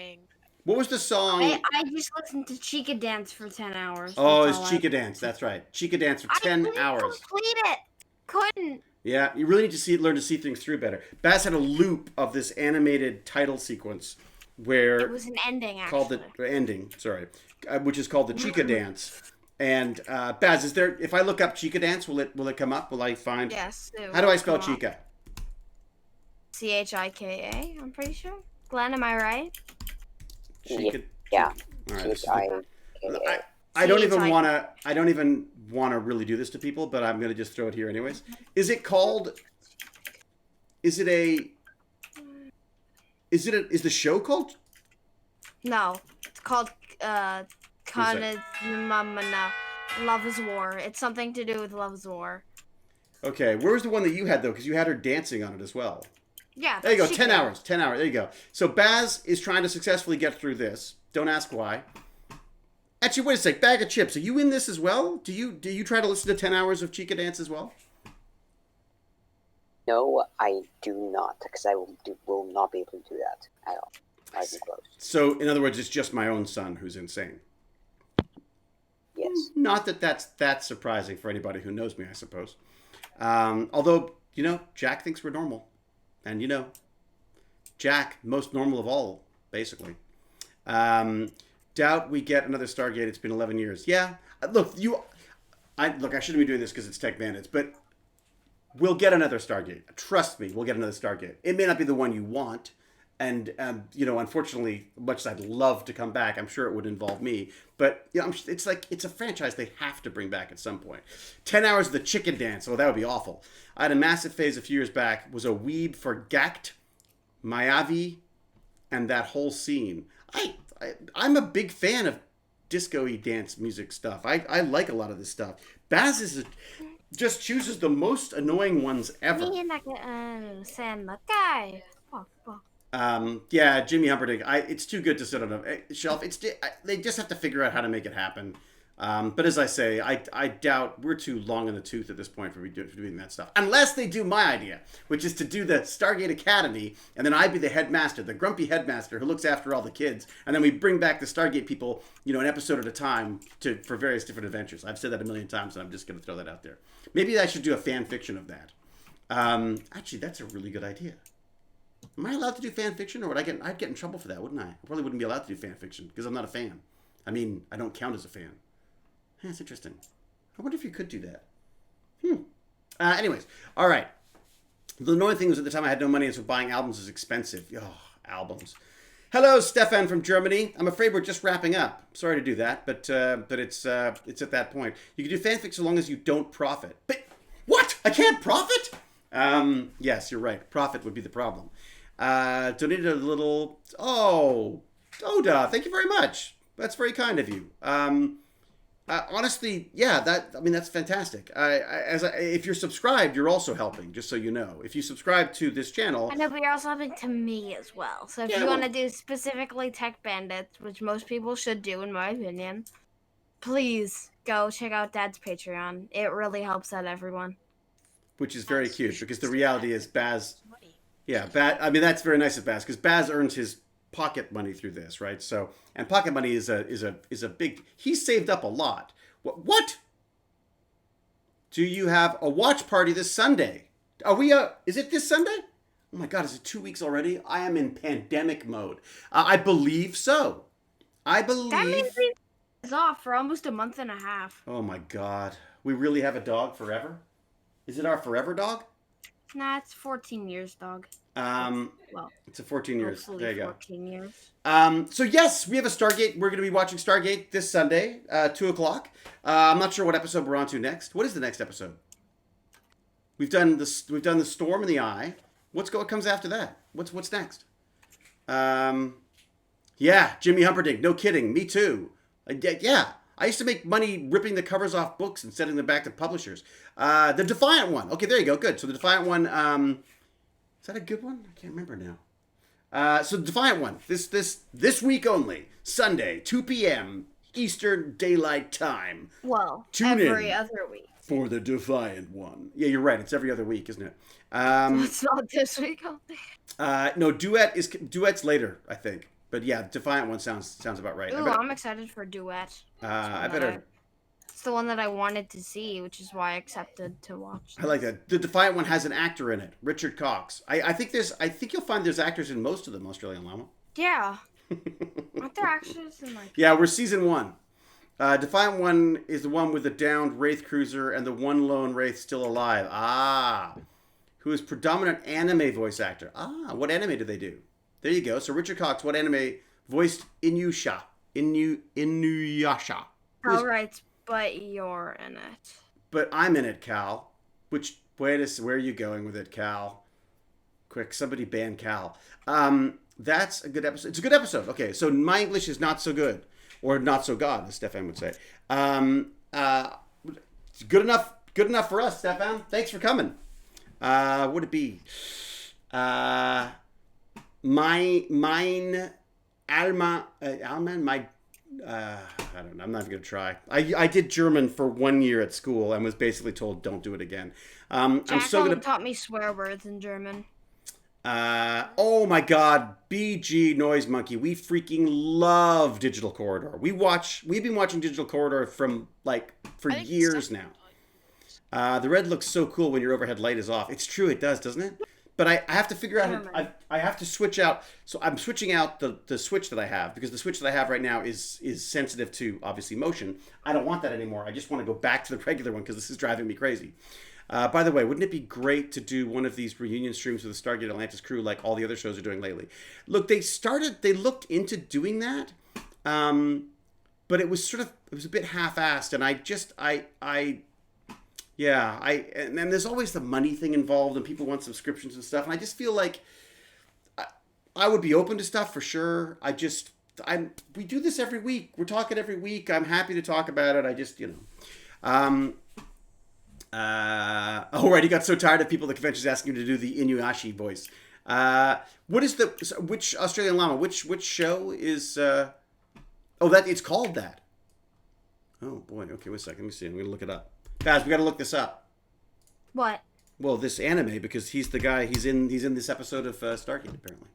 What was the song? I just listened to Chica Dance for 10 hours. Oh, it's Chica Dance. That's right. Chica Dance for 10 hours. I complete it. Couldn't. Yeah, you really need to learn to see things through better. Baz had a loop of this animated title sequence where... It was an ending, actually. Called the ending, sorry. Which is called the Chica Dance. And Baz, is there... If I look up Chica Dance, will it come up? Will I find... Yes. How do I spell Chica? Chika, I'm pretty sure. Glenn, am I right? Yeah. All right, I don't even want to really do this to people, but I'm going to just throw it here anyways. Is it Is the show called? No, it's called that? Love is War. It's something to do with Love is War. Okay, where was the one that you had though? Because you had her dancing on it as well. Yeah. There you go. she 10 did. hours. 10 hours. There you go. So Baz is trying to successfully get through this. Don't ask why. Actually, wait a sec. Bag of Chips. Are you in this as well? Do you try to listen to 10 hours of Chica Dance as well? No, I do not, because I will not be able to do that at all. I've been close. So, in other words, it's just my own son who's insane. Yes. Not that that's surprising for anybody who knows me, I suppose. Although, Jack thinks we're normal. And, Jack, most normal of all, basically. Doubt we get another Stargate. It's been 11 years. Yeah. Look, I shouldn't be doing this because it's Tech Bandits, but we'll get another Stargate. Trust me, we'll get another Stargate. It may not be the one you want. And, unfortunately, much as I'd love to come back, I'm sure it would involve me. But, it's a franchise they have to bring back at some point. 10 hours of the chicken dance. Oh, that would be awful. I had a massive phase a few years back. Was a weeb for Gact, Mayavi, and that whole scene. I'm a big fan of disco-y dance music stuff. I like a lot of this stuff. Baz just chooses the most annoying ones ever. Yeah, Jimmy Humperdinck. It's too good to sit on a shelf. They just have to figure out how to make it happen. But as I say, I doubt we're too long in the tooth at this point for doing that stuff. Unless they do my idea, which is to do the Stargate Academy, and then I'd be the headmaster, the grumpy headmaster who looks after all the kids, and then we bring back the Stargate people, an episode at a time for various different adventures. I've said that a million times, and I'm just going to throw that out there. Maybe I should do a fan fiction of that. Actually, that's a really good idea. Am I allowed to do fan fiction, or would I'd get in trouble for that, wouldn't I? I probably wouldn't be allowed to do fan fiction because I'm not a fan. I mean, I don't count as a fan. That's interesting. I wonder if you could do that. Anyways, all right. The annoying thing was at the time I had no money, and so buying albums is expensive. Oh, albums. Hello, Stefan from Germany. I'm afraid we're just wrapping up. Sorry to do that, but it's at that point. You can do fanfic so long as you don't profit. But what? I can't profit? Yes, you're right. Profit would be the problem. Donated a little. Oh, Oda, thank you very much. That's very kind of you. Honestly, yeah, that's fantastic. If you're subscribed, you're also helping, just so you know. If you subscribe to this channel... I know, but you're also helping to me as well. So if you want to do specifically Tech Bandits, which most people should do, in my opinion, please go check out Dad's Patreon. It really helps out everyone. Which is very cute, because the reality is Baz... Yeah, that's very nice of Baz, because Baz earns his pocket money through this, right? So, and pocket money is a big. He's saved up a lot. What? Do you have a watch party this Sunday? Are we? Is it this Sunday? Oh my God! Is it 2 weeks already? I am in pandemic mode. I believe so. I believe. That means it's off for almost a month and a half. Oh my God! We really have a dog forever? Is it our forever dog? Nah, it's 14 years, dog. It's a 14 years. There you go. 14 years. So yes, we have a Stargate. We're going to be watching Stargate this Sunday, 2:00. I'm not sure what episode we're on to next. What is the next episode? We've done the Storm in the Eye. What comes after that? What's next? Yeah, Jimmy Humperdinck. No kidding. Me too. Yeah. I used to make money ripping the covers off books and sending them back to publishers. The Defiant one. Okay, there you go. Good. So the Defiant one. Is that a good one? I can't remember now. So the Defiant one. This week only. Sunday, 2 p.m. Eastern Daylight Time. Well, Tune every in other week. For the Defiant one. Yeah, you're right. It's every other week, isn't it? It's not this week only. No, Duet's later, I think. But yeah, Defiant one sounds about right. Ooh, I'm excited for Duet. I better. It's the one that I wanted to see, which is why I accepted to watch. I like that. The Defiant one has an actor in it, Richard Cox. I think you'll find there's actors in most of them, Australian Llama. Yeah. Aren't there actors in like? Yeah, we're season 1. Defiant one is the one with the downed Wraith cruiser and the one lone Wraith still alive. Who is predominant anime voice actor. What anime do they do? There you go. So Richard Cox, what anime voiced Inuyasha? Inuyasha. All right, but you're in it. But I'm in it, Cal. Where are you going with it, Cal? Quick, somebody ban Cal. That's a good episode. It's a good episode. Okay, so my English is not so good, or not so God, as Stefan would say. It's good enough. Good enough for us, Stefan. Thanks for coming. Would it be? Mine, Alma, my. I don't know. I'm not even gonna try. I did German for 1 year at school and was basically told don't do it again. I'm so gonna taught me swear words in German. Oh my God, BG Noise Monkey. We freaking love Digital Corridor. We've been watching Digital Corridor for years now. The red looks so cool when your overhead light is off. It's true, it does, doesn't it? But I have to figure out, I have to switch out. So I'm switching out the switch that I have, because the switch that I have right now is sensitive to, obviously, motion. I don't want that anymore. I just want to go back to the regular one because this is driving me crazy. By the way, wouldn't it be great to do one of these reunion streams with the Stargate Atlantis crew like all the other shows are doing lately? Look, they looked into doing that, but it was a bit half-assed, and and then there's always the money thing involved, and people want subscriptions and stuff, and I just feel like I would be open to stuff for sure. We do this every week. We're talking every week. I'm happy to talk about it. Right, he got so tired of people at the conventions asking him to do the Inuyasha voice. Which Australian llama? Which show is? It's called that. Oh boy. Okay, wait a second. Let me see. I'm gonna look it up. Guys, we gotta look this up. What? Well, this anime, because he's the guy. He's in this episode of Stargate. Apparently,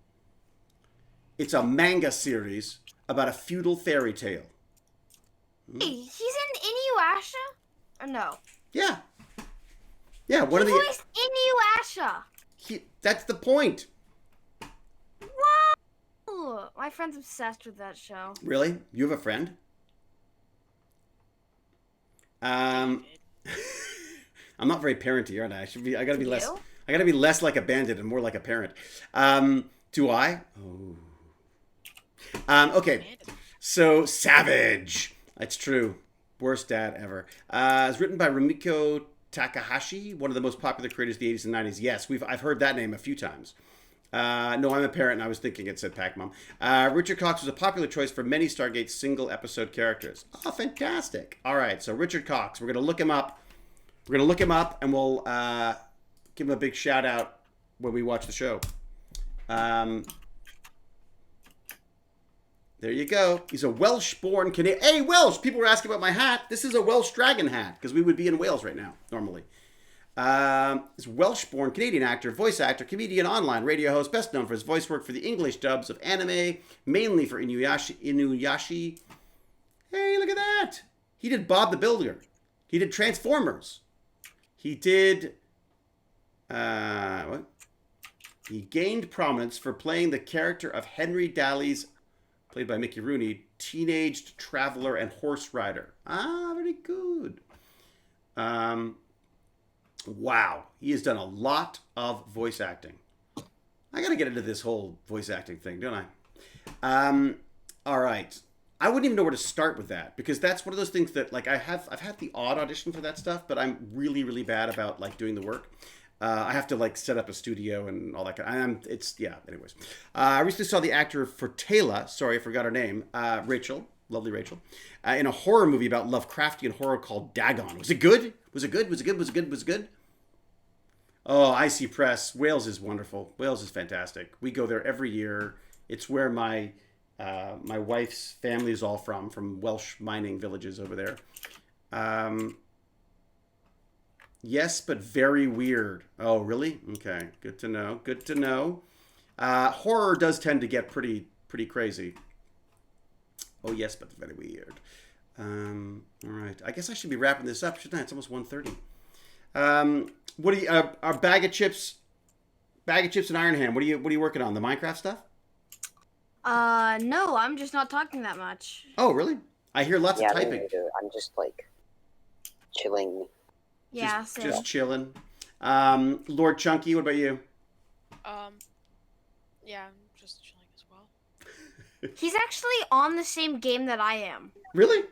it's a manga series about a feudal fairy tale. Hey, he's in Inuyasha? Or no? Yeah. Yeah, one of the voiced Inuyasha. That's the point. Whoa! My friend's obsessed with that show. Really? You have a friend? I'm not very parenty, aren't I? I gotta be less. I gotta be less like a bandit and more like a parent. Do I? Oh. Okay. So Savage. That's true. Worst dad ever. It's written by Rumiko Takahashi, one of the most popular creators of the 80s and 90s. Yes, I've heard that name a few times. No, I'm a parent, and I was thinking it said Pac-Mom. Richard Cox was a popular choice for many Stargate single-episode characters. Oh, fantastic. All right, so Richard Cox. We're going to look him up. And we'll give him a big shout-out when we watch the show. There you go. He's a Welsh-born Canadian. Hey, Welsh! People were asking about my hat. This is a Welsh dragon hat, because we would be in Wales right now, normally. He's a Welsh-born Canadian actor, voice actor, comedian, online radio host, best known for his voice work for the English dubs of anime, mainly for Inuyasha. Hey, look at that! He did Bob the Builder. He did Transformers. He did... what? He gained prominence for playing the character of Henry Daly's, played by Mickey Rooney, teenaged traveler and horse rider. Ah, very good. Wow, he has done a lot of voice acting. I gotta get into this whole voice acting thing, don't I? All right. I wouldn't even know where to start with that, because that's one of those things that, like, I've had the odd audition for that stuff, but I'm really, really bad about, like, doing the work. I have to, like, set up a studio and all that kind of... anyways. I recently saw the actor for Taylor, sorry, I forgot her name, Rachel, lovely Rachel, in a horror movie about Lovecraftian horror called Dagon. Was it good? Was it good? Oh, IC Press. Wales is wonderful. Wales is fantastic. We go there every year. It's where my wife's family is all from Welsh mining villages over there. Yes, but very weird. Oh, really? Okay, good to know. Horror does tend to get pretty crazy. Oh, yes, but very weird. All right. I guess I should be wrapping this up, shouldn't I? It's almost 1:30. What do you? Our bag of chips and Iron Hand. What are you working on? The Minecraft stuff? No, I'm just not talking that much. Oh, really? I hear lots of typing. I'm just like chilling. Yeah, just chilling. Lord Chunky, what about you? Yeah, I'm just chilling as well. He's actually on the same game that I am. Really?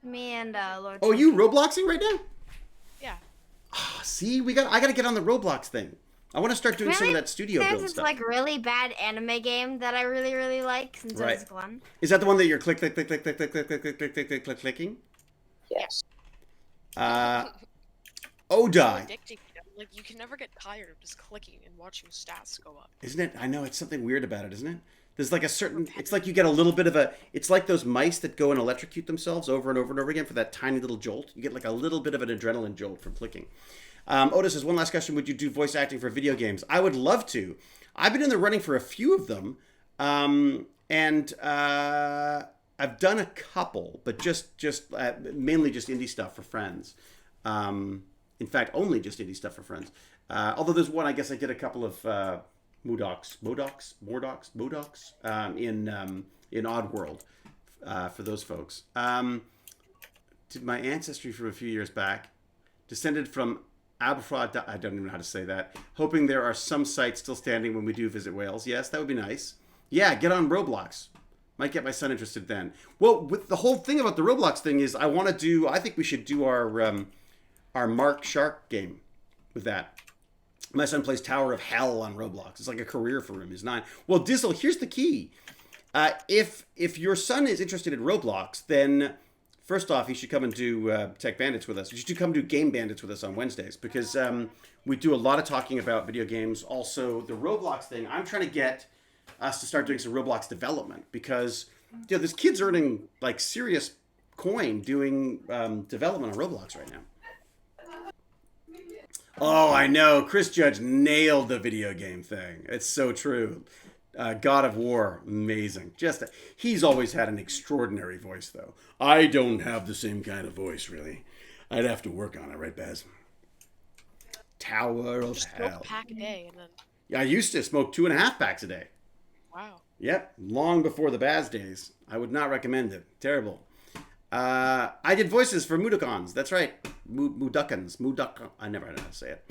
Me and Lord. Oh, Chunky. you Robloxing right now? Yeah. Oh, see, I gotta get on the Roblox thing. I want to start doing some of that studio build It's stuff. like really bad anime game that I really, really like since Right. it's fun. Is that the one that you're click, click, click, click, click, click, click, click, click, click, click, click, click, clicking? Yes. Odai. Addicting. Like you can never get tired of just clicking and watching stats go up. Isn't it? I know, it's something weird about it, isn't it? There's like a certain, it's like you get a little bit of a, it's like those mice that go and electrocute themselves over and over and over again for that tiny little jolt. You get like a little bit of an adrenaline jolt from clicking. Otis says, one last question. Would you do voice acting for video games? I would love to. I've been in the running for a few of them. And I've done a couple, but just mainly just indie stuff for friends. In fact, only just indie stuff for friends. Although there's one, I guess I did a couple of Modocs in Oddworld for those folks. Did my ancestry from a few years back, descended from Aberfraud, I don't even know how to say that. Hoping there are some sites still standing when we do visit Wales. Yes, that would be nice. Yeah, get on Roblox. Might get my son interested then. Well, with the whole thing about the Roblox thing is I think we should do our Mark Shark game with that. My son plays Tower of Hell on Roblox. It's like a career for him. He's 9. Well, Dizzle, here's the key. If your son is interested in Roblox, then first off, he should come and do Tech Bandits with us. You should come do Game Bandits with us on Wednesdays because we do a lot of talking about video games. Also, the Roblox thing, I'm trying to get us to start doing some Roblox development because there's kids earning like serious coin doing development on Roblox right now. Oh, I know. Chris Judge nailed the video game thing. It's so true. God of War, amazing. He's always had an extraordinary voice, though. I don't have the same kind of voice, really. I'd have to work on it, right, Baz? Tower of Hell. Smoke a pack a day, and then. Yeah, I used to smoke 2.5 packs a day. Wow. Yep, long before the Baz days. I would not recommend it. Terrible. I did voices for Mudokons. That's right. Mudokons. I never know how to say it.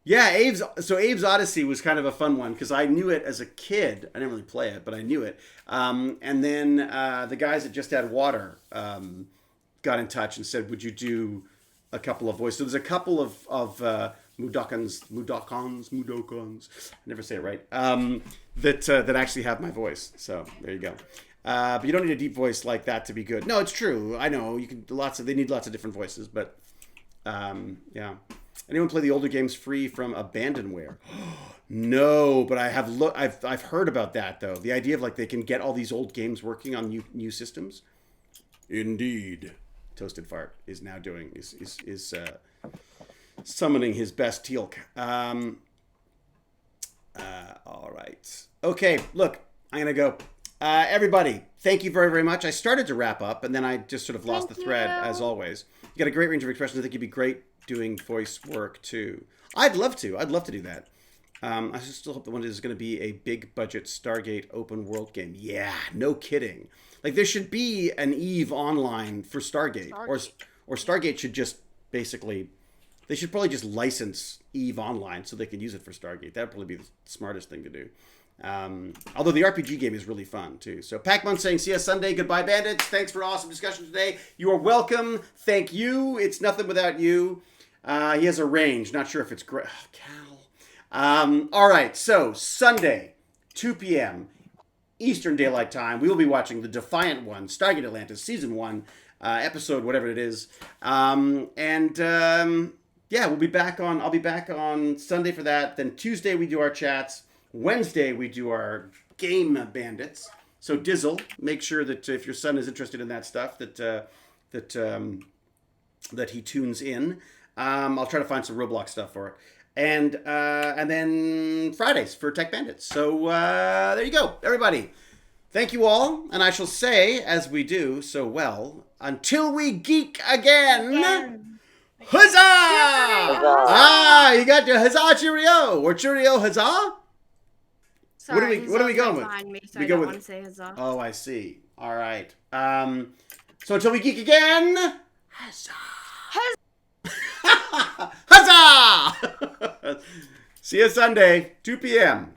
Yeah, Abe's Odyssey was kind of a fun one because I knew it as a kid. I didn't really play it, but I knew it. And then the guys at Just Add Water got in touch and said, would you do a couple of voices? So there's a couple of Mudokons, I never say it right, that actually have my voice. So there you go. But you don't need a deep voice like that to be good. No, it's true. I know they need lots of different voices, but yeah. Anyone play the older games free from abandonware? No, but I've heard about that though. The idea of like they can get all these old games working on new systems. Indeed, Toasted Fart is now doing is summoning his best teal'c. All right. Okay, look, I'm gonna go. Everybody, thank you very, very much. I started to wrap up, and then I just sort of lost the thread, as always. You got a great range of expressions. I think you'd be great doing voice work, too. I'd love to do that. I still hope that one day is going to be a big-budget Stargate open-world game. Yeah, no kidding. Like, there should be an EVE Online for Stargate. Or Stargate should just basically... They should probably just license EVE Online so they can use it for Stargate. That would probably be the smartest thing to do. Although the RPG game is really fun too. So Pac-Man saying, see us Sunday. Goodbye, Bandits. Thanks for awesome discussion today. You are welcome. Thank you. It's nothing without you. He has a range. Not sure if it's great. Oh, Cal. All right. So Sunday, 2 p.m. Eastern Daylight Time. We will be watching The Defiant One, Stargate Atlantis, Season 1, episode, whatever it is. Yeah, I'll be back on Sunday for that. Then Tuesday we do our chats. Wednesday, we do our Game Bandits. So Dizzle, make sure that if your son is interested in that stuff, that he tunes in. I'll try to find some Roblox stuff for it. And then Fridays for Tech Bandits. So there you go, everybody. Thank you all. And I shall say, as we do so well, until we geek again. Huzzah! Ah, you got your huzzah cheerio. Or cheerio huzzah? Sorry, what are we going with? Behind me, so We I go don't with- want to say huzzah. Oh, I see. All right. So until we geek again, huzzah! Huzzah! See you Sunday, 2 p.m.